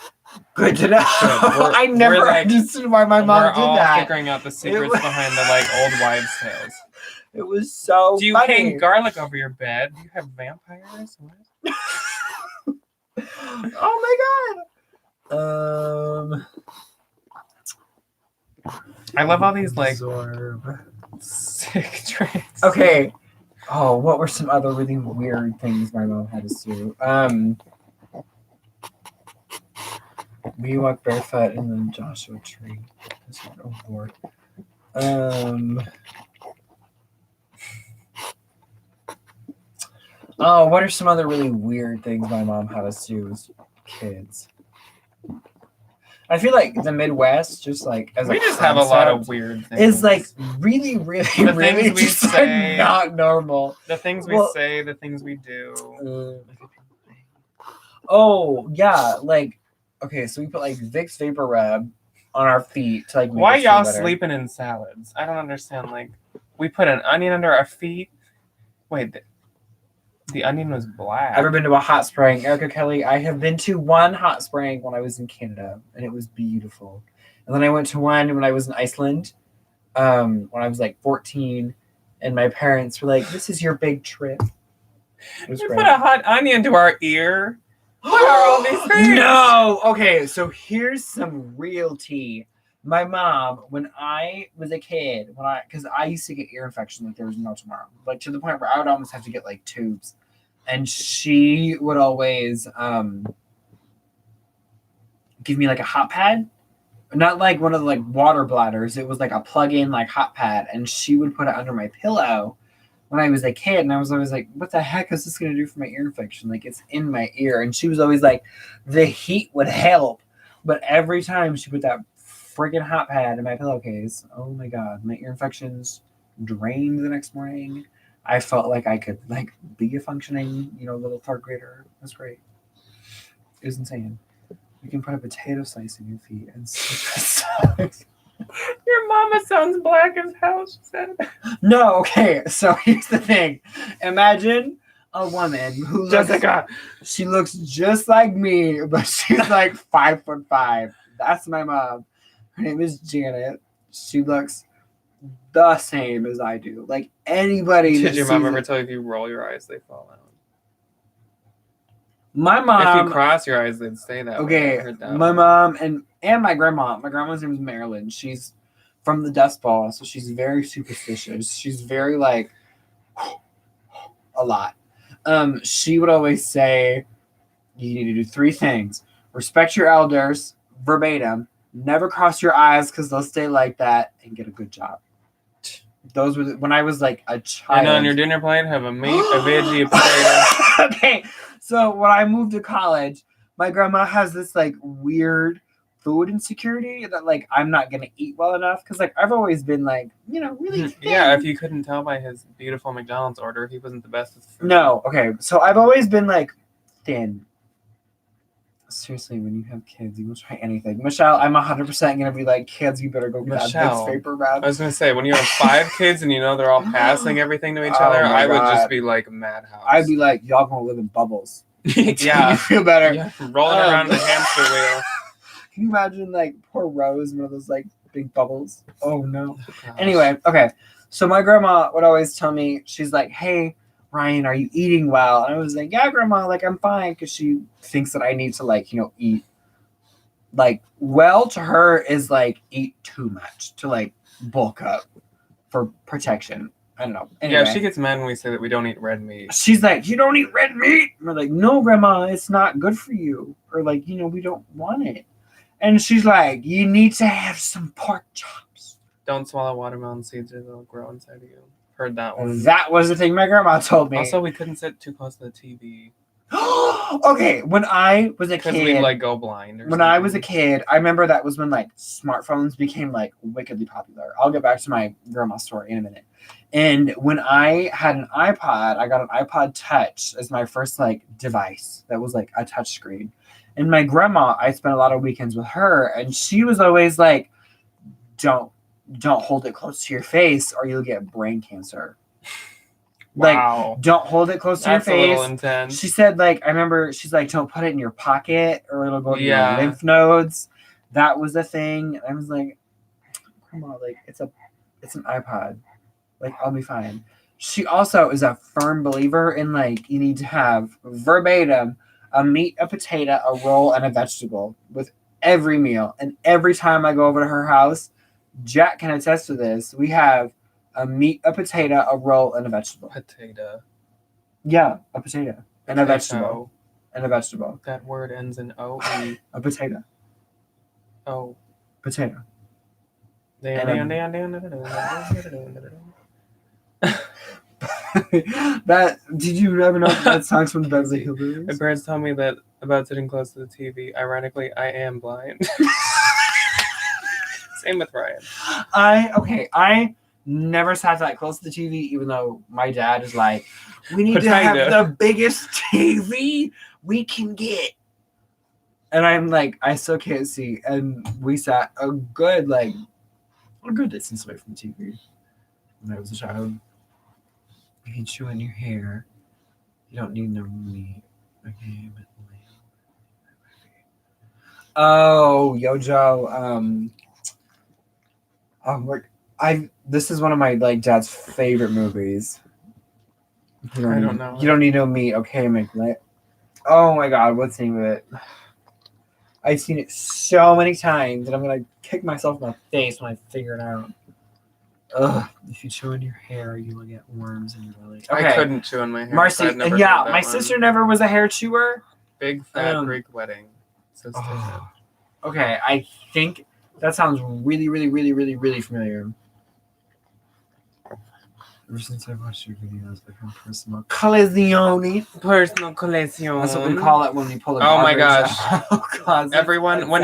good to know. Good. I never understood why my mom did all that. figuring out the secrets behind the like old wives' tales. It was so. Do you funny. hang garlic over your bed? Do you have vampires? What? Oh my god. I love all these like absorb. sick tricks. Okay. Oh, what were some other really weird things my mom had us do? We walk barefoot in the Joshua tree. Oh Lord. Oh, what are some other really weird things my mom had us do as kids? I feel like the Midwest, just like as we a just have a lot of concept, weird things. is like really, really, The really things we just say- like not normal. the things we say, the things we do. Oh yeah, like okay, so we put like Vicks Vapor Rub on our feet to like. Make Why us feel y'all better. sleeping in salads? I don't understand. Like, we put an onion under our feet. Wait, the onion was black. Ever been to a hot spring, Erica Kelly? I have been to one hot spring when I was in Canada, and it was beautiful. And then I went to one when I was in Iceland, when I was like 14, and my parents were like, "This is your big trip." It was We great. put a hot onion to our ear. What are all these things? No. Okay, so here's some real tea. My mom, when I was a kid, because I used to get ear infection like there was no tomorrow, like to the point where I would almost have to get like tubes. and she would always give me like a hot pad, not like one of the like water bladders. It was like a plug-in like hot pad, and she would put it under my pillow when I was a kid, and I was always like, what the heck is this gonna do for my ear infection? Like, it's in my ear. And she was always like, the heat would help. But every time she put that freaking hot pad in my pillowcase, oh my god, my ear infections drained the next morning. I felt like I could like be a functioning, little third grader. It was great. It was insane. You can put a potato slice in your feet and Your mama sounds black as hell, she said. No, okay. So here's the thing. Imagine a woman who she looks just like me, but she's like 5'5". That's my mom. Her name is Janet. She looks the same as I do. Like anybody. Did your mom ever tell you if you roll your eyes, they fall out? My mom. If you cross your eyes, they'd stay that way. Okay, my mom and my grandma. My grandma's name is Marilyn. She's from the Dust Bowl, so she's very superstitious. She's very like a lot. She would always say, "You need to do 3 things: respect your elders, verbatim. Never cross your eyes because they'll stay like that, and get a good job." Those were when I was like a child. And on your dinner plate, have a meat, a veggie, a potato. Okay. So when I moved to college, my grandma has this like weird food insecurity that like I'm not gonna eat well enough because like I've always been like really thin. Yeah, if you couldn't tell by his beautiful McDonald's order, he wasn't the best with food. No, okay. So I've always been like thin. Seriously, when you have kids, you will try anything. Michelle, I'm 100% gonna be like, kids, you better go get that Vicks Vapor Rub. I was gonna say, when you have 5 kids and they're all passing everything to each other, I would just be like madhouse. I'd be like, y'all gonna live in bubbles. Yeah, you feel better. Yeah, rolling around the hamster wheel. Can you imagine like poor Rose, one of those like big bubbles? Oh no. Anyway, okay. So my grandma would always tell me, she's like, "Hey, Ryan, are you eating well?" And I was like, "Yeah, grandma, like I'm fine," because she thinks that I need to like, eat like well. To her is like eat too much to like bulk up for protection. I don't know. Anyway, yeah, she gets mad when we say that we don't eat red meat. She's like, "You don't eat red meat?" And we're like, "No, grandma, it's not good for you." Or like, we don't want it. And she's like, "You need to have some pork chops." Don't swallow watermelon seeds or they'll grow inside of you. Heard that one. That was the thing my grandma told me. Also, we couldn't sit too close to the TV. Okay, when I was a kid, because we'd like go blind. Or when I was a kid, I remember that was when like smartphones became like wickedly popular. I'll get back to my grandma's story in a minute. And when I had an iPod, I got an iPod Touch as my first like device that was like a touch screen. And my grandma, I spent a lot of weekends with her, and she was always like, don't hold it close to your face or you'll get brain cancer. Wow. Like, don't hold it close to your face. That's a little intense. She said, like, I remember she's like, don't put it in your pocket or it'll go to your lymph nodes. That was the thing. I was like, Grandma, like, it's an iPod. Like, I'll be fine. She also is a firm believer in, like, you need to have verbatim a meat, a potato, a roll, and a vegetable with every meal. And every time I go over to her house, Jack can attest to this, we have a meat, a potato, a roll, and a vegetable. Potato. Yeah, a potato. And a vegetable. And a vegetable. That word ends in O. A potato. Oh. Potato. That did you ever know that song's from the Beverly Hillbillies? My parents tell me that about sitting close to the TV. Ironically, I am blind. Same with Ryan. I never sat that close to the TV, even though my dad is like, we need to have the biggest TV we can get. And I'm like, I still can't see. And we sat a good distance away from the TV when I was a child. You can chew in your hair. You don't need no meat. Okay, but oh, Yojo. This is one of my dad's favorite movies. I don't know. You don't need no meat. Okay, McLean. Oh my God, what's the name of it? I've seen it so many times that I'm gonna kick myself in the face when I figure it out. Ugh, if you chew on your hair, you will get worms in your belly. I couldn't chew on my hair. Marcy, so I've never and yeah, heard that my one. sister never was a hair chewer. Big fat Greek wedding. So stupid. Oh, okay, I think that sounds really, really, really, really, really familiar. Ever since I watched your videos, I've had personal collision. Personal collision. That's what we call it when we pull the Oh my garbage gosh. out. Everyone, when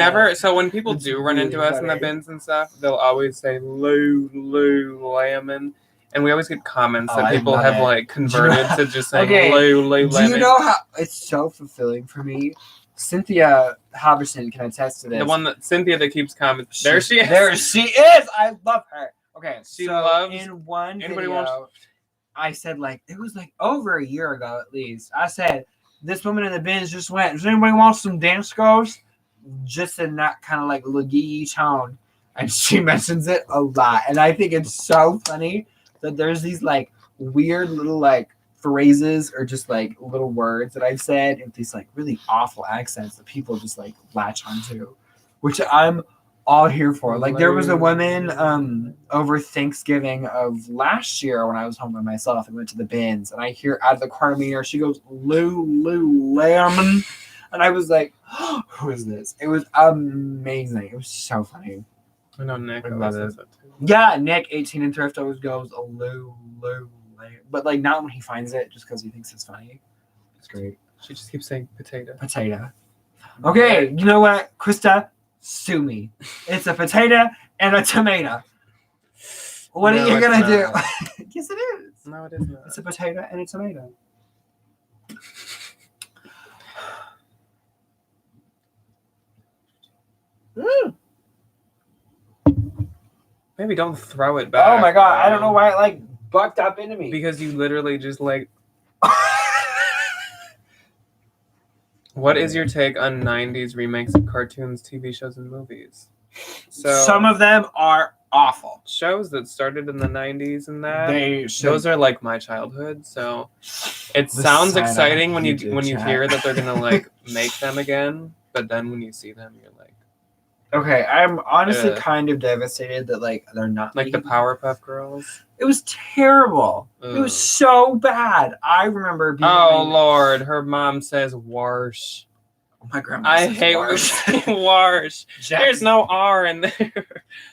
people It's do run into really us in the funny. bins and stuff, they'll always say Lululemon. And we always get comments that I people love have it. like converted to just saying Okay, Lululemon. Do you know how it's so fulfilling for me? Cynthia Halverson can attest to this. The one that Cynthia that keeps commenting. There she is. There she is. I love her. Okay, She so loves- in one anybody video, wants- I said like it was like over a year ago at least. I said this woman in the bins just went. Does anybody want some dance goes? Just in that kind of like Lagee tone, and she mentions it a lot, and I think it's so funny that there's these like weird little like phrases or just like little words that I've said with these like really awful accents that people just like latch onto, which I'm all here for. Like there was a woman over Thanksgiving of last year when I was home by myself and went to the bins, and I hear out of the corner of my ear she goes Lululemon, and I was like, oh, who is this? It was amazing. It was so funny. I know Nick I always love says it. that too. Yeah, Nick 18 and Thrift always goes Lululemon, but like not when he finds it, just because he thinks it's funny. It's great. She just keeps saying potato. Potato. Okay, you know what, Krista? Sue me. It's a potato and a tomato. What No, are you it's gonna do? not. Yes, it is. No, it is not. It's a potato and a tomato. Mm. Maybe don't throw it back. Oh my god, I don't know why it like bucked up into me. Because you literally just like. What is your take on 90s remakes of cartoons, TV shows, and movies? So some of them are awful. shows that started in the 90s and that They those are like my childhood. So it The sounds side-eye exciting when you you did, when you chat. hear that they're gonna like make them again, but then when you see them, you're like Okay, I'm honestly Ugh. kind of devastated that like they're not the making- Powerpuff Girls. It was terrible. It Ugh. was so bad. I remember being Oh like, Lord, her mom says "warsh." my grandma. I says hate when you worse. say "warsh." There's no R in there.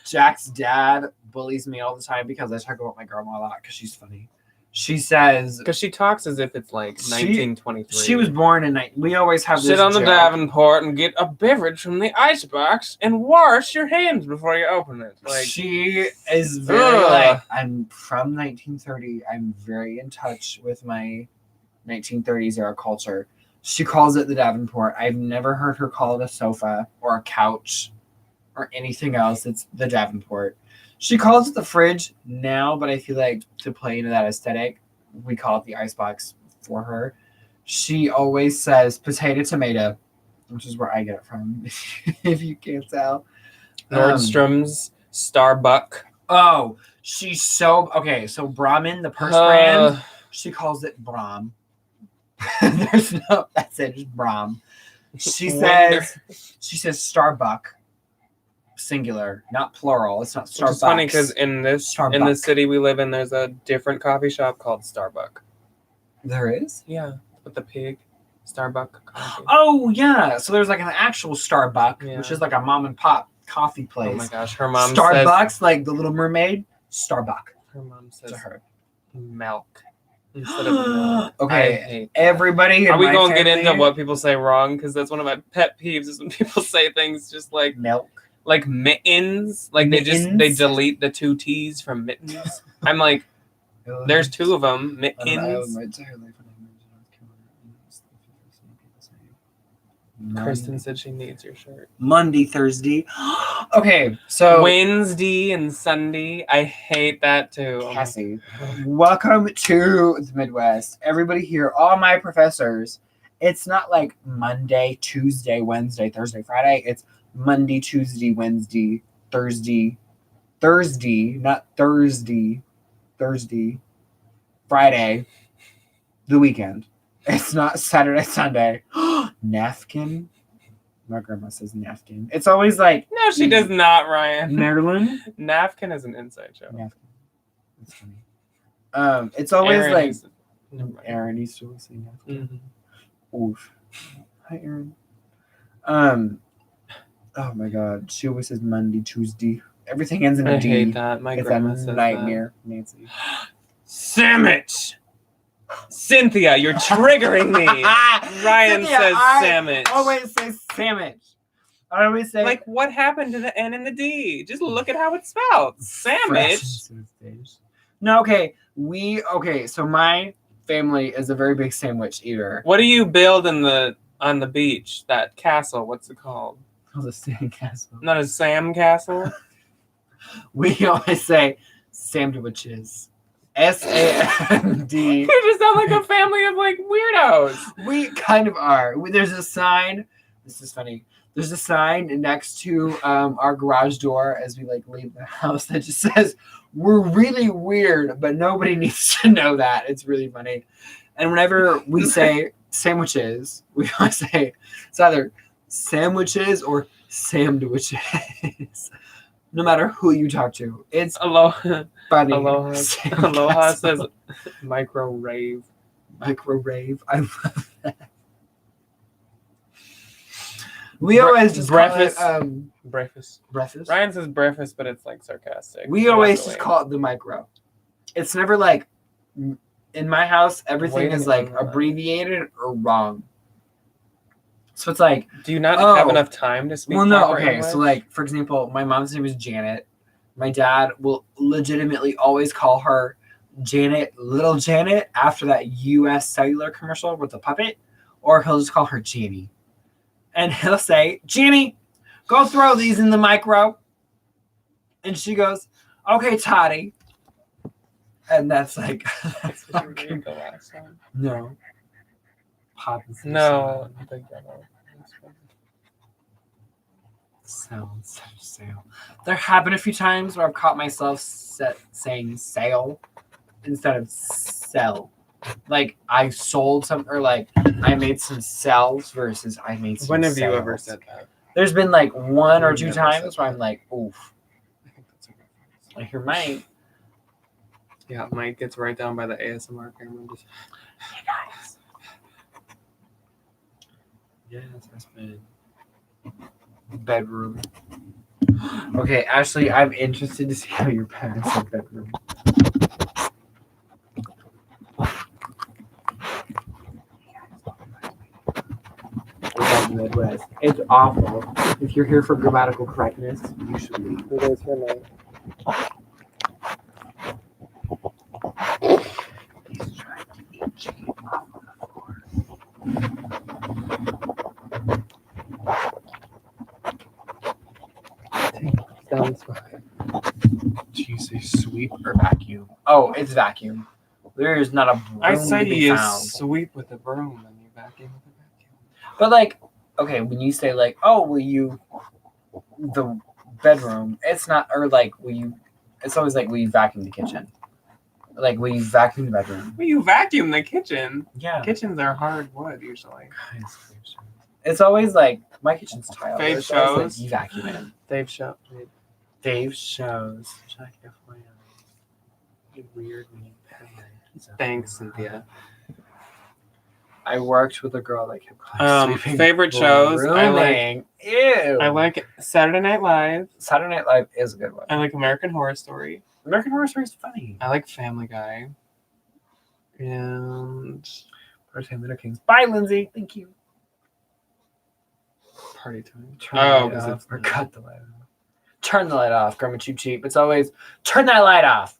Jack's dad bullies me all the time because I talk about my grandma a lot because she's funny. She says Because she talks as if it's like She- 1923. she was born in we always have Sit this on the joke. Davenport and get a beverage from the icebox and wash your hands before you open it. Like She is very Ugh. like I'm from 1930. I'm very in touch with my 1930s era culture. She calls it the Davenport. I've never heard her call it a sofa or a couch or anything else. It's the Davenport. She calls it the fridge now, but I feel like to play into that aesthetic, we call it the icebox for her. She always says potato tomato, which is where I get it from, if you can't tell. Nordstrom's, Starbuck. Oh, she's so okay. So Brahmin, the purse brand, she calls it Brahm. There's no, that's it, just Brahm. She says Starbuck, singular, not plural. It's not Starbucks. Which is funny because in the Starbuck. city we live in, there's a different coffee shop called Starbuck. There is. Yeah, with the pig. Starbuck coffee. Oh yeah. So there's like an actual Starbuck, Yeah. which is like a mom and pop coffee place. Oh my gosh, her mom Starbucks, like the Little Mermaid. Starbuck Her mom says to her. milk instead of milk. Okay, I hate that. everybody. in Are we my going to get into family- what people say wrong? Because that's one of my pet peeves is when people say things just like milk? mittens. Like they Mittens? delete the two T's from mittens. I'm like, there's two of them. Mittens. Kristen said she needs your shirt. Monday, Thursday. Okay, so Wednesday and Sunday. I hate that too. Oh my Cassie, welcome to the Midwest. Everybody here, all my professors. It's not like Monday, Tuesday, Wednesday, Thursday, Friday. It's Monday, Tuesday, Wednesday, Thursday, not Thursday, Friday, the weekend. It's not Saturday, Sunday. Napkin. My grandma says napkin. It's always like No, she does not, Ryan. Maryland. Napkin is an inside joke. Napkin. It's funny. It's always Aaron like is- never mind. Aaron used to listen. Mhm. Oof. Hi, Aaron. Oh my God. She always says Monday, Tuesday. Everything ends in a I D. hate that. My It's grandma a says nightmare, Nancy. that. Sandwich. Cynthia, you're triggering me. Ryan Cynthia, says I sandwich. always say sandwich. I always say Like, what happened to the N and the D? Just look at how it's spelled. Sandwich. No, okay. So my family is a very big sandwich eater. What do you build on the beach? That castle. What's it called? Oh, the sand castle. Not a Sam Castle. We always say sandwiches. SAND. You just sound like a family of like weirdos. We kind of are. There's a sign. This is funny. There's a sign next to our garage door as we like leave the house that just says, "We're really weird, but nobody needs to know that." It's really funny. And whenever we say sandwiches, we always say it's either sandwiches or sandwiches. No matter who you talk to, it's Aloha. funny. Aloha. Sand Aloha castle. says micro rave. Microwave. I love that. We always just breakfast. call it Breakfast. breakfast. Ryan says breakfast, but it's like sarcastic. We always just call it the micro. It's never like in my house. Everything Waiting is like on that. abbreviated or wrong. So it's like, Do you not Oh. have enough time to speak? well, no, proper okay. English? So like, for example, my mom's name is Janet. My dad will legitimately always call her Janet, little Janet, after that U.S. cellular commercial with the puppet, or he'll just call her Janny. And he'll say, "Janny, go throw these in the micro." And she goes, "Okay, Toddy." And that's like, that's Did you okay. read the last one? No. Pop is the No. sound. Sale. There have been a few times where I've caught myself saying sale instead of sell. Like I sold some, or like I made some sells versus I made some When have you ever sales. said that? There's been like one or I've two never times said where that. I'm like, oof. I think that's a reference. Like your mic. Yeah, Mike gets right down by the ASMR camera. Just... Hey guys. Yeah, that's been bedroom. Okay, Ashley, I'm interested to see how your parents have bedroom. It's the Midwest. It's awful. If you're here for grammatical correctness, you should leave. You guys hear me? He's trying to eat chicken off of the floor. Sounds fine. Do you say sweep or vacuum? Oh, it's vacuum. There is not a broom I say to be you found. sweep with a broom and you vacuum with a vacuum. But like, okay, when you say like, oh, will you the bedroom? It's not, or like, will you? It's always like, will you vacuum the kitchen? Like, will you vacuum the bedroom? Well, you vacuum the kitchen. Yeah. Kitchens are hard wood usually. It's always like my kitchen's tile. Fave It's always shows. like, you vacuum it. They've shot. Dave shows. Check FYI. You weird when you pet my keys up. Thanks, Cynthia. I worked with a girl that kept sweeping. Favorite shows. I like. Brooming. Ew. I like Saturday Night Live. Saturday Night Live is a good one. I like American Horror Story. American Horror Story is funny. I like Family Guy. And Part-Time Little Kings. Bye, Lindsay. Thank you. Party Time. Turn Oh, the light 'cause off it's or cut the light off. Turn the light off, Grandma Cheap Cheap. It's always turn that light off.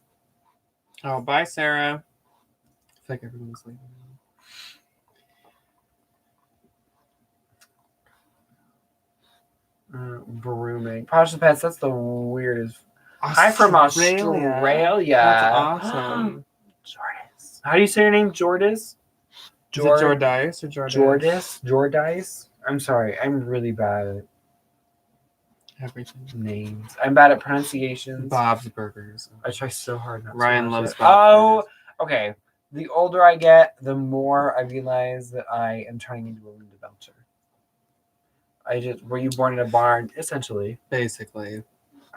Oh, bye, Sarah. I feel like everyone's leaving. Brooming. Pasha Pets, that's the weirdest. Hi from Australia. That's awesome. Jordis. How do you say your name? Jordis? Is it Jordice or Jordan? Jordis? Jordice? I'm sorry. I'm really bad at Everything. names. I'm bad at pronunciations. Bob's Burgers. I try so hard not to. Ryan watch loves it. Bob's Burgers. Okay. The older I get, the more I realize that I am turning into a Linda Belcher. Were you born in a barn? Essentially. Basically.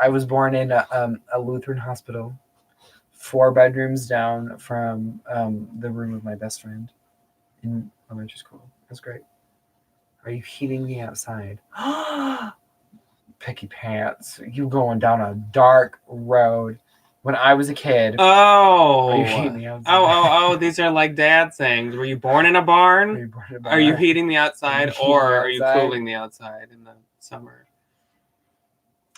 I was born in a Lutheran hospital 4 bedrooms down from the room of my best friend in elementary school. That's great. Are you heating me outside? Picky pants. You going down a dark road. When I was a kid. Are you heating me outside? Oh, these are like dad sayings. Were you born in a barn? Are you heating the outside, or are you cooling the outside in the summer?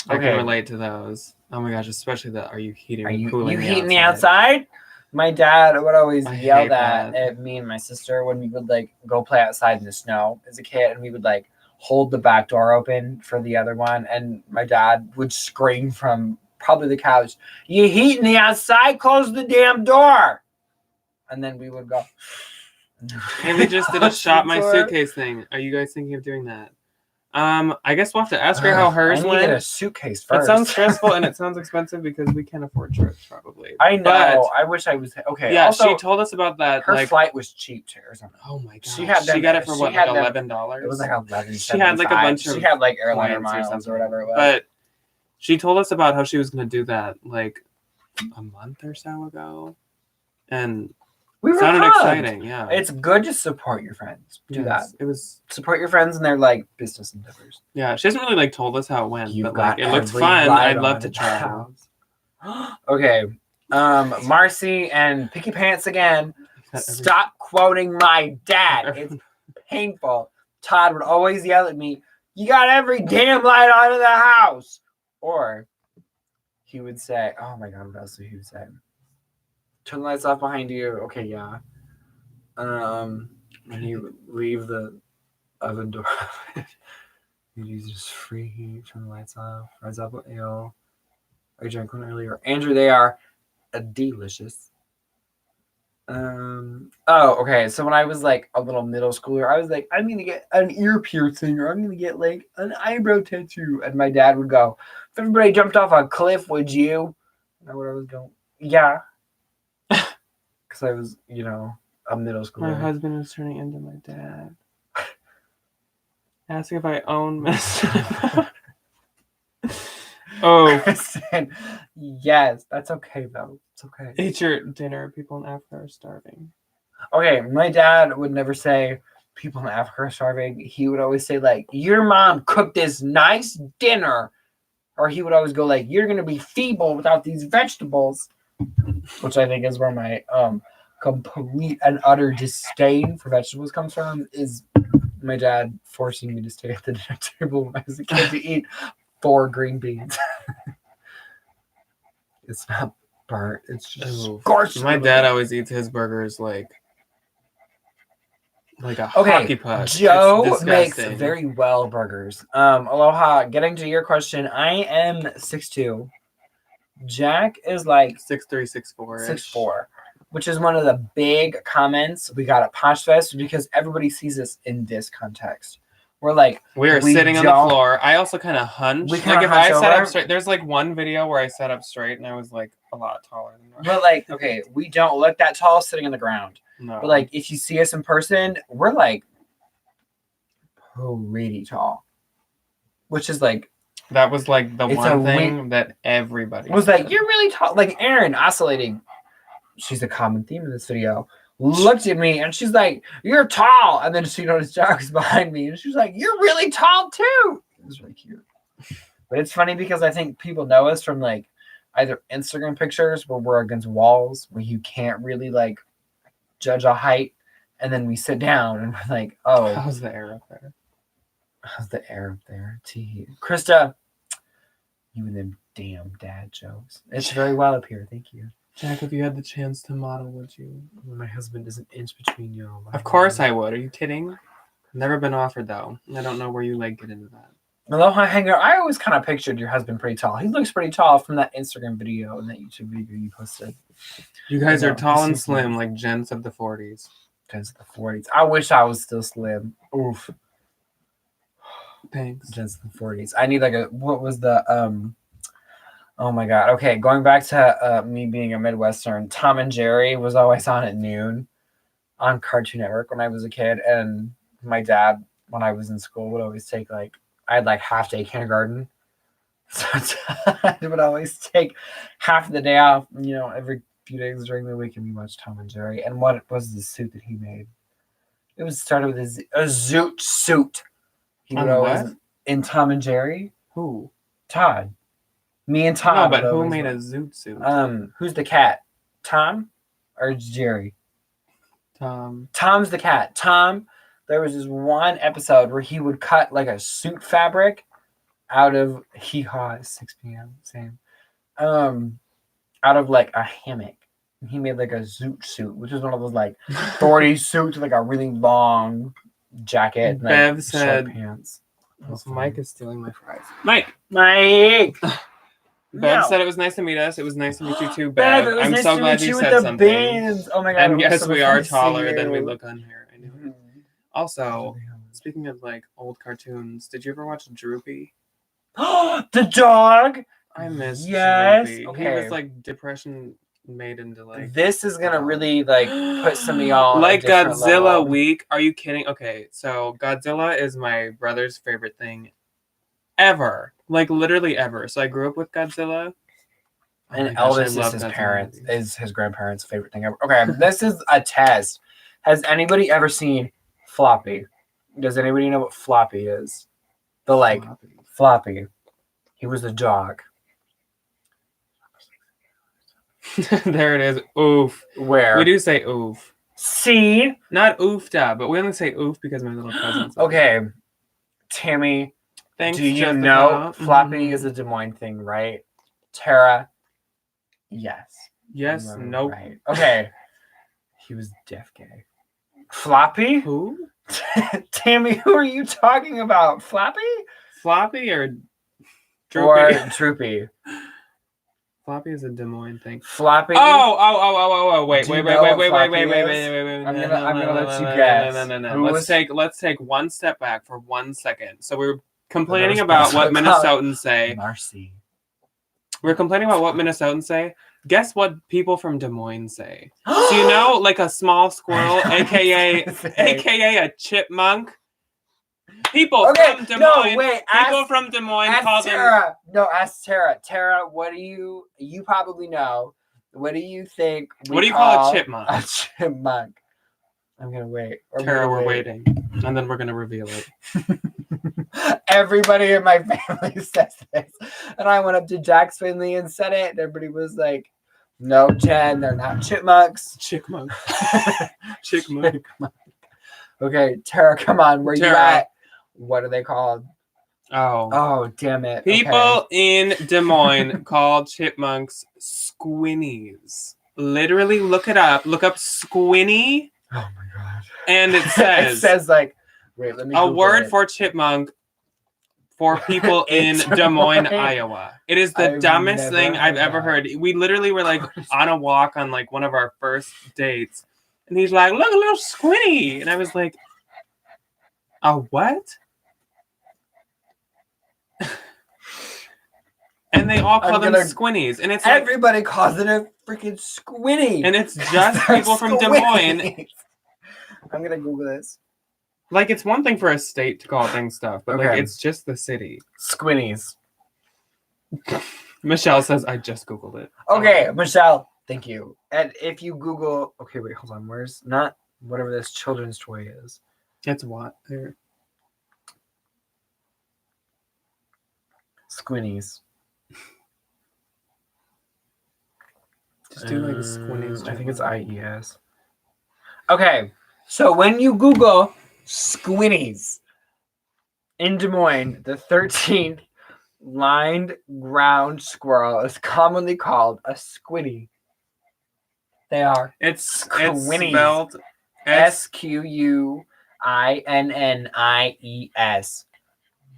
I can relate to those. Oh my gosh, especially the are you heating or cooling the outside? You heating the outside? My dad would always yell that at me and my sister when we would like go play outside in the snow as a kid, and we would like hold the back door open for the other one, and my dad would scream from probably the couch, "You heating the outside? Close the damn door!" And then we would go. Haley just did a shop my suitcase thing. Are you guys thinking of doing that? I guess we'll have to ask her how hers went. I need to get a suitcase first. It sounds stressful and it sounds expensive because we can't afford trips, probably. I know. But, I wish I was okay. Yeah, also, she told us about that. Her flight was cheap too, or something. Oh my god! She got it for what, like $11? It was like $11. She had like a bunch of. She had like airliner miles or whatever it was. But she told us about how she was going to do that like a month or so ago, and. It sounded exciting, yeah. It's good to support your friends. Do that. It was support your friends and their like business endeavors. Yeah, she hasn't really like told us how it went, but like it looked fun. I'd love to try. Okay, Marcy and Picky Pants again. Stop quoting my dad. It's painful. Todd would always yell at me, "You got every damn light on in the house," or he would say, "Oh my god, what else would he say?" Turn the lights off behind you. Okay, yeah. When you leave the oven door, you use just free heat. Turn the lights off. Rise up with ale. I drank one earlier. Andrew, they are delicious. Oh, okay. So when I was like a little middle schooler, I was like, I'm gonna get an ear piercing, or I'm gonna get like an eyebrow tattoo. And my dad would go, "If everybody jumped off a cliff, would you?" And I would go, "Yeah." Because I was, a middle schooler. My husband is turning into my dad. Asking if I own Mr. Oh. Kristen, yes, that's okay though. It's okay. Eat your dinner. People in Africa are starving. Okay, my dad would never say people in Africa are starving. He would always say like, "Your mom cooked this nice dinner," or he would always go like, "You're gonna be feeble without these vegetables." Which I think is where my complete and utter disdain for vegetables comes from, is my dad forcing me to stay at the dinner table when I was a kid to eat 4 green beans. It's not burnt. It's just scorched. My dad always eats his burgers like a hockey puck. Joe makes very well burgers. Aloha. Getting to your question, I am 6'2". Jack is like 6'3", 6'4", 6'4", which is one of the big comments we got at Posh Fest, because everybody sees us in this context. We're like, we're sitting on the floor. I also kind of hunch. Like if I sat up straight, there's like one video where I sat up straight and I was like a lot taller than But like, okay, we don't look that tall sitting on the ground. No. But like, if you see us in person, we're like pretty tall, which is like. That was like the one thing that everybody was said. Like, "You're really tall." Like Erin oscillating. She's a common theme in this video. Looked at me and she's like, "You're tall." And then she noticed Jack was behind me and she's like, "You're really tall too." It was really cute. But it's funny because I think people know us from like either Instagram pictures where we're against walls where you can't really like judge a height, and then we sit down and we're like, "Oh, how's the air up there? How's the air up there?" Krista, you and them damn dad jokes. It's very well up here. Thank you. Jack, if you had the chance to model, would you? My husband is an inch between you. Of course I would. Are you kidding? Never been offered though. I don't know where you like get into that. Aloha Hanger, I always kind of pictured your husband pretty tall. He looks pretty tall from that Instagram video and that YouTube video you posted. You guys are tall and slim like gents of the 40s. Gents of the 40s. I wish I was still slim. Oof. Thanks. Gents of the 40s. I need like what was the oh my god. Okay, going back to me being a Midwestern, Tom and Jerry was always on at noon on Cartoon Network when I was a kid, and my dad, when I was in school, would always take I had half day kindergarten. So I would always take half of the day off, every few days during the week and we watched Tom and Jerry. And what was the suit that he made? It was started with a zoot suit. He would always in Tom and Jerry. Who? Todd. Me and Tom. No, but who made a zoot suit? Who's the cat? Tom or Jerry? Tom. Tom's the cat. Tom. There was this one episode where he would cut like a suit fabric out of 6 p.m. Same. Out of like a hammock. And he made like a zoot suit, which is one of those like 40 suits with like a really long jacket and Bev like, said short pants. Mike is stealing my fries. Mike. Bev said it was nice to meet us. It was nice to meet you too, Bev. Bev. I'm nice so glad you said something. Bands. Oh my god! And yes, so we are taller than we look on here. I knew it. Mm-hmm. Also, speaking of like old cartoons, did you ever watch Droopy? The dog. I miss Droopy. Okay. He was like depression made into like. This is gonna really like put some of y'all like Godzilla level. week. Are you kidding? Okay, so Godzilla is my brother's favorite thing ever. Like literally ever. So I grew up with Godzilla. And Elvis is his parents, is his grandparents' favorite thing ever. Okay, this is a test. Has anybody ever seen Floppy? Does anybody know what Floppy is? The like Floppy. He was a dog. There it is. Oof. Where? We do say oof. See? Not oofda, but we only say oof because my little cousin's. Okay. Tammy, Thanks, do you Jessica. know Floppy is a Des Moines thing, right? Tara? Yes. Yes, nope. Right. Okay. He was deaf gay. Floppy? Who? Tammy, who are you talking about? Floppy? Floppy or Droopy? Or Droopy? Floppy is a Des Moines thing. Floppy? Oh, wait. Do I'm you know what Floppy is? gonna let you guess. No. Let's take one step back for 1 second. So we're complaining There's about what also Minnesotans say. Marcy. We're complaining about what Minnesotans say. Guess what people from Des Moines say? So you know, like a small squirrel, aka a chipmunk. People from Des Moines. People from Des Moines call Tara. No, ask Tara. Tara, what do you probably know? What do you think? What do you call a chipmunk? A chipmunk. I'm gonna wait. Tara, we're waiting, and then we're gonna reveal it. Everybody in my family says this, and I went up to Jack Swinley and said it, and everybody was like, "No, Jen, they're not chipmunks." Chickmunk. Chickmunk. Okay, Tara, come on. Where you at? What are they called? Oh, damn it. People in Des Moines call chipmunks squinnies. Literally, look it up. Look up squinny. Oh my god. And it says like, wait, let me a word for chipmunk for people in Des Moines, Iowa. It is the dumbest thing I've ever heard. We literally were like on a walk on like one of our first dates. And he's like, look, a little squinny. And I was like, a what? And they all call them squinnies. And it's everybody calls it a freaking squinny. And it's just people from Des Moines. I'm gonna Google this. Like, it's one thing for a state to call things stuff, but like it's just the city. Squinnies. Michelle says, I just Googled it. Okay, Michelle, thank you. And if you Google, okay, wait, hold on. Where's not whatever this children's toy is? It's what? There. Squinnies. Just do like squinnies. I think it's IES. Okay, so when you Google squinnies in Des Moines, the 13th lined ground squirrel is commonly called a squinny. They are. It's spelled SQUINNIES.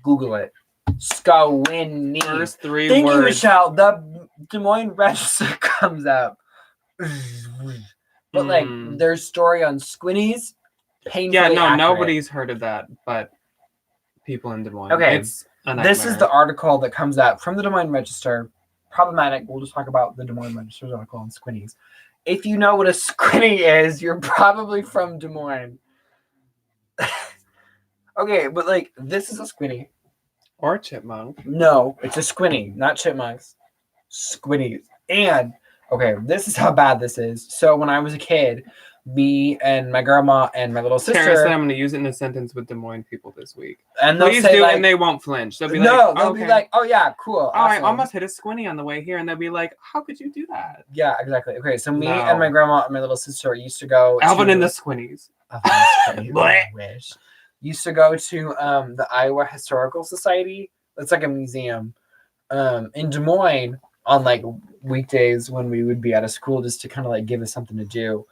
Google it. Squinny. First three Thank words. you, Michelle. The Des Moines Register comes up. But like their story on squinnies, painfully accurate. Nobody's heard of that, but people in Des Moines. Okay, it's a nightmare. This is the article that comes up from the Des Moines Register. Problematic. We'll just talk about the Des Moines Register's article on squinnies. If you know what a squinny is, you're probably from Des Moines. Okay, but like this is a squinny. Or a chipmunk. No, it's a squinny, not chipmunks. Squinnies. And Okay, this is how bad this is. So when I was a kid, me and my grandma and my little sister. Tara said I'm going to use it in a sentence with Des Moines people this week. And please say, do, like, and they won't flinch. They'll be no, like, they'll be like, oh yeah, cool. Oh, awesome. I almost hit a squinty on the way here, and they'll be like, how could you do that? Yeah, exactly. Okay, so me and my grandma and my little sister used to go. Alvin and the Squinties. I wish. Used to go to the Iowa Historical Society. It's like a museum in Des Moines on like weekdays when we would be out of school, just to kind of like give us something to do.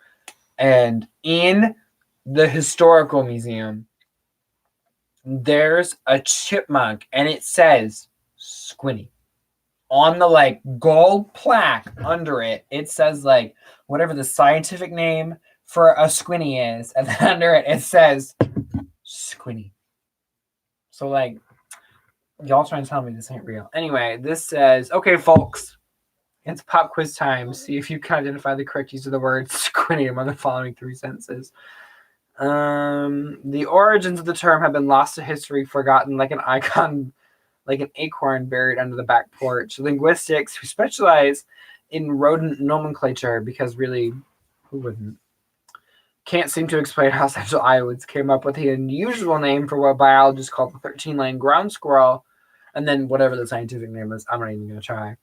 And in the historical museum, there's a chipmunk, and it says Squinty on the like gold plaque under it. It says like whatever the scientific name for a squinty is, and then under it says Squinty. So like, y'all trying to tell me this ain't real. Anyway, this says, okay, folks, it's pop quiz time. See if you can identify the correct use of the word squinty among the following three sentences. The origins of the term have been lost to history, forgotten, like an icon, like an acorn buried under the back porch. Linguistics who specialize in rodent nomenclature, because really, who wouldn't? Can't seem to explain how Central Iowans came up with the unusual name for what biologists call the 13-lane ground squirrel, and then whatever the scientific name is, I'm not even going to try.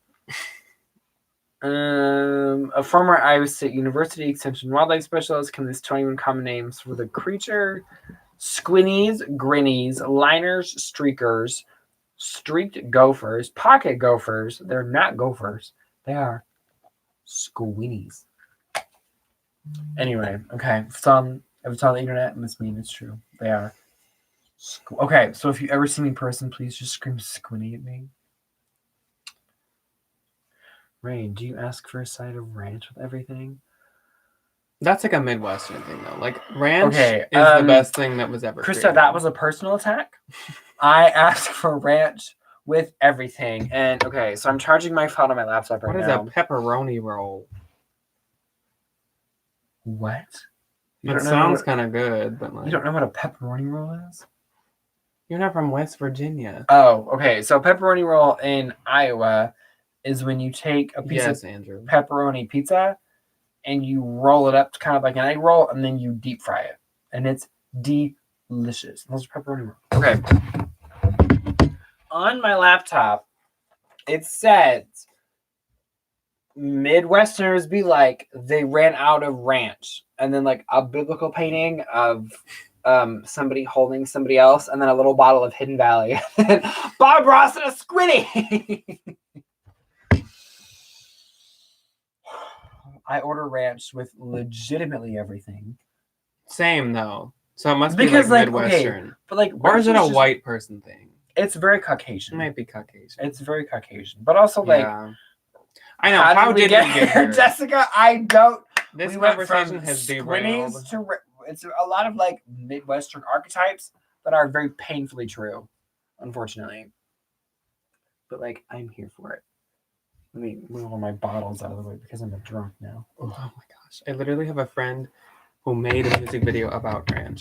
A former Iowa State University Extension wildlife specialist can list 21 common names for the creature: squinnies, grinnies, liners, streakers, streaked gophers, pocket gophers. They're not gophers. They are squinnies. Anyway, okay. If it's on the internet, it must mean it's true. They are. Okay, so if you ever see me in person, please just scream squinty at me. Rain, do you ask for a side of ranch with everything? That's like a Midwestern thing, though. Like, ranch is the best thing that was ever Krista, created. that was a personal attack. I asked for ranch with everything. And, okay, so I'm charging my phone on my laptop right now. What is a pepperoni roll? What? It sounds kind of good, but like... You don't know what a pepperoni roll is? You're not from West Virginia. Oh, okay. So pepperoni roll in Iowa is when you take a piece of pepperoni pizza and you roll it up to kind of like an egg roll, and then you deep fry it. And it's delicious. Those are pepperoni rolls. Okay. On my laptop, it says Midwesterners be like, they ran out of ranch. And then like a biblical painting of somebody holding somebody else, and then a little bottle of Hidden Valley. Bob Ross and a squinty. I order ranch with legitimately everything. Same though. So it must be like Midwestern. Okay, but like, or is it a white person thing? It's very Caucasian. It might be Caucasian. It's very Caucasian. But also like, I know. How did we get here? Jessica, I don't. This conversation has derailed. It's a lot of like Midwestern archetypes that are very painfully true, unfortunately. But like, I'm here for it. Let me move all my bottles out of the way because I'm a drunk now. Oh my gosh. I literally have a friend who made a music video about ranch.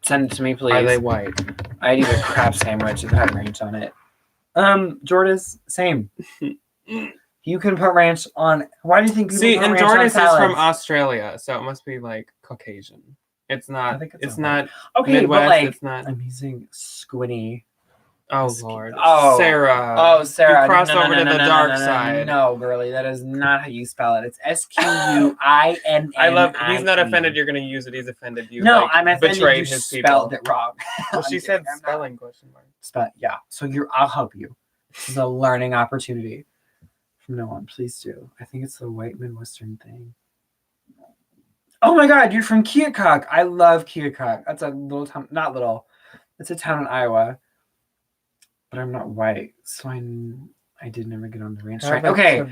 Send it to me, please. Are they white? I'd eat a crab sandwich if it had ranch on it. Jordan's same. You can put ranch on. Why do you think people put ranch on salads? Jordan's is from Australia, so it must be like Caucasian. It's not. It's not. Okay, Midwest, but like, it's not. I'm using squinty. Oh Lord. Oh, Sarah. Oh, Sarah. You crossed over to the dark side. No, girlie, that is not how you spell it. It's SQUINNI. I love. He's not offended. You're going to use it. He's offended. You. No, I'm offended. Betrayed you his spelled people. it wrong. Well, she said spelling question mark. Yeah. So I'll help you. This is a learning opportunity. From now on, please do. I think it's the white Midwestern thing. Oh my God, you're from Keokuk. I love Keokuk. That's a little town. Not little. It's a town in Iowa. But I'm not white, so I did never get on the ranch train. Okay,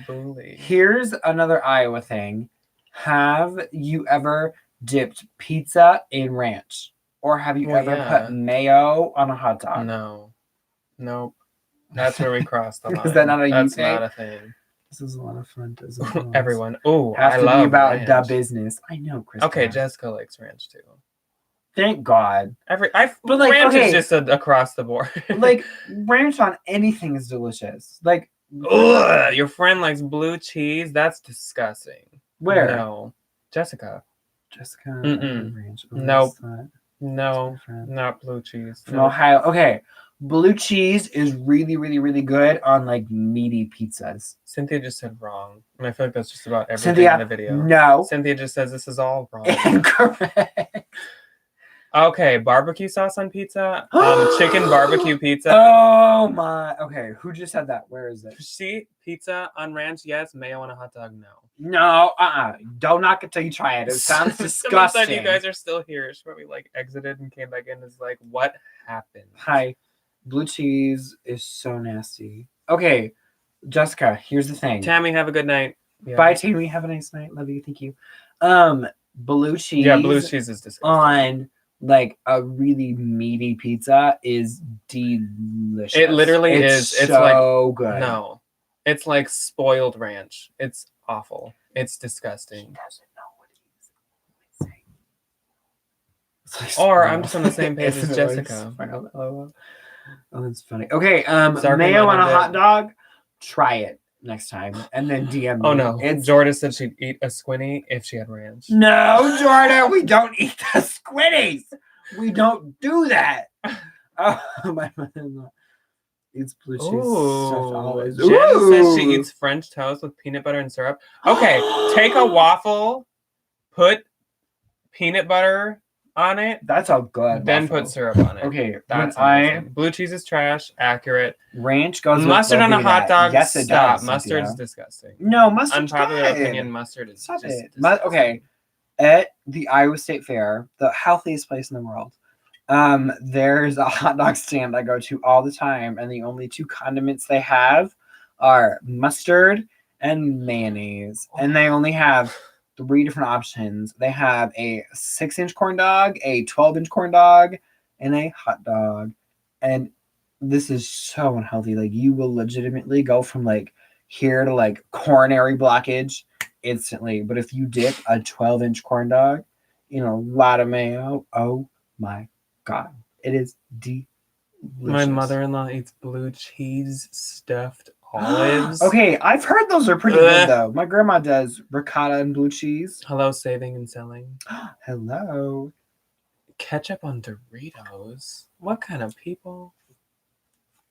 here's another Iowa thing. Have you ever dipped pizza in ranch? Or have you ever put mayo on a hot dog? No. Nope. That's where we crossed the line. Is that not a thing? That's not a thing. This is a lot of fun. Everyone. Oh, I love about ranch. The business. I know, Chris. Okay, Jessica likes ranch too. Thank God. But like, ranch is just across the board. Like, ranch on anything is delicious. Like, Ugh, your friend likes blue cheese? That's disgusting. Where? No. Jessica. Jessica. Mm-mm. Oh, Nope. that's No, not blue cheese. from No. Ohio. Okay. Blue cheese is really, really, really good on like meaty pizzas. Cynthia just said wrong. And I feel like that's just about everything Cynthia, in the video. no. Cynthia just says this is all wrong. Incorrect. Okay, barbecue sauce on pizza. Chicken barbecue pizza. Oh my. Okay, who just said that? Where is it? See, pizza on ranch, yes. Mayo on a hot dog, no. No, don't knock it till you try it. It sounds Someone disgusting. said you guys are still here. She probably like exited and came back in. Is like, what happened? Hi. Blue cheese is so nasty. Okay, Jessica, here's the thing. Tammy, have a good night. Yeah. Bye, Tammy. Have a nice night. Love you. Thank you. Blue cheese. Yeah, blue cheese is disgusting. On like a really meaty pizza is delicious. It literally is. It's so like good. No, it's like spoiled ranch. It's awful. It's disgusting. She doesn't know what he's Or I'm just on the same page as Jessica. Oh, that's funny. Okay, Sorry, mayo on a Amanda. hot dog. Try it next time, and then DM me. Oh no, It's Jordan said she'd eat a squinty if she had ranch. no, Jordan. We don't eat the squiddies. We don't do that. Oh, my mother-in-law eats blue cheese stuffed olives. Jen says she eats French toast with peanut butter and syrup. Okay, take a waffle, put peanut butter on it, That's all good. then waffle. put syrup on it. Okay, That's when amazing. Blue cheese is trash. Accurate. ranch goes with Mustard on a Velveeta. hot dog. Yes, it Stop. does. Mustard's Cynthia. disgusting. No, mustard's Unpopular good. opinion. Mustard is Stop just it. disgusting. Okay, at the Iowa State Fair, the healthiest place in the world, there's a hot dog stand I go to all the time, and the only two condiments they have are mustard and mayonnaise, and they only have 3 different options. They have a 6-inch corn dog, a 12-inch corn dog, and a hot dog. And this is so unhealthy. Like, you will legitimately go from like here to like coronary blockage instantly. But if you dip a 12-inch corn dog in a lot of mayo, oh my god, it is delicious. My mother-in-law eats blue cheese stuffed olives. Okay, I've heard those are pretty good though. My grandma does ricotta and blue cheese. Hello, saving and selling. Hello. Ketchup on Doritos. What kind of people?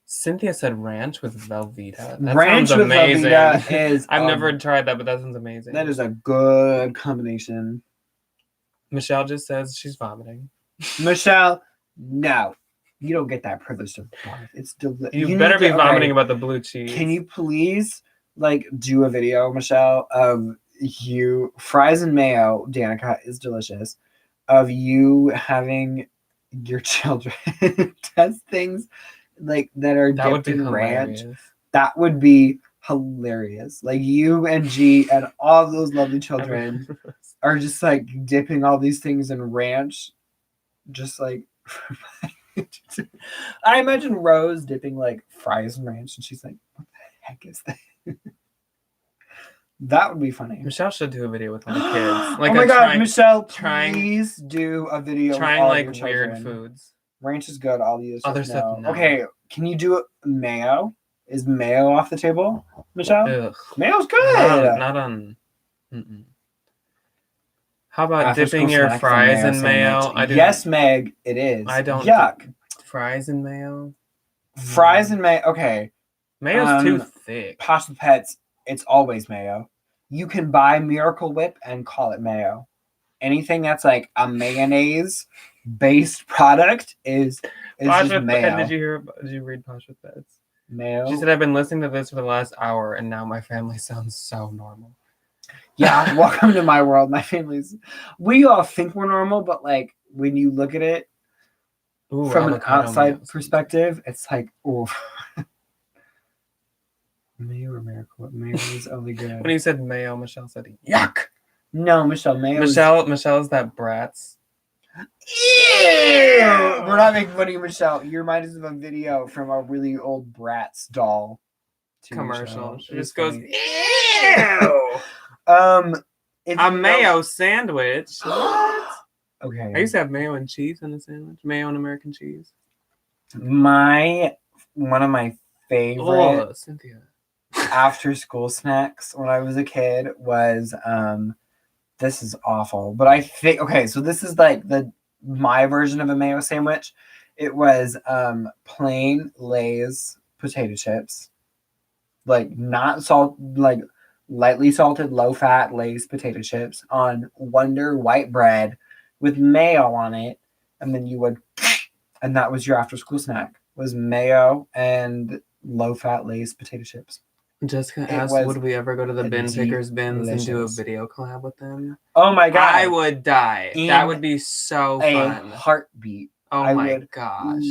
Cynthia said ranch with Velveeta. That Ranch sounds with amazing. Velveeta is I've never tried that, but that sounds amazing. that is a good combination. Michelle just says she's vomiting. Michelle, no. You don't get that privilege to vomit. It's delicious. You better be vomiting about the blue cheese. Can you please like do a video, Michelle, of you fries and mayo, Danica, is delicious, of you having your children test things like that are That would dipped be in ranch? hilarious. That would be hilarious. Like you and G and all of those lovely children are just like dipping all these things in ranch, just like I imagine Rose dipping like fries in ranch, and she's like, "What the heck is that?" That would be funny. Michelle should do a video with all the kids. Like oh my god, Michelle! trying- Please do a video. trying with all like your weird children. foods. Ranch is good. All the Other stuff, no. Okay, can you do mayo? Is mayo off the table, Michelle? Ugh. Mayo's good. Not on. Mm-mm. How about After dipping school your snack, the fries in mayo? sandwich. I do. Yes, Meg, it is. I don't. Yuck. Fries in mayo. Fries and mayo. Okay. Mayo's too thick. Pasta Pets, it's always mayo. You can buy Miracle Whip and call it mayo. Anything that's like a mayonnaise based product is Posh just with mayo. Did you read Posh with Pets? Mayo. She said, I've been listening to this for the last hour and now my family sounds so normal. Yeah, welcome to my world. My family's we all think we're normal, but like when you look at it Ooh, from an avocado outside mayo. perspective, it's like, oh. Mayo or Miracle Whip? Mayo is only good. When you said mayo, Michelle said Yuck. No, Michelle, mayo. Michelle's that Bratz. Ew! We're not making fun of you, Michelle. You remind us of a video from a really old Bratz doll Commercial. Michelle. She It was just goes, funny. ew! If A you mayo sandwich. know- Okay. I used to have mayo and cheese in the sandwich. Mayo and American cheese. One of my favorite. Oh, Cynthia. after school snacks when I was a kid was this is awful, but I think okay, so this is like my version of a mayo sandwich. It was plain Lay's potato chips, like not salt, like lightly salted, low fat Lay's potato chips on Wonder white bread with mayo on it, and then you would, and that was your after school snack was mayo and low fat Lay's potato chips. Jessica asked, would we ever go to the bin pickers bins and do a video collab with them? Oh my god. I would die. That would be so fun. Heartbeat. Oh my gosh.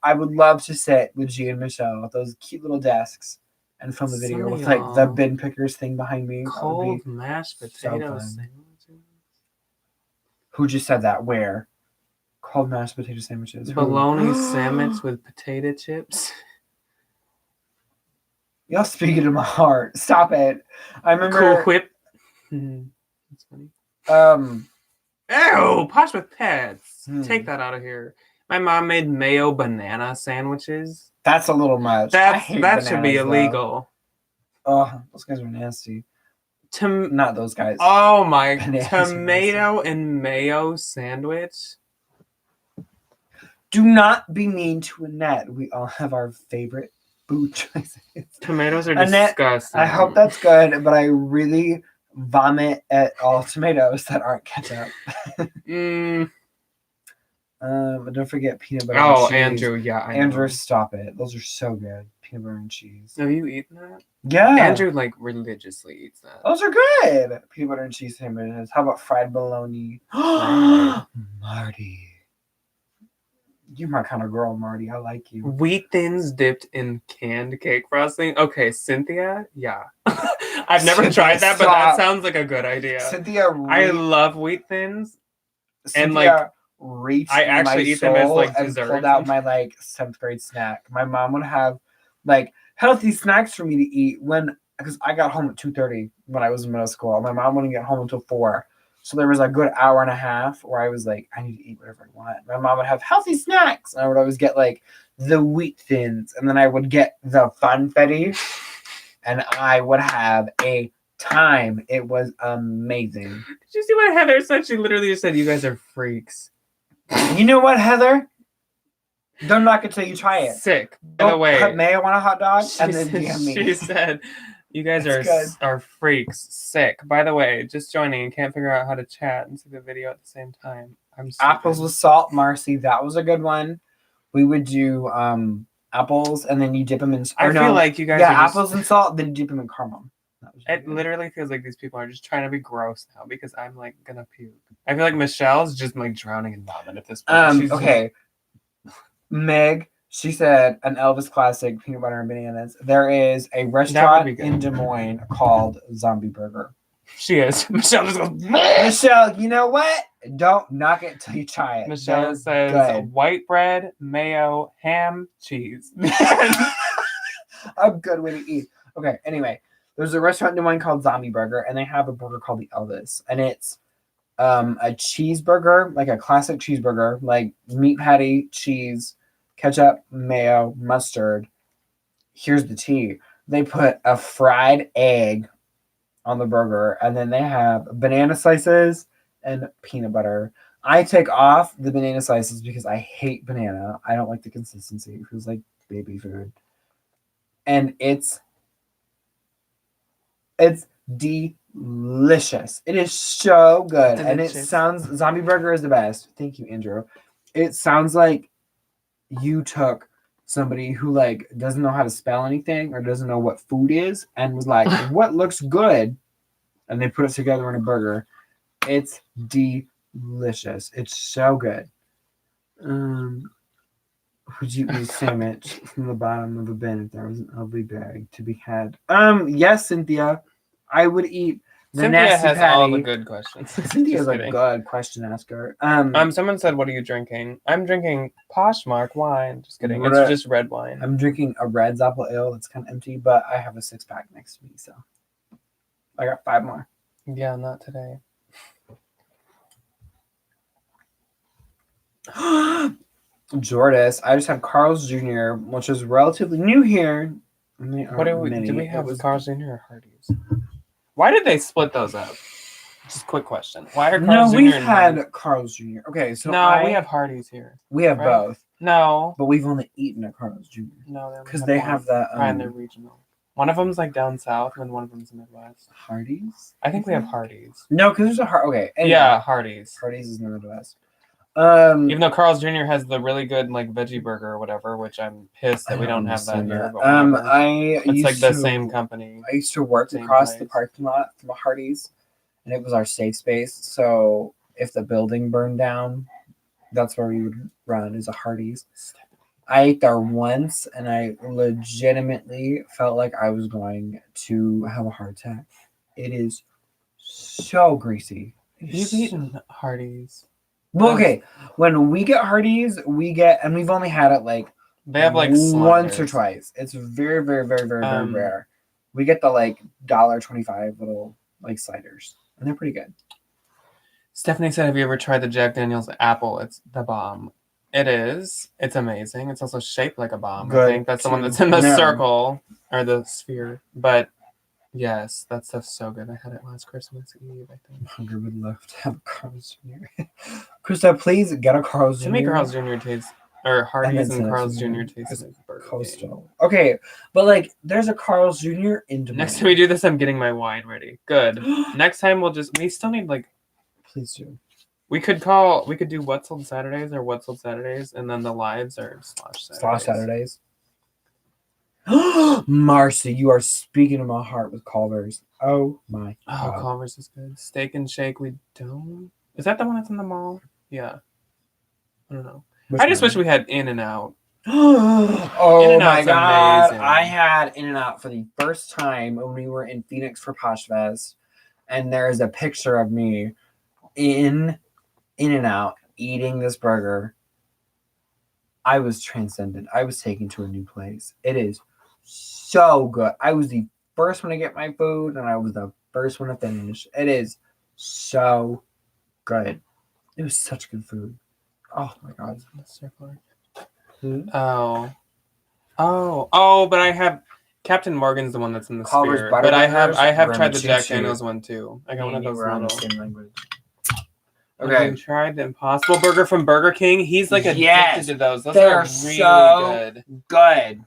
I would love to sit with G and Michelle at those cute little desks and film the video with like the bin pickers thing behind me. Cold mashed potatoes. Who just said that? Where? Cold mashed potato sandwiches. Bologna sandwich with potato chips. Y'all speaking to my heart. Stop it. I remember. Cool Whip. That's funny. Ew, Posh with Pets. Take that out of here. My mom made mayo banana sandwiches. That's a little much. That should be illegal. Oh, those guys are nasty. Not those guys. Oh my! Tomato and mayo sandwich. Do not be mean to Annette. We all have our favorite food choices. Tomatoes are disgusting. I hope that's good, but I really vomit at all tomatoes that aren't ketchup. But don't forget peanut butter and cheese. Andrew, yeah, I know. Andrew, stop it. Those are so good. Peanut butter and cheese. Have you eaten that? Yeah. Andrew, like, religiously eats that. Those are good. Peanut butter and cheese sandwiches. How about fried bologna? Marty. You're my kind of girl, Marty. I like you. Wheat Thins dipped in canned cake frosting. Okay, Cynthia? Yeah. I've never tried that, but that sounds like a good idea. Cynthia, I love Wheat Thins. Cynthia and like reached I actually eat them as like dessert. Pulled out my like 7th grade snack. My mom would have like healthy snacks for me to eat because I got home at 2:30 when I was in middle school. My mom wouldn't get home until 4. So there was a good hour and a half where I was like, I need to eat whatever I want. My mom would have healthy snacks. And I would always get like the Wheat Thins. And then I would get the Funfetti. And I would have a time. It was amazing. Did you see what Heather said? She literally just said, you guys are freaks. You know what, Heather? Don't knock it till you try it. Sick. By the way. Put mayo on a hot dog and then DM me. She said... You guys are freaks. Sick. By the way, just joining and can't figure out how to chat and see the video at the same time. Apples with salt, Marcy. That was a good one. We would do apples and then you dip them in. I feel like you guys. Yeah, apples and salt. Then you dip them in caramel. It literally feels like these people are just trying to be gross now because I'm like gonna puke. I feel like Michelle's just like drowning in vomit at this point. Okay. Meg. She said an Elvis classic, peanut butter and bananas. There is a restaurant in Des Moines called Zombie Burger. She is. Michelle just goes, Michelle, you know what? Don't knock it till you try it. Michelle says white bread, mayo, ham, cheese. A good way to eat. Okay, anyway. There's a restaurant in Des Moines called Zombie Burger, and they have a burger called the Elvis. And it's a cheeseburger, like a classic cheeseburger, like meat patty, cheese, ketchup, mayo, mustard. Here's the tea. They put a fried egg on the burger, and then they have banana slices and peanut butter. I take off the banana slices because I hate banana. I don't like the consistency. It feels like baby food. And it's delicious. It is so good. Delicious. And it sounds, Zombie Burger is the best. Thank you, Andrew. It sounds like you took somebody who like doesn't know how to spell anything or doesn't know what food is and was like, what looks good? And they put it together in a burger. It's delicious. It's so good. Would you eat a sandwich from the bottom of a bin if there was an ugly bag to be had? Yes, Cynthia. I would eat the Cynthia nasty has patty. all the good questions. Cynthia's a good question asker. Someone said, what are you drinking? I'm drinking Poshmark wine. Just kidding. It's just red wine. I'm drinking a red Apple Ale that's kind of empty, but I have a 6-pack next to me, so I got 5 more. Yeah, not today. Jordis. I just had Carl's Jr., which is relatively new here. What do we have with Carl's Jr. or Hardee's? Why did they split those up? Just a quick question. Why are Carl's Jr. we've had Carl's Jr. Okay, so we have Hardee's here. We have both. No. But we've only eaten at Carl's Jr. No, because they have that. And they're regional. One of them's like down south, and one of them's Midwest. Hardee's? I think we have Hardee's. No, because there's a okay. Anyway, yeah, Hardee's. Hardee's is in the Midwest. Even though Carl's Jr. has the really good like veggie burger or whatever, which I'm pissed that we don't have that here. But it's like the same company. I used to work across the parking lot from a Hardee's, and it was our safe space. So if the building burned down, that's where we would run, is a Hardee's. I ate there once, and I legitimately felt like I was going to have a heart attack. It is so greasy. You've eaten Hardee's. Well, okay. When we get Hardee's, and we've only had it like they have like once or twice. It's very, very, very, very, very rare. We get the like $1.25 little like sliders, and they're pretty good. Stephanie said, "Have you ever tried the Jack Daniel's apple? It's the bomb." It is. It's amazing. It's also shaped like a bomb. Good. I think that's the one that's in the circle or the sphere. But yes, that stuff's so good. I had it last Christmas Eve, I think. Hunger would love to have a Carl's Jr. Krista, please get a Carl's Jr. To me, Carl's Jr. tastes, or Hardee's and Carl's Jr. tastes like Burger Coastal. Okay, but like, there's a Carl's Jr. in Des Moines. Next time we do this, I'm getting my wine ready. Good. Next time we still need like. Please do. We could do What Sold Saturdays or What Sold Saturdays, and then the lives are Slosh Saturdays. Marcy, you are speaking to my heart with Culver's. Oh my God. Oh, Culver's is good. Steak and Shake, we don't. Is that the one that's in the mall? Yeah. I don't know. I just wish we had In-N-Out. Oh my God. Amazing. I had In-N-Out for the first time when we were in Phoenix for Posh Fest, and there's a picture of me in In-N-Out eating this burger. I was transcended. I was taken to a new place. It is so good. I was the first one to get my food, and I was the first one to finish. It is so good. It was such good food. Oh my God. Oh, but I have Captain Morgan's the one that's in the sphere. But I have tried the Jack Daniel's one too. I got one of those little. Okay. Tried the Impossible Burger from Burger King. He's like addicted to those. Those are really so good.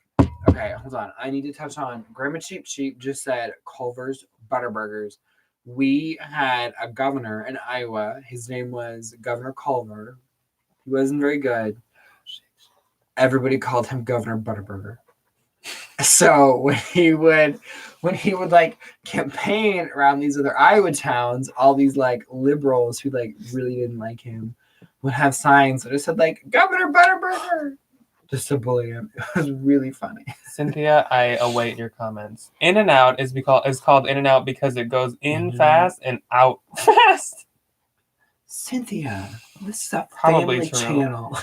Okay, hold on. I need to touch on Grandma Cheap just said Culver's Butterburgers. We had a governor in Iowa. His name was Governor Culver. He wasn't very good. Everybody called him Governor Butterburger. So when he would like campaign around these other Iowa towns, all these like liberals who like really didn't like him would have signs that just said like Governor Butterburger, just to bully him. It was really funny. Cynthia, I await your comments. In-N-Out is called In-N-Out because it goes in fast and out fast. Cynthia, this is a family channel.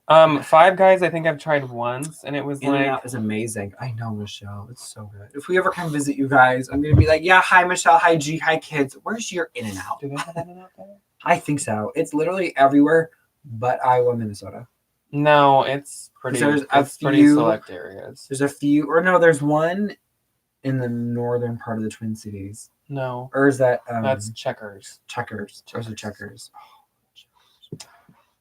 Five Guys, I think I've tried once, and it was In-N-Out is amazing. I know, Michelle. It's so good. If we ever come visit you guys, I'm gonna be like, yeah, hi Michelle, hi G, hi kids. Where's your In-N-Out? Do they have In-N-Out there? I think so. It's literally everywhere but Iowa, Minnesota. No, it's pretty select areas. There's a few, or no, there's one in the northern part of the Twin Cities. No. Or is that that's Checkers. There's a Checkers.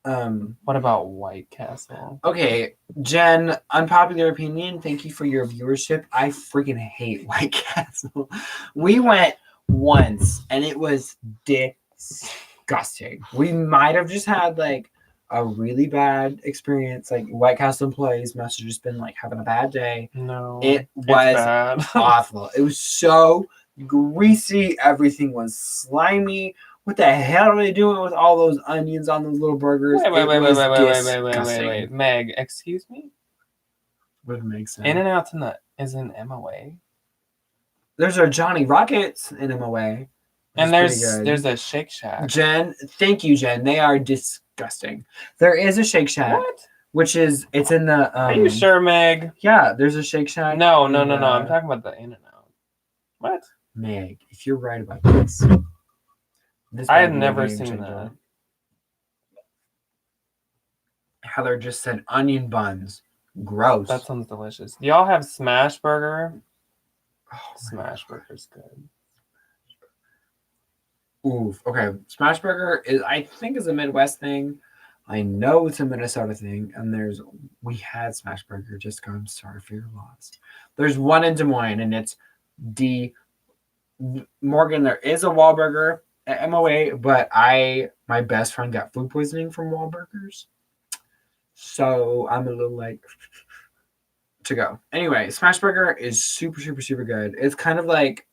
What about White Castle? Okay, Jen, unpopular opinion. Thank you for your viewership. I freaking hate White Castle. We went once and it was disgusting. We might have just had like a really bad experience. Like White Castle employees must have just been like having a bad day. No, it was awful. It was so greasy. Everything was slimy. What the hell are they doing with all those onions on those little burgers? Wait. Meg, excuse me? What did Meg say? In-N-Out's is in MOA. There's a Johnny Rockets in MOA. And there's a Shake Shack. Jen, thank you, Jen. They are disgusting. There is a Shake Shack. What? It's in the... Are you sure, Meg? Yeah, there's a Shake Shack. No. I'm talking about the In-N-Out. What? Meg, if you're right about this... I have never seen that. Heather just said onion buns. Gross. That sounds delicious. Do y'all have Smash Burger? Oh, Smash Burger's good. Oof. Okay. Smash Burger I think, is a Midwest thing. I know it's a Minnesota thing, and we had Smash Burger. Just go. I'm sorry for your loss. There's one in Des Moines, and it's Morgan. There is a Wahlburger at MOA, but my best friend got food poisoning from Wahlburgers, so I'm a little like to go. Anyway, Smash Burger is super, super, super good. It's kind of like.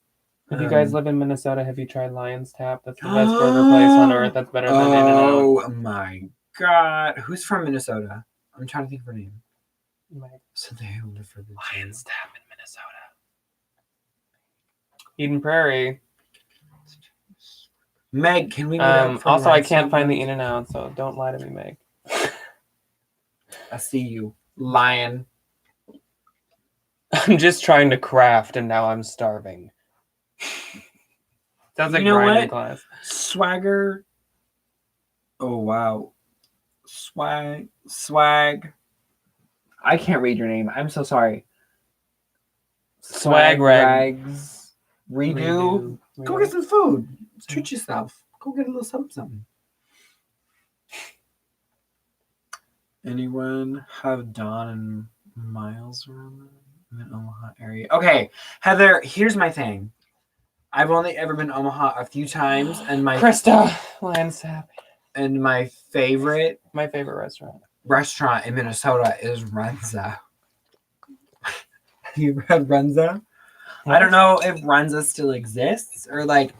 If you guys live in Minnesota, have you tried Lion's Tap? That's the best burger place on earth. That's better than In-N-Out. Oh my God. Who's from Minnesota? I'm trying to think of her name. So they live for the Lion's Tap in Minnesota. Eden Prairie. Meg, can we also, I can't find the In-N-Out, so don't lie to me, Meg. I see you. Lion. I'm just trying to craft, and now I'm starving. Sounds like grinding class. Swagger. Oh wow. Swag. I can't read your name. I'm so sorry. Swag Rags. Redo. Go get some food. Treat yourself. Go get a little something. Anyone have Dawn and Miles around the Omaha area? Okay, Heather, here's my thing. I've only ever been to Omaha a few times, and Krista Lion's Tap. And my favorite restaurant in Minnesota is Runza. You had Runza? I don't know if Runza still exists or like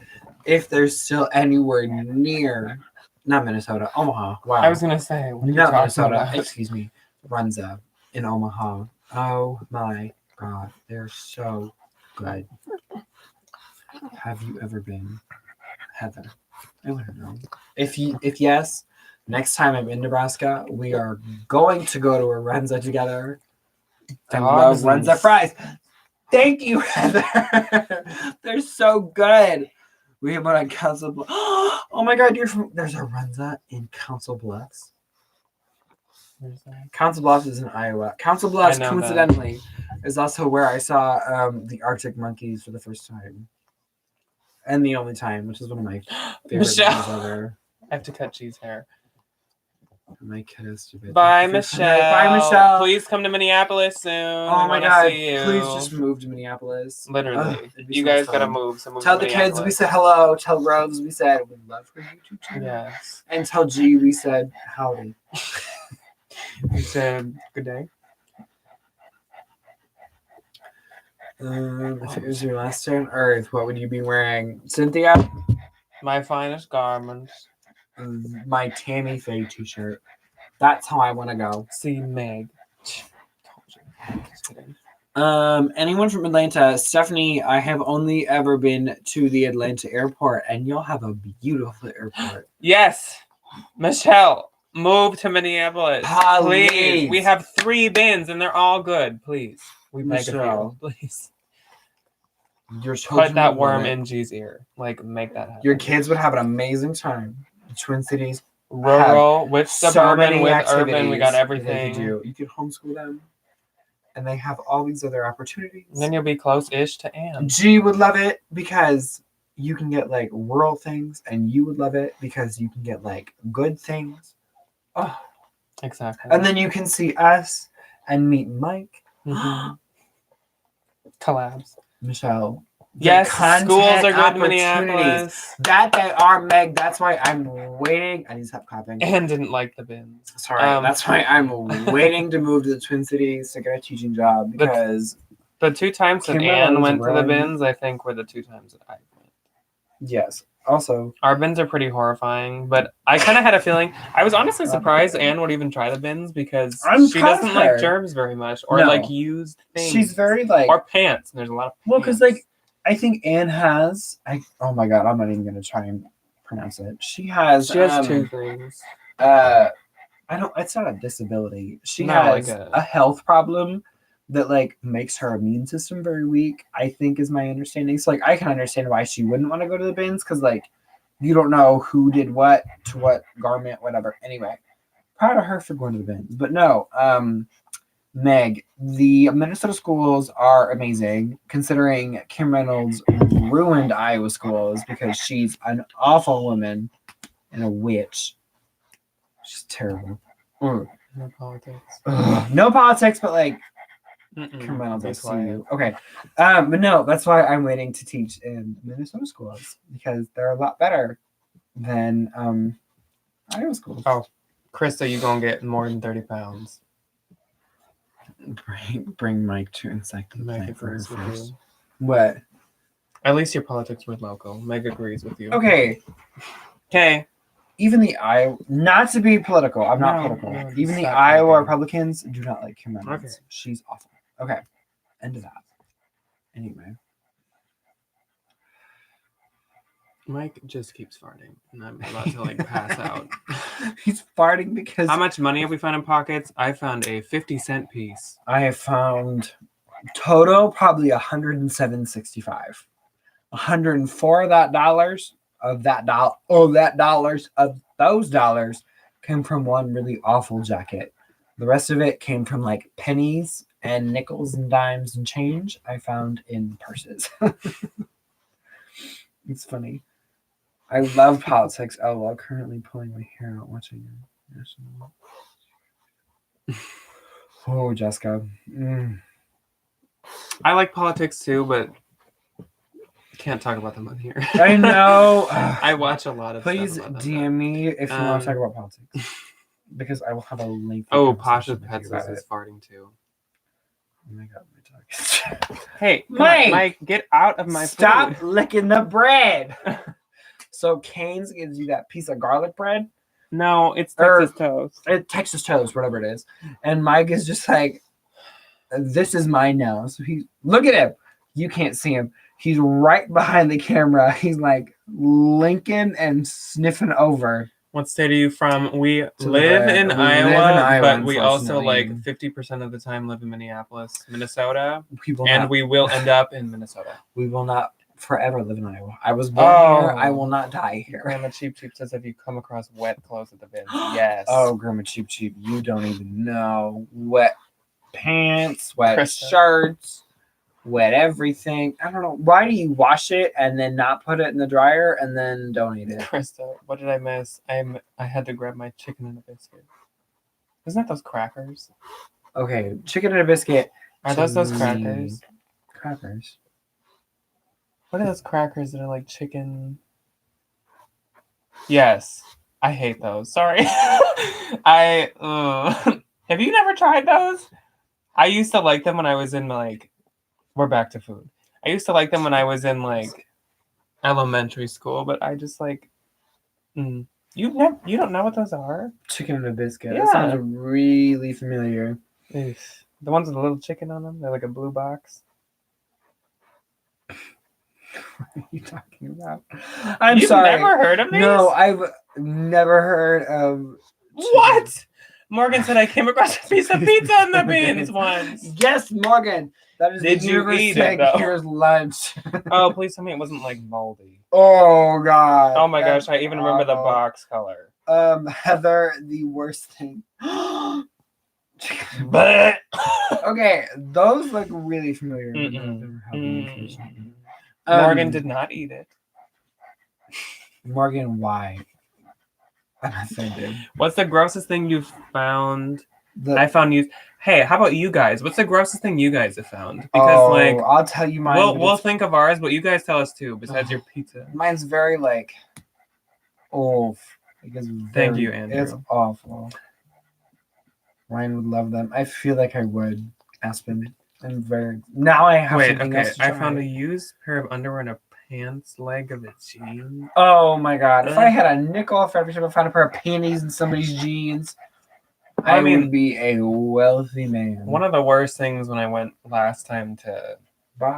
if there's still anywhere near, not Minnesota, Omaha. Wow. I was gonna say, not Minnesota. About? Excuse me, Runza in Omaha. Oh my God, they're so good. Have you ever been, Heather? I want to know. If yes, next time I'm in Nebraska, we are going to go to a Runza together. I love Runza fries. Thank you, Heather. They're so good. We have one on Council Bluffs. Oh my God, there's a Runza in Council Bluffs. Where's that? Council Bluffs is in Iowa. Council Bluffs, coincidentally, is also where I saw the Arctic monkeys for the first time. And the only time, which is one of my favorite things ever. I have to cut G's hair. My kid is stupid. Bye, Michelle. Bye, Michelle. Please come to Minneapolis soon. Oh my God. Please just move to Minneapolis. Literally. You guys gotta move. So move tell the kids we said hello. Tell Rose we said we love her YouTube channel. Yes. And tell G we said howdy. We said good day. If it was your last day on Earth, what would you be wearing? Cynthia? My finest garments. My Tammy Faye t-shirt. That's how I want to go. See Meg. Anyone from Atlanta? Stephanie, I have only ever been to the Atlanta airport, and you'll have a beautiful airport. Yes. Michelle, move to Minneapolis. Please. We have 3 bins, and they're all good. Please. We beg of you. Please. Put that worm in G's ear. Like, make that happen. Your kids would have an amazing time. The Twin Cities. Rural, with suburban, with urban, we got everything. You could homeschool them, and they have all these other opportunities. And then you'll be close-ish to Anne. G would love it because you can get like rural things, and you would love it because you can get like good things. Oh, exactly. And then you can see us and meet Mike. Mm-hmm. Collabs. Michelle. Yes, schools are good in Minneapolis. That they are, Meg. That's why I'm waiting. I need to stop clapping. Anne didn't like the bins. Sorry. That's why I'm waiting to move to the Twin Cities to get a teaching job because the 2 times that Anne went to the bins, I think, were the 2 times that I went. Yes. Also, our bins are pretty horrifying, but I kind of had a feeling. I was honestly surprised Anne would even try the bins because she doesn't like germs very much or like used things. She's very like or pants. There's a lot of pants. Well, because like I think Anne has. Oh my God, I'm not even gonna try and pronounce it. She has 2 things. I don't. It's not a disability. She has like a health problem that like makes her immune system very weak, I think is my understanding. So like I can understand why she wouldn't want to go to the bins because like you don't know who did what to what garment, whatever. Anyway, proud of her for going to the bins. But no, Meg, the Minnesota schools are amazing, considering Kim Reynolds ruined Iowa schools because she's an awful woman and a witch. She's terrible. No politics. Ugh. No politics, but like Kim Reynolds, I see you. Okay. But no, that's why I'm waiting to teach in Minnesota schools because they're a lot better than Iowa schools. Oh, Krista, you gonna get more than 30 pounds. Bring Mike to Encyclopedia Meg agrees with you. What? At least your politics were local. Meg agrees with you. Okay. Okay. Even the Iowa, not to be political, I'm not No, political. no, Even the stop Iowa talking. Republicans do not like Kim Reynolds. Okay. She's awful. Okay. End of that. Anyway. Mike just keeps farting, and I'm about to like pass out. He's farting because How much money have we found in pockets? I found a 50-cent piece. I have found total probably 107.65. 104 of those dollars came from one really awful jacket. The rest of it came from like pennies and nickels and dimes and change I found in purses. It's funny. I love politics. Oh, while currently pulling my hair out watching national. Oh, Jessica. I like politics too, but can't talk about them on here. I know. I watch a lot of Please stuff about DM me if you want to talk Um, about politics. Because I will have a link. Oh, Pasha's Pets is farting too. Oh my god, my dog is Hey, Mike! Mike, get out of my Stop food. licking the bread. So Cane's gives you that piece of garlic bread. No, it's Or- Texas toast. Texas toast, whatever it is. And Mike is just like, this is mine now. So he look at him. You can't see him. He's right behind the camera. He's like linking and sniffing over. What state are you from? We the live red. in We live Iowa, in Iowa, but we also like unfortunately. 50% of the time live in Minneapolis, Minnesota, We will and not, we will end up in Minnesota. we will not forever live in Iowa. I was born here. I will not die here. Grandma Cheap Cheap says, "Have you come across wet clothes at the bin?" Yes. Oh, Grandma Cheap Cheap, you don't even know. Wet pants, wet Krista. shirts, wet everything. I don't know. Why do you wash it and then not put it in the dryer and then donate it? Krista, what did I miss? I had to grab my chicken and a biscuit. Isn't that those crackers? Okay, chicken and a biscuit. Are those to me- crackers? Crackers. What are those crackers that are like chicken? Yes, I hate those. Sorry. Have you never tried those? I used to like them when I was in like. We're back to food. I used to like them when I was in like elementary school, but I just like. You don't know what those are? Chicken and a biscuit. Yeah. That sounds really familiar. The ones with the little chicken on them. They're like a blue box. What are you talking about? I'm You've sorry. never heard of these? No, I've never heard of. What? Morgan said I came across a piece of pizza in the bins once. Yes, Morgan. That is Did the you universe eat it, saying, though? here's lunch. Oh, please tell me it wasn't like moldy. Oh god. Oh my That's gosh, I even remember the awful. box color. Heather, the worst thing. But Okay, those look really familiar. Mm-mm. I've never had them, unfortunately. Morgan did not eat it. Morgan, why? I'm offended. What's the grossest thing you've found? I found you. Hey, how about you guys? What's the grossest thing you guys have found? Because like, I'll tell you mine. but we'll it's- think of ours, but you guys tell us too. Besides your pizza. Mine's very like, Thank you, Andrew. It's awful. Ryan would love them. I feel like I would. Aspen. I'm very. Now I have Wait, something okay. else to I try. found a used pair of underwear and a pants leg of a jean. Oh my god! If I had a nickel for every time I found a pair of panties in somebody's jeans, I mean, would be a wealthy man. One of the worst things when I went last time to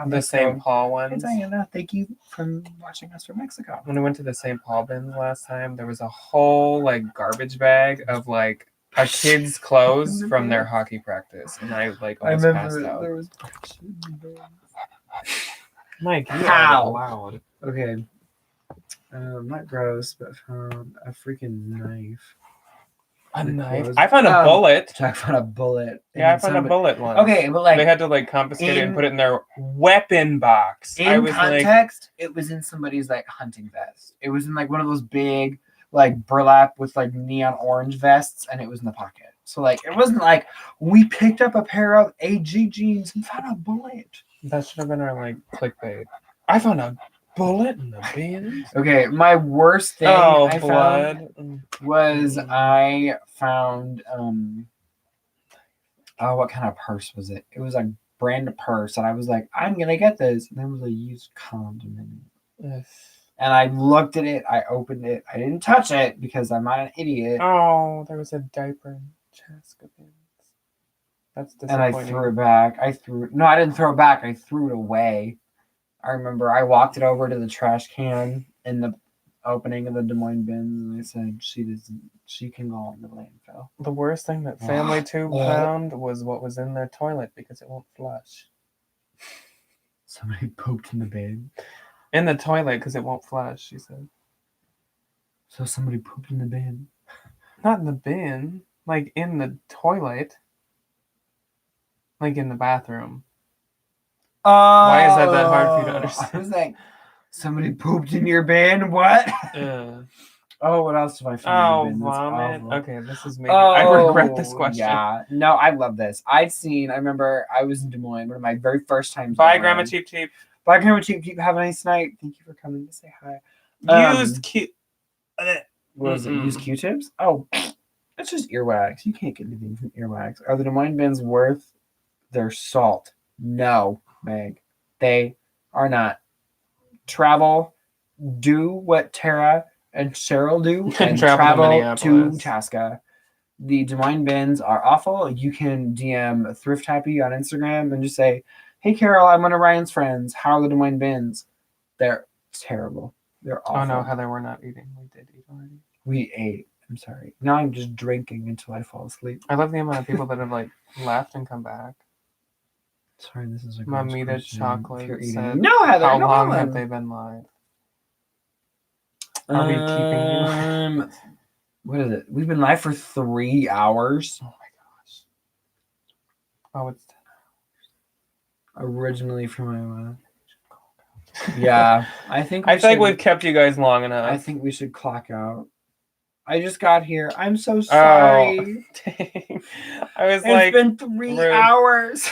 the St. Paul Hey, ones. Diana, thank you for watching us from Mexico. When I went to the St. Paul bins last time, there was a whole like garbage bag of like a kid's clothes from their hockey practice, and I like I almost passed remember out. there was. Mike, you How? are loud. Okay. Not gross, but found a freaking knife. A The knife? clothes. I found a bullet. Jack found a bullet. Yeah, I and found a bullet once. Okay, but like they had to like confiscate it and in- put it in their weapon box. I in was context, it was in somebody's like hunting vest. It was in like one of those big like burlap with like neon orange vests, and it was in the pocket. So like it wasn't like we picked up a pair of AG jeans and found a bullet. that should have been our like clickbait. I found a bullet in the bin. Okay, my worst thing Oh, I blood. found was I found oh, what kind of purse was it? It was a brand purse, and I was like, I'm gonna get this, and there was a used condom in it. Ugh. And I looked at it, I opened it, I didn't touch it because I'm not an idiot, Oh, there was a diaper in Chaska bins. That's and disappointing. I threw it back. I didn't throw it back. I threw it away. I remember I walked it over to the trash can in the opening of the Des Moines bins, and I said, she can go in the landfill. The worst thing that Family Tube found was what was in their toilet because it won't flush. Somebody pooped in the bin. In the toilet because it won't flush, she said. So somebody pooped in the bin. Not in the bin, like in the toilet. Like in the bathroom. Why is that hard for you to understand? I was like, somebody pooped in your bin? What? Yeah. Oh, what else did I Oh, find in the bin? That's vomit. awful. Okay, this is major. I regret this Oh, question. Yeah. No, I love this. I remember I was in Des Moines, one of my very first times. Bye, ever. Grandma Cheap Cheap. Bye, Grandma Cheap Cheap. Have a nice night. Thank you for coming to say hi. Used What was it? Used Q-tips? Oh, that's just earwax. You can't get anything from earwax. Are the Des Moines bins worth their salt? No, Meg. They are not. Travel, do what Tara and Cheryl do, and travel to Minneapolis. Chaska. The Des Moines bins are awful. You can DM Thrift Happy on Instagram and just say, "Hey, Carol, I'm one of Ryan's friends. How are the Des Moines bins?" They're terrible. They're awful. Oh no, Heather, we're not eating. We did eat already. We ate. I'm sorry. Now I'm just drinking until I fall asleep. I love the amount of people that have like left and come back. Sorry, this is a Mamita gross question. Chocolate If you're eating. said, No, Heather. How no long problem. have they been live? I'll be keeping you. What is it? We've been live for 3 hours. Oh my gosh. Oh, it's 10 Originally from my Yeah, I think. I think we've kept you guys long enough. I think we should clock out. I just got here. I'm so sorry. Oh, dang. I was It's like, been 3 rude. hours.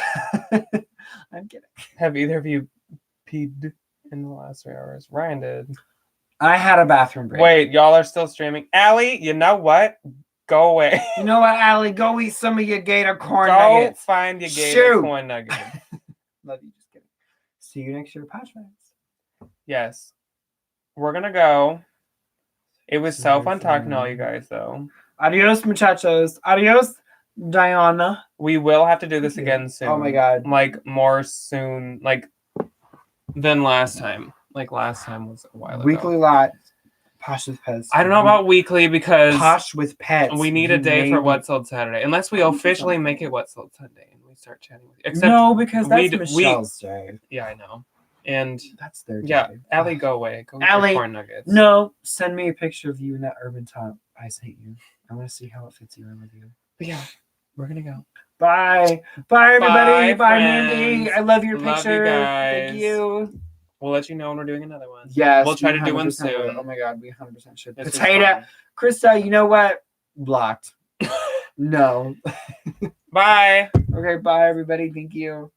I'm kidding. have either of you peed in the last 3 hours? Ryan did. I had a bathroom break. Wait, y'all are still streaming. Allie, you know what? Go away. You know what, Allie? Go eat some of your gator corn Go nuggets. find your gator Shoot. corn nugget. Love you. Just kidding. See you next year, Patchmax. Yes. We're going to go. It was so Very fun talking to all fun. you guys, though. Adios, muchachos. Adios, Diana. We will have to do this Thank you. again soon. Oh my God. Like, more soon. Like, than last time. Like, last time was a while ago. Weekly lot. Posh with pets. I don't know about weekly because Posh with pets. we need a You day may for be- What Sold Saturday. Unless we Oh, officially something. make it What Sold Sunday and we start chatting with you. Except, No, because that's we- Michelle's day. yeah, I know. And That's their yeah, day. Allie, go away. Go get Allie, your corn nuggets. No, send me a picture of you in that urban top I sent you. I want to see how it fits you in with you. But yeah, we're gonna go. Bye. Bye, everybody. Bye, Bye, Mandy. friends. I love your Love you picture. guys. Thank you. We'll let you know when we're doing another one. Yes. We'll try we to do one 100% soon. will. Oh my God, we 100% should. This was Potato. fun. Krista, you know what? Blocked. No. Bye. Okay, bye, everybody. Thank you.